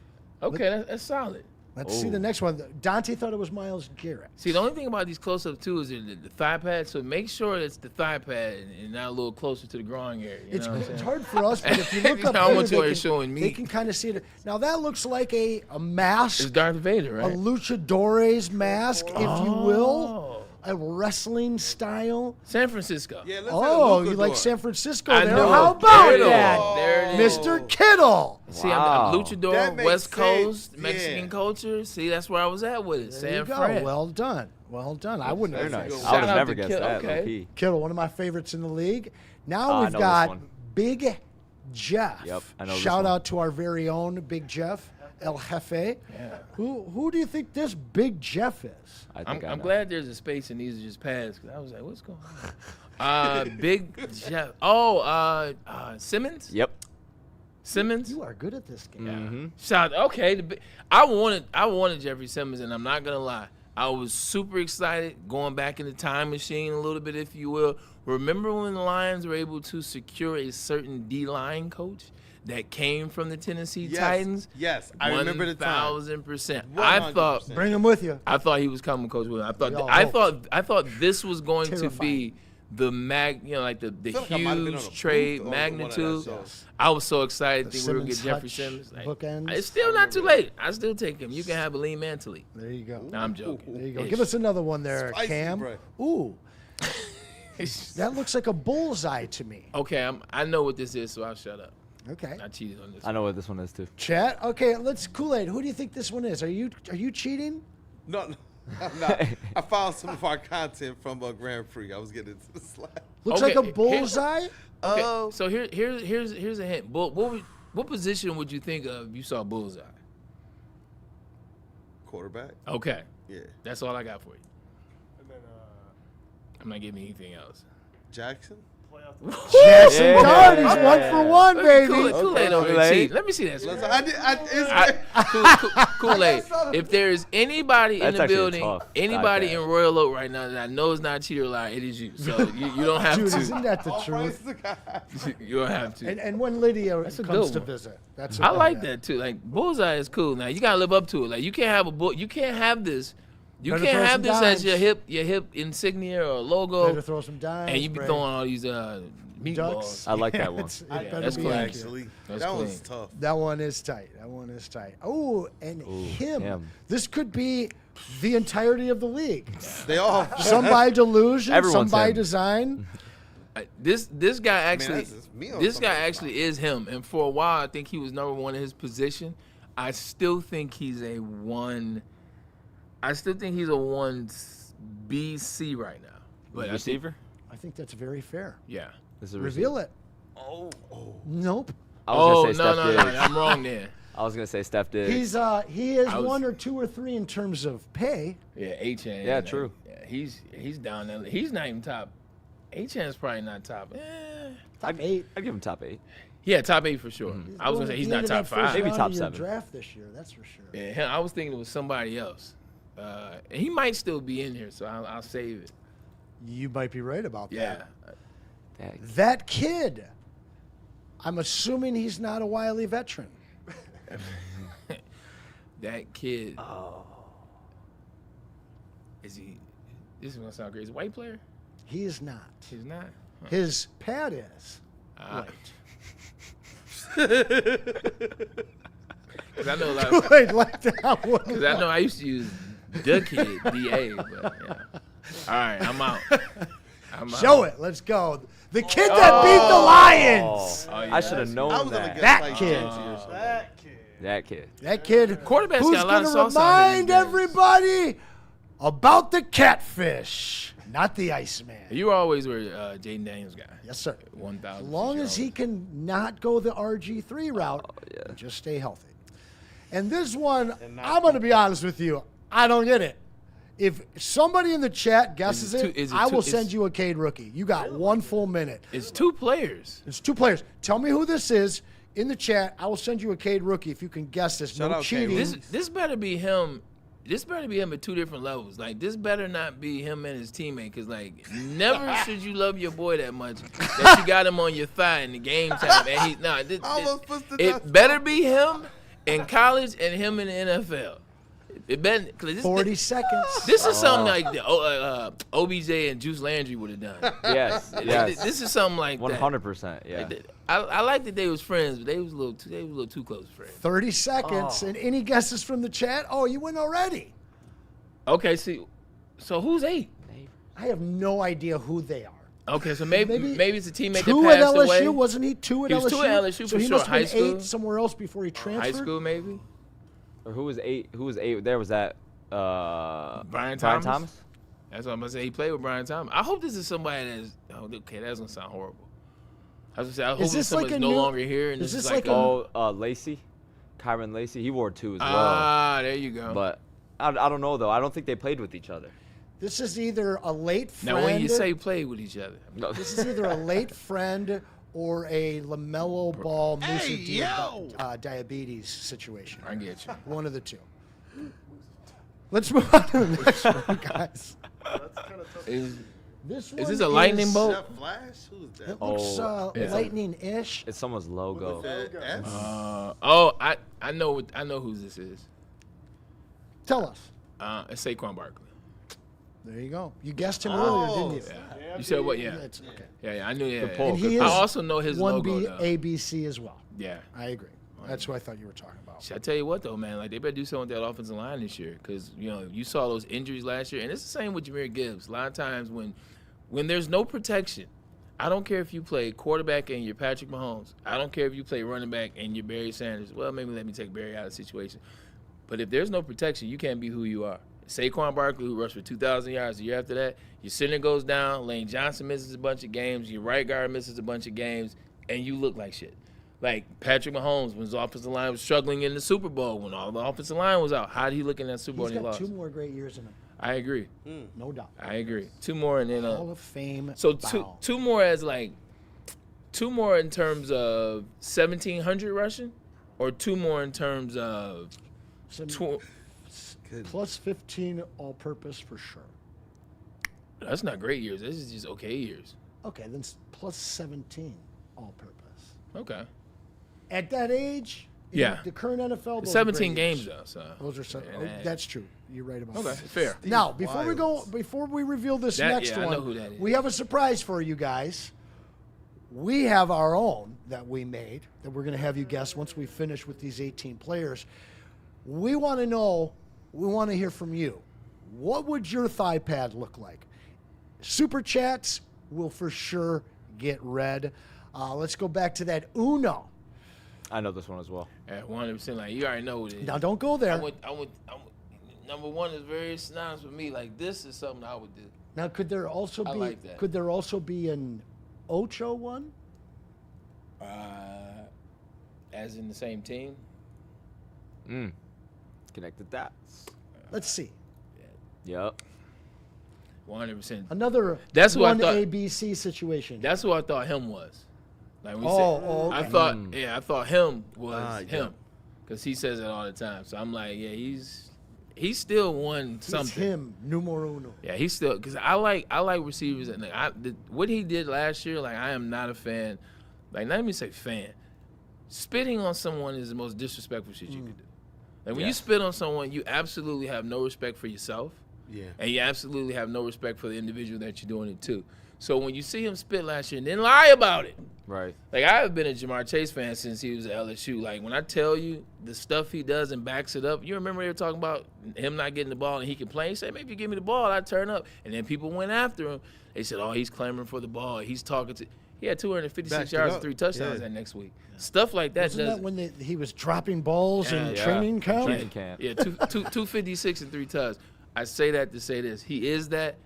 Okay, that's solid. Let's see the next one. Dante thought it was Myles Garrett. See, the only thing about these close-ups, too, is the thigh pad. So make sure it's the thigh pad and not a little closer to the groin area. You know what I'm saying? It's hard for us, but if you look up How there, much are they you showing me? They can kind of see it. Now, that looks like a mask. It's Darth Vader, A right? luchadores mask, if you will. A wrestling style. San Francisco. Yeah, let's Oh, have a you like luchador. San Francisco I there? know. How about Kittle. that? There it is. Mr. Kittle. See, Wow. I'm luchador, That makes West Coast, sense. Mexican Yeah. culture. See, that's where I was at with it. There you San go. Fran. Well done. Well done. I wouldn't Very have nice. guessed I would Shout have out never to guessed Kittle. that. Okay. Low-key. Kittle, one of my favorites in the league. Now I we've know got this one. Big Jeff. Yep, I know this Shout one. out to our very own Big Jeff, El Jefe. Yeah. Who do you think this Big Jeff is? I think I I'm know. glad there's a space and these are just pads. Cause I was like, what's going on? Big Jeff. Oh, Simmons? Yep. Simmons? You are good at this game. Mm-hmm. Shout okay. I wanted Jeffrey Simmons, and I'm not gonna lie. I was super excited going back in the time machine a little bit, if you will. Remember when the Lions were able to secure a certain D-line coach that came from the Tennessee Titans? Yes, I remember the time. 1,000%. 100%. Bring him with you. I thought he was coming, Coach Williams. We all hoped. I thought this was going to Terrifying. be the like the feel like I might have been on a huge booth trade on one of magnitude. that shows. I was so excited The that we were gonna get Simmons Jeffrey Hutch Simmons. Like, bookends. it's still not too late. I still take him. You can have Alim Mantele. There you go. No, I'm joking. There you go. Ish. Give us another one there, Spicy Cam. bread. Ooh. That looks like a bullseye to me. Okay, I know what this is, so I'll shut up. Okay. I cheated on this. I know what this one is too. Chat. Okay, let's Kool-Aid. Who do you think this one is? Are you cheating? No, I'm not. I found some of our content from Grand Prix. I was getting into the slide. Looks like a bullseye. Okay, so here's a hint. What position would you think of if you saw bullseye? Quarterback. Okay. Yeah. That's all I got for you. And then I'm not giving anything else. Jackson. Jackson Dart, he's 1 for 1, baby. Kool-Aid over there cheating. Let me see that. Kool-Aid. If there is anybody in the building, anybody in Royal Oak right now that I know is not a cheater or liar, it is you. So you don't have Dude, to. Isn't that the truth? You don't have to. And when Lydia comes to visit, I like that too. Like bullseye is cool. Now you gotta live up to it. Like you can't have you can't have this. You Better can't throw have some this dimes. as your hip insignia or logo. Better throw some dimes, and you be Bray. throwing all these Ducks. I like that one. That's clean. Actually, that one's tough. That one is tight. Oh, and him. This could be the entirety of the league. They all. Some by delusion, Everyone's some by him. design. This guy actually, that's me on this guy somebody's actually is him. And for a while, I think he was number one in his position. I still think he's a 1. I still think he's a 1BC right now. But Receiver? I think that's very fair. Yeah. This is a Reveal it. Nope. I was gonna say no, Steph no, Diggs. I'm wrong there. I was gonna say Steph Diggs. He is 1 or 2 or 3 in terms of pay. Yeah, H-N. Yeah, true. Yeah, he's down there. He's not even top. H-N's probably not top. Top 8. I'd give him top 8. Yeah, top 8 for sure. I was gonna say he's not top 5. Maybe top 7. 7. Draft this year, that's for sure. Yeah, I was thinking it was somebody else. And he might still be in here, so I'll save it. You might be right about that. Yeah. That kid. I'm assuming he's not a wily veteran. That kid. Oh. Is he? This is gonna sound crazy. Is he a white player? He is not. He's not. Huh. His pad is white. Because I know a lot of. Like that one. Because I know I used to use the kid, DA. But yeah. All right, I'm out. Show it. Let's go. The kid that beat the Lions. Oh, yeah. I should have known that. That kid. That kid. That kid. Quarterback's who's got a lot of gonna sauce on it remind these days. everybody about the catfish, not the Iceman. You always were Jaden Daniels guy. Yes, sir. 1,000. As long as he can not go the RG3 route, and just stay healthy. And this one, I'm going to be honest with you, I don't get it. If somebody in the chat guesses I will send you a Cade rookie. You got 1 full minute. It's 2 players. It's 2 players. Tell me who this is in the chat. I will send you a Cade rookie if you can guess this. Shout no out cheating. This better be him. This better be him at 2 different levels. Like, this better not be him and his teammate. Because, like, never should you love your boy that much that you got him on your thigh in the game time. And it better be him in college and him in the NFL. It better, 40 seconds. This is something like OBJ and Juice Landry would have done. Yes. This is something like 100%. Yeah. that. I like that they was friends, but they was a little too close friends. 30 seconds. And any guesses from the chat? Oh, you win already. Okay, so who's 8? I have no idea who they are. Okay, so maybe it's a teammate 2 that at passed LSU, away. wasn't he? 2 at He LSU? was 2 at LSU so for he sure. must have High been school. 8 somewhere else before he transferred. High school, maybe. Or who was 8? Who was 8? There was that. Brian Thomas. That's what I'm gonna say. He played with Brian Thomas. I hope this is somebody that's. Oh, okay, that's gonna sound horrible. I was gonna say I hope this this somebody's like a no new- longer here, and is this is this like like Lacey, Kyron Lacey. He wore 2 as well. Ah, there you go. But I don't know though. I don't think they played with each other. This is either a late friend. Now, when you say play with each other, This is either a late friend or a LaMelo Ball diabetes situation. I get you. One of the 2. Let's move on to the next one, guys. Is This this a lightning bolt? That Flash? Who's that? It looks yeah. lightning-ish. It's someone's logo. I know who this is. Tell us. It's Saquon Barkley. There you go. You guessed him earlier, didn't you? Yeah. You said what? Yeah. That's okay. Yeah, I knew. Yeah. pull. And he I is also know his logo. 1B Though. ABC as well. Yeah. I agree. That's what I thought you were talking about. I tell you what though, man, like they better do something with that offensive line this year, because you saw those injuries last year, and it's the same with Jahmyr Gibbs. A lot of times when when there's no protection, I don't care if you play quarterback and you're Patrick Mahomes. I don't care if you play running back and you're Barry Sanders. Well, maybe let me take Barry out of the situation. But if there's no protection, you can't be who you are. Saquon Barkley, who rushed for 2,000 yards the year after that, your center goes down, Lane Johnson misses a bunch of games, your right guard misses a bunch of games, and you look like shit. Like Patrick Mahomes, when his offensive line was struggling in the Super Bowl, when all the offensive line was out, how did he look in that Super Bowl and he lost? He's got 2 more great years in him. I agree. No doubt. I agree. 2 more and then Hall of Fame. So bow. two more as like 2 more in terms of 1,700 rushing, or 2 more in terms of plus 15 all-purpose for sure. That's not great years. This is just okay years. Okay, then plus 17 all-purpose. Okay. At that age, Yeah. the current NFL. Those 17 are great games years. though. So Those are that's true. You're right about okay, that. fair. Now, before we reveal this next I one, know who that is. we have a surprise for you guys. We have our own that we made that we're going to have you guess once we finish with these 18 players. We want to know. We want to hear from you. What would your thigh pad look like? Super chats will for sure get read. Let's go back to that Uno. I know this one as well. Yeah, 100%. Like you already know what it is. Now don't go there. I would, number 1 is very synonymous with me. Like this is something I would do. Now, could there also I be? like that. Could there also be an Ocho one? As in the same team. Connected dots. Let's see. Yep. 100%. Another. That's what I one thought. ABC situation. That's who I thought him was. Like we said, okay. I thought him was him, because he says it all the time. So I'm like, yeah, he's still won something. It's him, numero uno. Yeah, he's still, because I like receivers. And what he did last year, like I am not a fan. Like not even say fan. Spitting on someone is the most disrespectful shit you could do. Like when you spit on someone, you absolutely have no respect for yourself. Yeah. And you absolutely have no respect for the individual that you're doing it to. So when you see him spit last year and then lie about it. Right. Like I've been a Jamar Chase fan since he was at LSU. Like when I tell you the stuff he does and backs it up, you remember they were talking about him not getting the ball and he complained. He said, maybe if you give me the ball, I'd turn up. And then people went after him. They said, oh, he's clamoring for the ball. He's talking to. He had 256 yards and 3 touchdowns that next week. Yeah. Stuff like that. Wasn't that when he was dropping balls in training camp? Training camp. Yeah, 256 and 3 touchdowns. I say that to say this. He is that,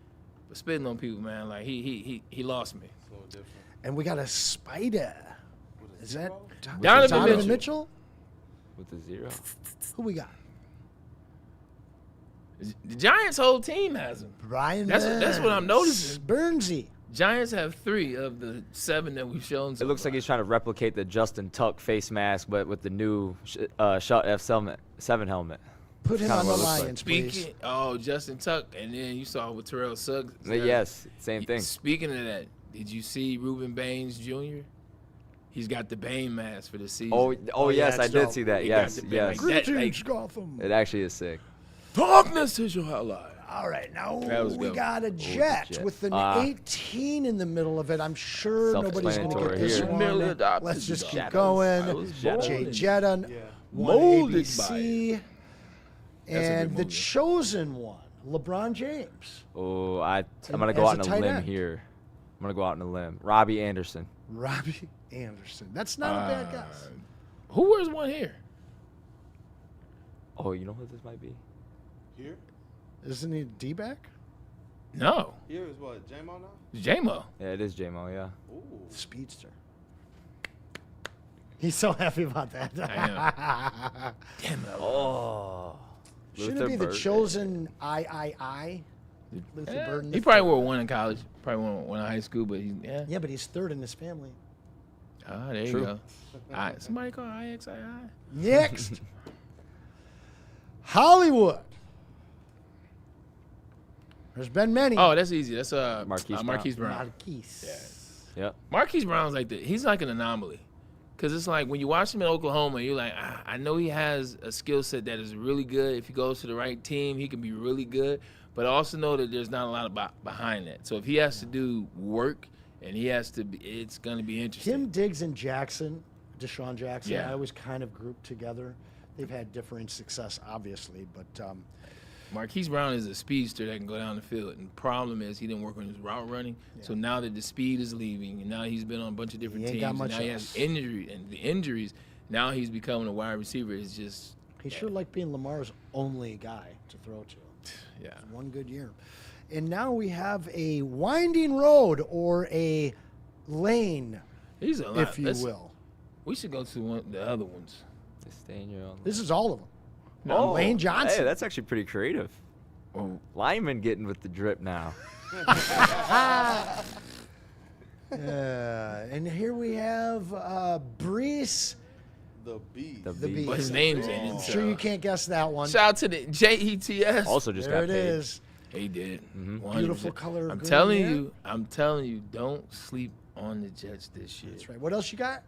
but spitting on people, man, like he lost me. It's a little different. And we got a spider. Is that Donovan Mitchell? With the 0. Who we got? The Giants' whole team has him. Brian. That's what I'm noticing. Burnsy. Giants have 3 of the 7 that we've shown. It looks like he's trying to replicate the Justin Tuck face mask, but with the new Shot F7 helmet. Put him on the Lions, Speaking, please. Oh, Justin Tuck, and then you saw with Terrell Suggs. Yes, same thing. Speaking of that, did you see Reuben Baines Jr.? He's got the Bane mask for the season. Oh yes, I did see that. Yes. Greetings, Gotham. It actually is sick. Darkness is your ally. All right, now we good. got a Jet with an 18 in the middle of it. I'm sure nobody's going to get this here. one. Let's just keep going. Jay Jetta, molded ABC, and the chosen one, LeBron James. Oh, I'm going to go out on a limb here. I'm going to go out on a limb. Robbie Anderson. Robbie Anderson. That's not a bad guess. Who wears one here? Oh, you know who this might be? Here? Isn't he D-back? No. Here is what? J-Mo now? J-Mo. Yeah, it is J-Mo, yeah. Ooh. Speedster. He's so happy about that. I Damn it. Oh. Shouldn't it be the chosen I? Luther Burden. He probably wore one in college. Probably wore one in high school, but yeah, but he's third in his family. Ah, there you go. Somebody call IXII. Next. Hollywood. There's been many. Oh, that's easy. That's Marquise Brown. Marquise. Yeah. Yep. Marquise Brown's like he's like an anomaly. Because it's like when you watch him in Oklahoma, you're like, I know he has a skill set that is really good. If he goes to the right team, he can be really good. But I also know that there's not a lot behind that. So if he has to do work and he has to be, it's going to be interesting. Tim Diggs and Deshaun Jackson, Yeah. I always kind of grouped together. They've had differing success, obviously, but Marquise Brown is a speedster that can go down the field. And the problem is he didn't work on his route running. Yeah. So now that the speed is leaving, and now he's been on a bunch of different teams, and now he has injuries, now he's becoming a wide receiver. It's just he sure liked being Lamar's only guy to throw to. Yeah. One good year. And now we have a winding road or a lane, if you will. We should go to the other ones. Stay in your own. This is all of them. No, Lane Johnson. Hey, that's actually pretty creative. Oh. Lyman getting with the drip now. And here we have Brees. The Beast. The Beast. But his name's in it. Sure you can't guess that one. Shout out to the JETS. Also just there got paid. It is. He did. Mm-hmm. Beautiful color. I'm telling you, don't sleep on the Jets this year. That's right. What else you got?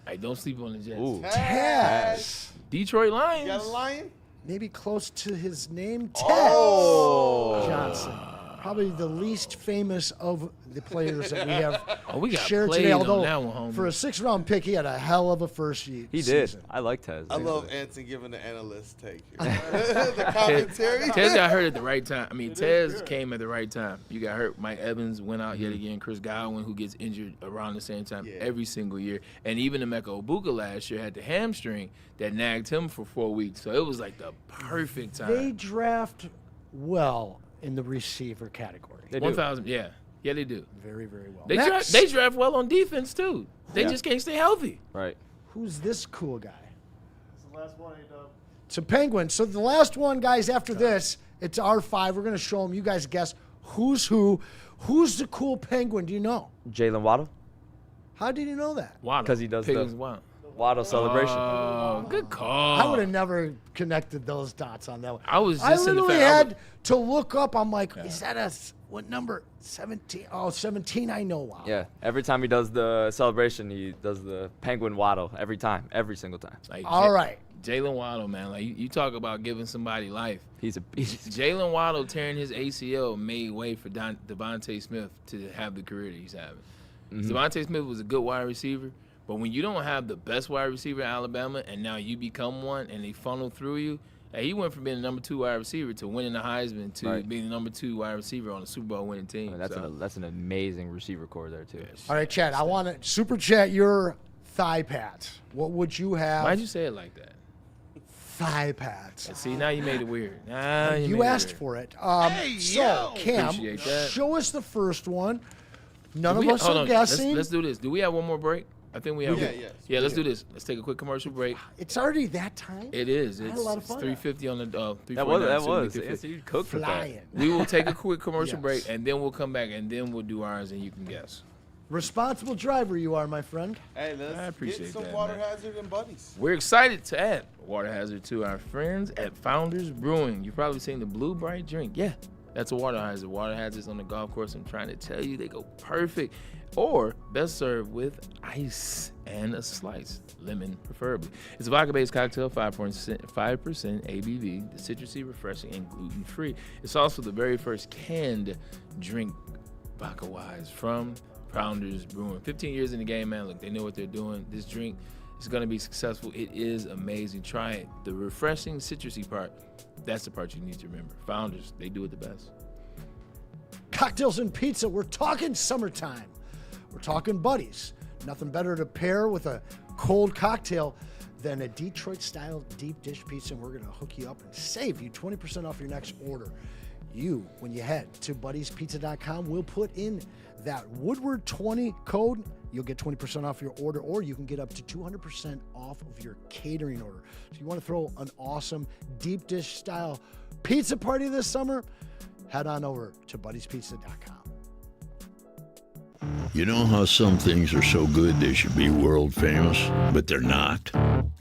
Hey, don't sleep on the Jets. Ooh. Taz. Detroit Lions. You got a lion? Maybe close to his name, Taz Johnson. Probably the least famous of the players that we have shared today. Although that one, for a 6th-round pick, he had a hell of a first season. He did. I like Tez. I love Anson giving the analyst take. The commentary. Tez got hurt at the right time. I mean, Tez came at the right time. You got hurt. Mike Evans went out yet again. Chris Godwin, who gets injured around the same time every single year. And even Emeka Ogbuka last year had the hamstring that nagged him for 4 weeks. So it was like the perfect time. They draft well in the receiver category. 1,000, yeah, they do. Very, very well. They draft well on defense too. They just can't stay healthy. Right. Who's this cool guy? It's the last one, A-Dub. It's a Penguin. So the last one, guys, after this, it's R5. We're going to show them. You guys guess who's who. Who's the cool Penguin? Do you know? Jalen Waddle. How did you know that? Waddle. Because he does Penguins the Waddle celebration. Oh, good call. I would have never connected those dots on that one. I was just literally had to look up. I'm like, is that what number? 17. Oh, 17, I know. Wow. Yeah. Every time he does the celebration, he does the Penguin Waddle. Every time. Every single time. Like, all right. Jalen Waddle, man. Like you talk about giving somebody life. He's a beast. Jalen Waddle tearing his ACL made way for Devontae Smith to have the career that he's having. Mm-hmm. Devontae Smith was a good wide receiver. But when you don't have the best wide receiver in Alabama and now you become one and they funnel through you, he went from being the number 2 wide receiver to winning the Heisman to being the number 2 wide receiver on a Super Bowl winning team. I mean, that's an amazing receiver core there, too. All right, Chad, I want to super chat your thigh pads. What would you have? Why'd you say it like that? Thigh pads. See, now you made it weird. You asked for it. So, Cam, show us the first one. None of us are guessing. Let's do this. Do we have one more break? I think we have. Yeah, let's do this. Let's take a quick commercial break. It's already that time? It is. I had a lot of fun. It's 3:50 on the 3:49. That was. You cooked with that. We will take a quick commercial break, and then we'll come back, and then we'll do ours, and you can guess. Responsible driver you are, my friend. Hey, let's get some water hazard and buddies. We're excited to add water hazard to our friends at Founders Brewing. You've probably seen the Blue Bright drink. Yeah, that's a water hazard. Water hazards on the golf course. I'm trying to tell you, they go perfect. Or best served with ice and a slice, lemon preferably. It's a vodka-based cocktail, 5% ABV, the citrusy, refreshing, and gluten-free. It's also the very first canned drink, vodka-wise, from Founders Brewing. 15 years in the game, man. Look, they know what they're doing. This drink is going to be successful. It is amazing. Try it. The refreshing, citrusy part, that's the part you need to remember. Founders, they do it the best. Cocktails and pizza. We're talking summertime. We're talking buddies. Nothing better to pair with a cold cocktail than a Detroit-style deep dish pizza, and we're going to hook you up and save you 20% off your next order. When you head to buddiespizza.com, we'll put in that Woodward 20 code. You'll get 20% off your order, or you can get up to 200% off of your catering order. So you want to throw an awesome deep dish-style pizza party this summer? Head on over to buddiespizza.com. You know how some things are so good they should be world famous, but they're not?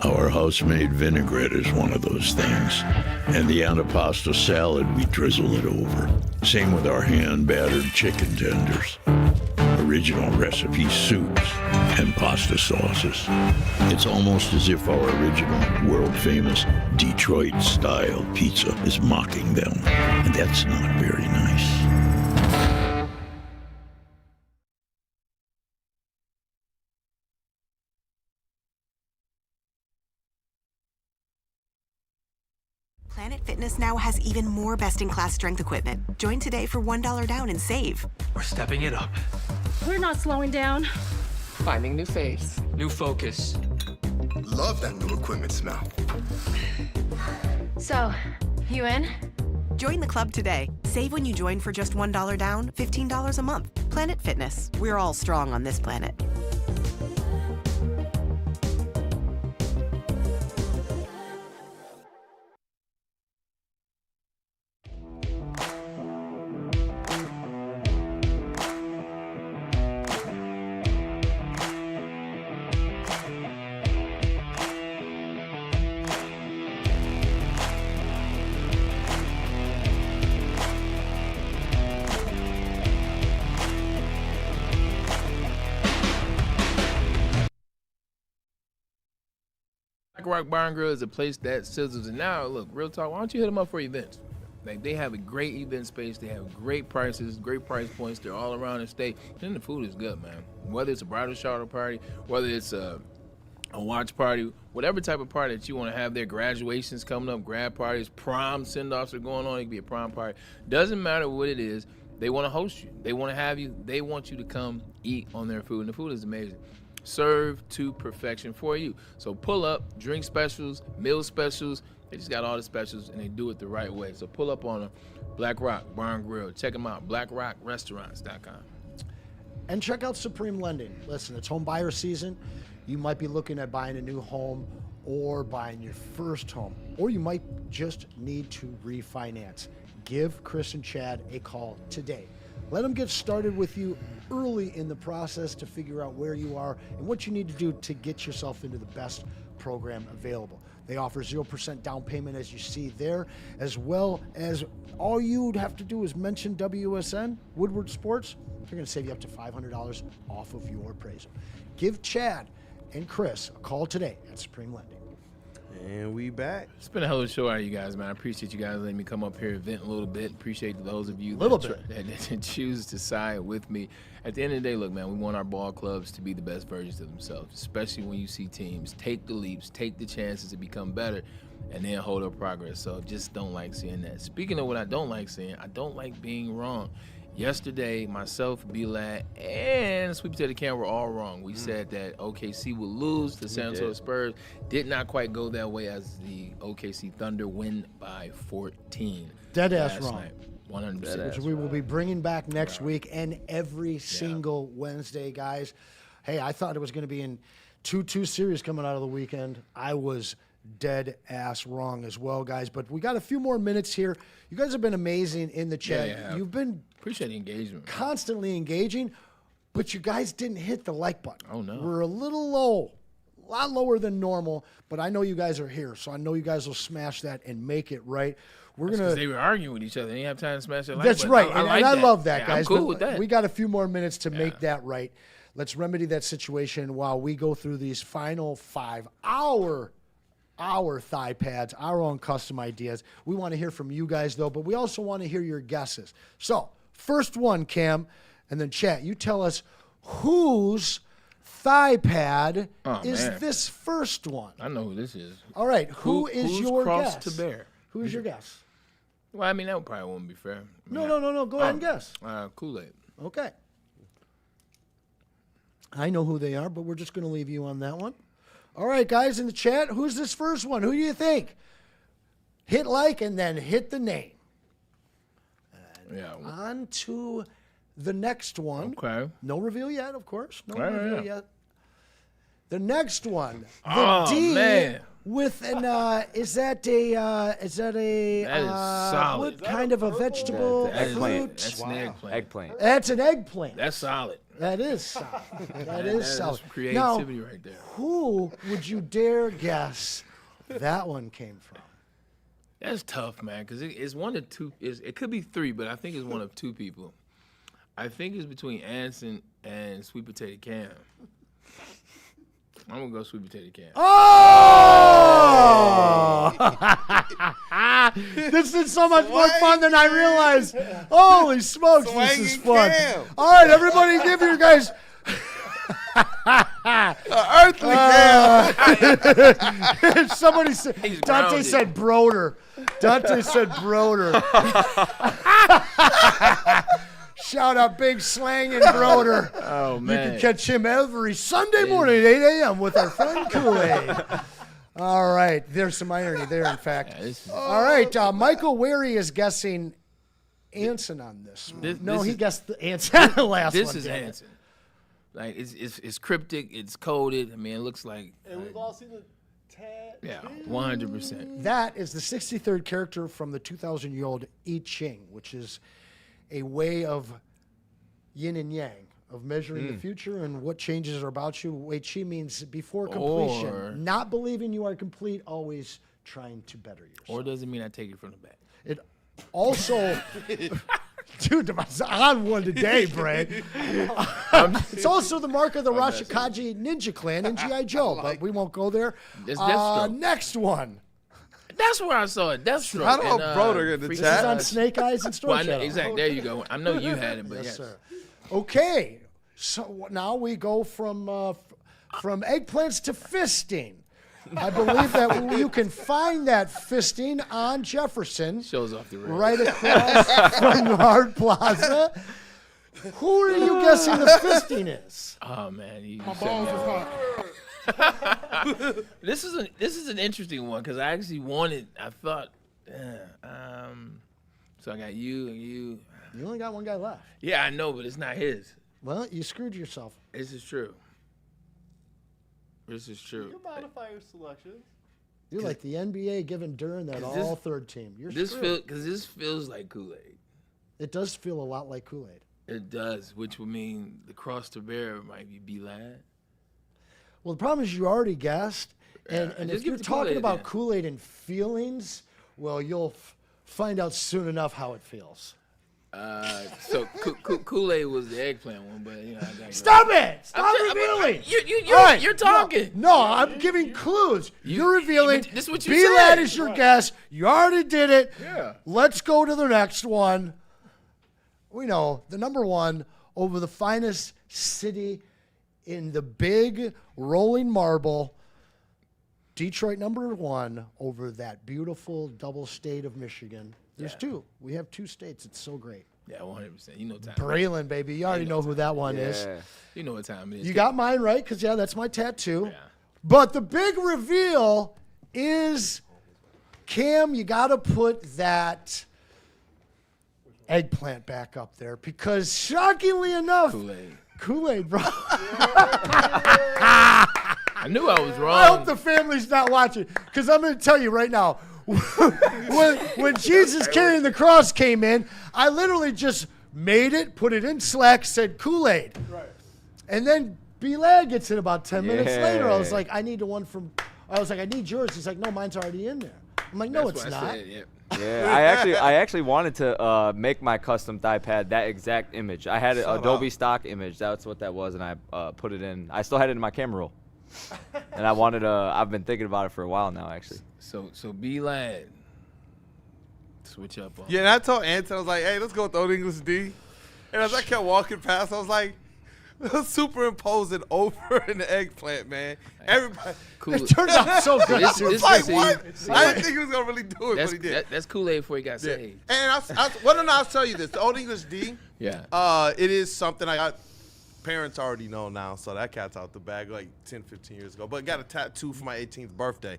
Our house-made vinaigrette is one of those things. And the antipasta salad, we drizzle it over. Same with our hand-battered chicken tenders. Original recipe soups and pasta sauces. It's almost as if our original, world-famous Detroit-style pizza is mocking them. And that's not very nice. Planet Fitness now has even more best-in-class strength equipment. Join today for $1 down and save. We're stepping it up. We're not slowing down. Finding new faith. New focus. Love that new equipment smell. So, you in? Join the club today. Save when you join for just $1 down, $15 a month. Planet Fitness. We're all strong on this planet. Black Rock Bar and Grill is a place that sizzles. And now, look, real talk, why don't you hit them up for events? Like, they have a great event space. They have great prices, great price points. They're all around the state. And the food is good, man. Whether it's a bridal shower party, whether it's a watch party, whatever type of party that you want to have there, graduations coming up, grad parties, prom send-offs are going on. It could be a prom party. Doesn't matter what it is. They want to host you. They want to have you. They want you to come eat on their food. And the food is amazing. Served to perfection for you. So pull up, drink specials, meal specials. They just got all the specials, and they do it the right way. So pull up on them. Black Rock Bar and Grill. Check them out, blackrockrestaurants.com. And check out Supreme Lending. Listen, it's home buyer season. You might be looking at buying a new home or buying your first home, or you might just need to refinance. Give Chris and Chad a call today. Let them get started with you early in the process to figure out where you are and what you need to do to get yourself into the best program available. They offer 0% down payment, as you see there, as well as all you would have to do is mention WSN, Woodward Sports. They're going to save you up to $500 off of your appraisal. Give Chad and Chris a call today at Supreme Lending. And we back. It's been a hell of a show out of you guys, man. I appreciate you guys letting me come up here and vent a little bit. Appreciate those of you that choose to side with me. At the end of the day, look, man, we want our ball clubs to be the best versions of themselves, especially when you see teams take the leaps, take the chances to become better, and then hold up progress. So just don't like seeing that. Speaking of what I don't like seeing, I don't like being wrong. Yesterday, myself, B-Lad, and Sweet Potato Cam were all wrong. We said that OKC would lose to San Antonio Spurs. Did not quite go that way as the OKC Thunder win by 14. Dead ass wrong. Night. 100%. Which we will be bringing back next week and every single Wednesday, guys. Hey, I thought it was going to be in 2-2 series coming out of the weekend. I was dead ass wrong as well, guys. But we got a few more minutes here. You guys have been amazing in the chat. Yeah. You've been appreciate the engagement. Constantly engaging, but you guys didn't hit the like button. Oh no. We're a little low. A lot lower than normal, but I know you guys are here, so I know you guys will smash that and make it right. We're gonna. They were arguing with each other. They didn't have time to smash their like That's button. right, I like I that. love that, Yeah, guys. I'm cool with that. We got a few more minutes to make that right. Let's remedy that situation while we go through these final 5 hour thigh pads, our own custom ideas. We want to hear from you guys, though, but we also want to hear your guesses. So, first one, Cam, and then chat. You tell us whose thigh pad is this first one. I know who this is. All right, who's your cross guess? to bear? Who's your guess? Well, I mean, that probably wouldn't be fair. No. Go ahead and guess. Kool-Aid. Okay. I know who they are, but we're just going to leave you on that one. All right, guys in the chat, who's this first one? Who do you think? Hit like and then hit the name. And on to the next one. Okay. No reveal yet, of course. No reveal yet. The next one. The Oh, D man. with an is that a That is solid. what kind of a vegetable fruit? That's an eggplant. Eggplant. That's an eggplant. That's solid. That is solid. That is solid. Some creativity right there. Who would you dare guess that one came from? That's tough, man, because it's one of two. It could be three, but I think it's one of two people. I think it's between Anson and Sweet Potato Cam. I'm going to go Sweet Potato Cam. Oh! This is so much more fun than I realized. Holy smokes, this is fun. All right, everybody give your guys... Earthly man. Somebody said, He's Dante grounded. said Broder. Dante said Broder. Shout out Big Slang and Broder. Oh, You man. can catch him every Sunday morning at 8 a.m. with our friend Kool-Aid. All right. There's some irony there, in fact. All right. Michael Wary is guessing Anson on this one. He guessed the Anson on the last one. This is Anson. Like, it's cryptic. It's coded. I mean, it looks like. And we've all seen the tat. Yeah, 100%. That is the 63rd character from the 2,000-year-old I Ching, which is a way of yin and yang, of measuring the future and what changes are about you. Wei Qi means before completion, Or- not believing you are complete, always trying to better yourself. Or does it mean I take it from the back? It also, dude, I'm on one today, Bray. It's also the mark of the Rashikaji Ninja Clan in G.I. Joe, but we won't go there. It's Deathstroke. Next one. That's where I saw it. Deathstroke. I don't and, know, Broder in the Freaky chat. This is on Eyes. Snake Eyes and Storm Well, I know, Shadow. exactly. There you go. I know you had it, but yes. Sir. Okay, so now we go from eggplants to fisting. I believe that you can find that fisting on Jefferson, Shows off the rails. right across from Hard Plaza. Who are you guessing the fisting is? Oh man, you My set balls me are up. hot. This is an interesting one because I actually wanted. I thought, so I got you and you. You only got one guy left. Yeah, I know, but it's not his. Well, you screwed yourself. This is true. This is true. You can modify your selections. You're like the NBA giving Duran that Is this- all third team. You're This screwed. because this feels like Kool-Aid. It does feel a lot like Kool-Aid. It does, which would mean the cross to bear might be lad. Well, the problem is you already guessed, and just if give you're it to talking Kool-Aid about then. Kool-Aid and feelings, well, you'll find out soon enough how it feels. So Kool-Aid was the eggplant one, but you know. I digress. Stop it! Stop revealing! You're, All right, you're talking. No, I'm giving clues. You're revealing. This is what you B-Lad said. is your guess. You already did it. Yeah. Let's go to the next one. We know the number one over the finest city in the big rolling marble. Detroit number one over that beautiful double state of Michigan. There's two. We have two states. It's so great. Yeah, 100%. You know time. Braylon, baby. You already know who that one is. Yeah. You know what time it is. You got mine right, because, yeah, that's my tattoo. Yeah. But the big reveal is, Cam, you got to put that eggplant back up there, because shockingly enough, Kool-Aid, bro. I knew I was wrong. I hope the family's not watching, because I'm going to tell you right now, when Jesus carrying the cross came in, I literally just made it, put it in Slack, said Kool-Aid. Right. And then B-Lad gets in about 10 minutes later. I was like, I need yours. He's like, no, mine's already in there. I'm like, no, That's it's what I not. said, Yeah, I actually wanted to make my custom thigh pad that exact image. I had an Adobe stock image. That's what that was, and I put it in. I still had it in my camera roll. And I wanted I've been thinking about it for a while now, actually. So B-Lad. Switch up on. Yeah, and I told Anson, I was like, hey, let's go with Old English D. And as I kept walking past, I was like, let's superimpose it over an eggplant, man. Everybody. Cool. It turned out so good. It's like, what? I didn't think he was going to really do it, but he did. That's Kool-Aid before he got saved. And I'll tell you this. The Old English D, Yeah. it is something I got. Parents already know now, so that cat's out the bag like 10, 15 years ago. But got a tattoo for my 18th birthday.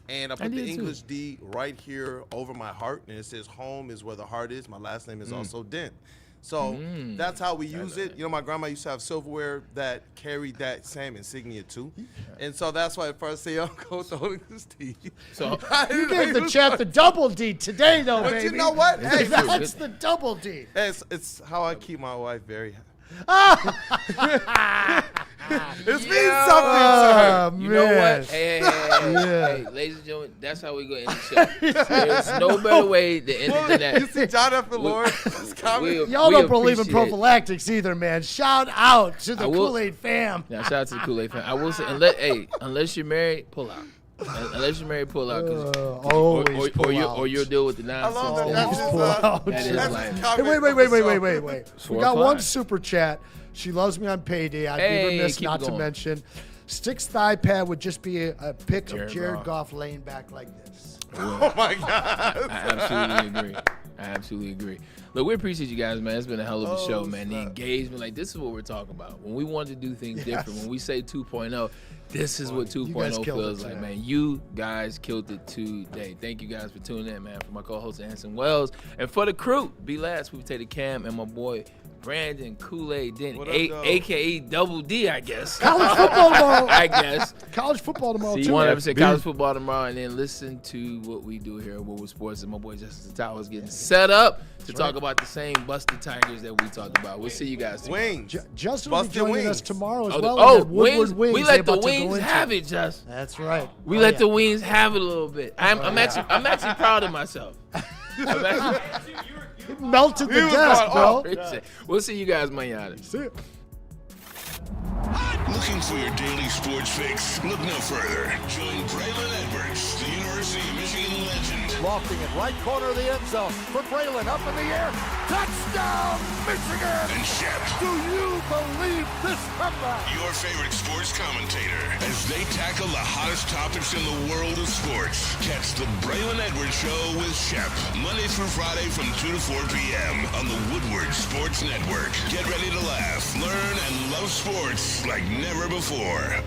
And I put the did too. English D right here over my heart, and it says home is where the heart is. My last name is also Dent. So that's how we use it. You know, my grandma used to have silverware that carried that same insignia too. And so that's why at first I say, Uncle, with the Old English D. So You gave the chat the double D today, though, But baby. you know what? Hey, That's the double D. it's how I keep my wife very happy. This means something to her. You know what? Hey, ladies and gentlemen, that's how we go end the show. There's no better way to end it than that. You see John F. and Lord, this comment? Y'all we don't believe in appreciate it. prophylactics either, man. Shout out to the I will- Kool-Aid fam. Now, shout out to the Kool-Aid fan. I will say, unless you're married, pull out. Unless you're married, pull out. Always pull out. Or you'll deal with the nonsense. I love that. That's That is life. Wait. We got 4 one o'clock. super chat. She loves me on payday. I'd be remiss keep not it to going. mention. Stick's thigh pad would just be a pic of Jared Jared Goff. Goff laying back like this. Oh my God. I absolutely agree. Look, we appreciate you guys, man. It's been a hell of a show, man. The engagement, like, this is what we're talking about. When we want to do things different, when we say 2.0, this is what 2.0 feels like, man. You guys killed it today. Thank you guys for tuning in, man. For my co-host, Anson Wells. And for the crew, be last, we take the Cam and my boy, Brandon Kool-Aid Denton, a.k.a. Double D, I guess. College football tomorrow. I guess. College football tomorrow, So too. you want to say college football tomorrow and then listen to what we do here at Woodward Sports. And my boy Justice Towers getting set up to talk about the same busted Tigers that we talked about. We'll see you guys tomorrow. Wings. Justin will be Busted joining wings. us tomorrow as Oh, well. oh, and Woodward wings. Wings. We they're let the about to go wings into. have it, Just. That's right. We let the wings have it a little bit. I'm actually proud of myself. It melted the desk, bro. We'll see you guys manana. See ya. Looking for your daily sports fix? Look no further. Join Braylon Edwards, the University of Michigan legend. Lofting it, right corner of the end zone for Braylon, up in the air. Touchdown, Michigan! And Shep. Do you believe this comeback? Your favorite sports commentator as they tackle the hottest topics in the world of sports. Catch the Braylon Edwards Show with Shep, Monday through Friday from 2 to 4 p.m. on the Woodward Sports Network. Get ready to laugh, learn, and love sports like never before.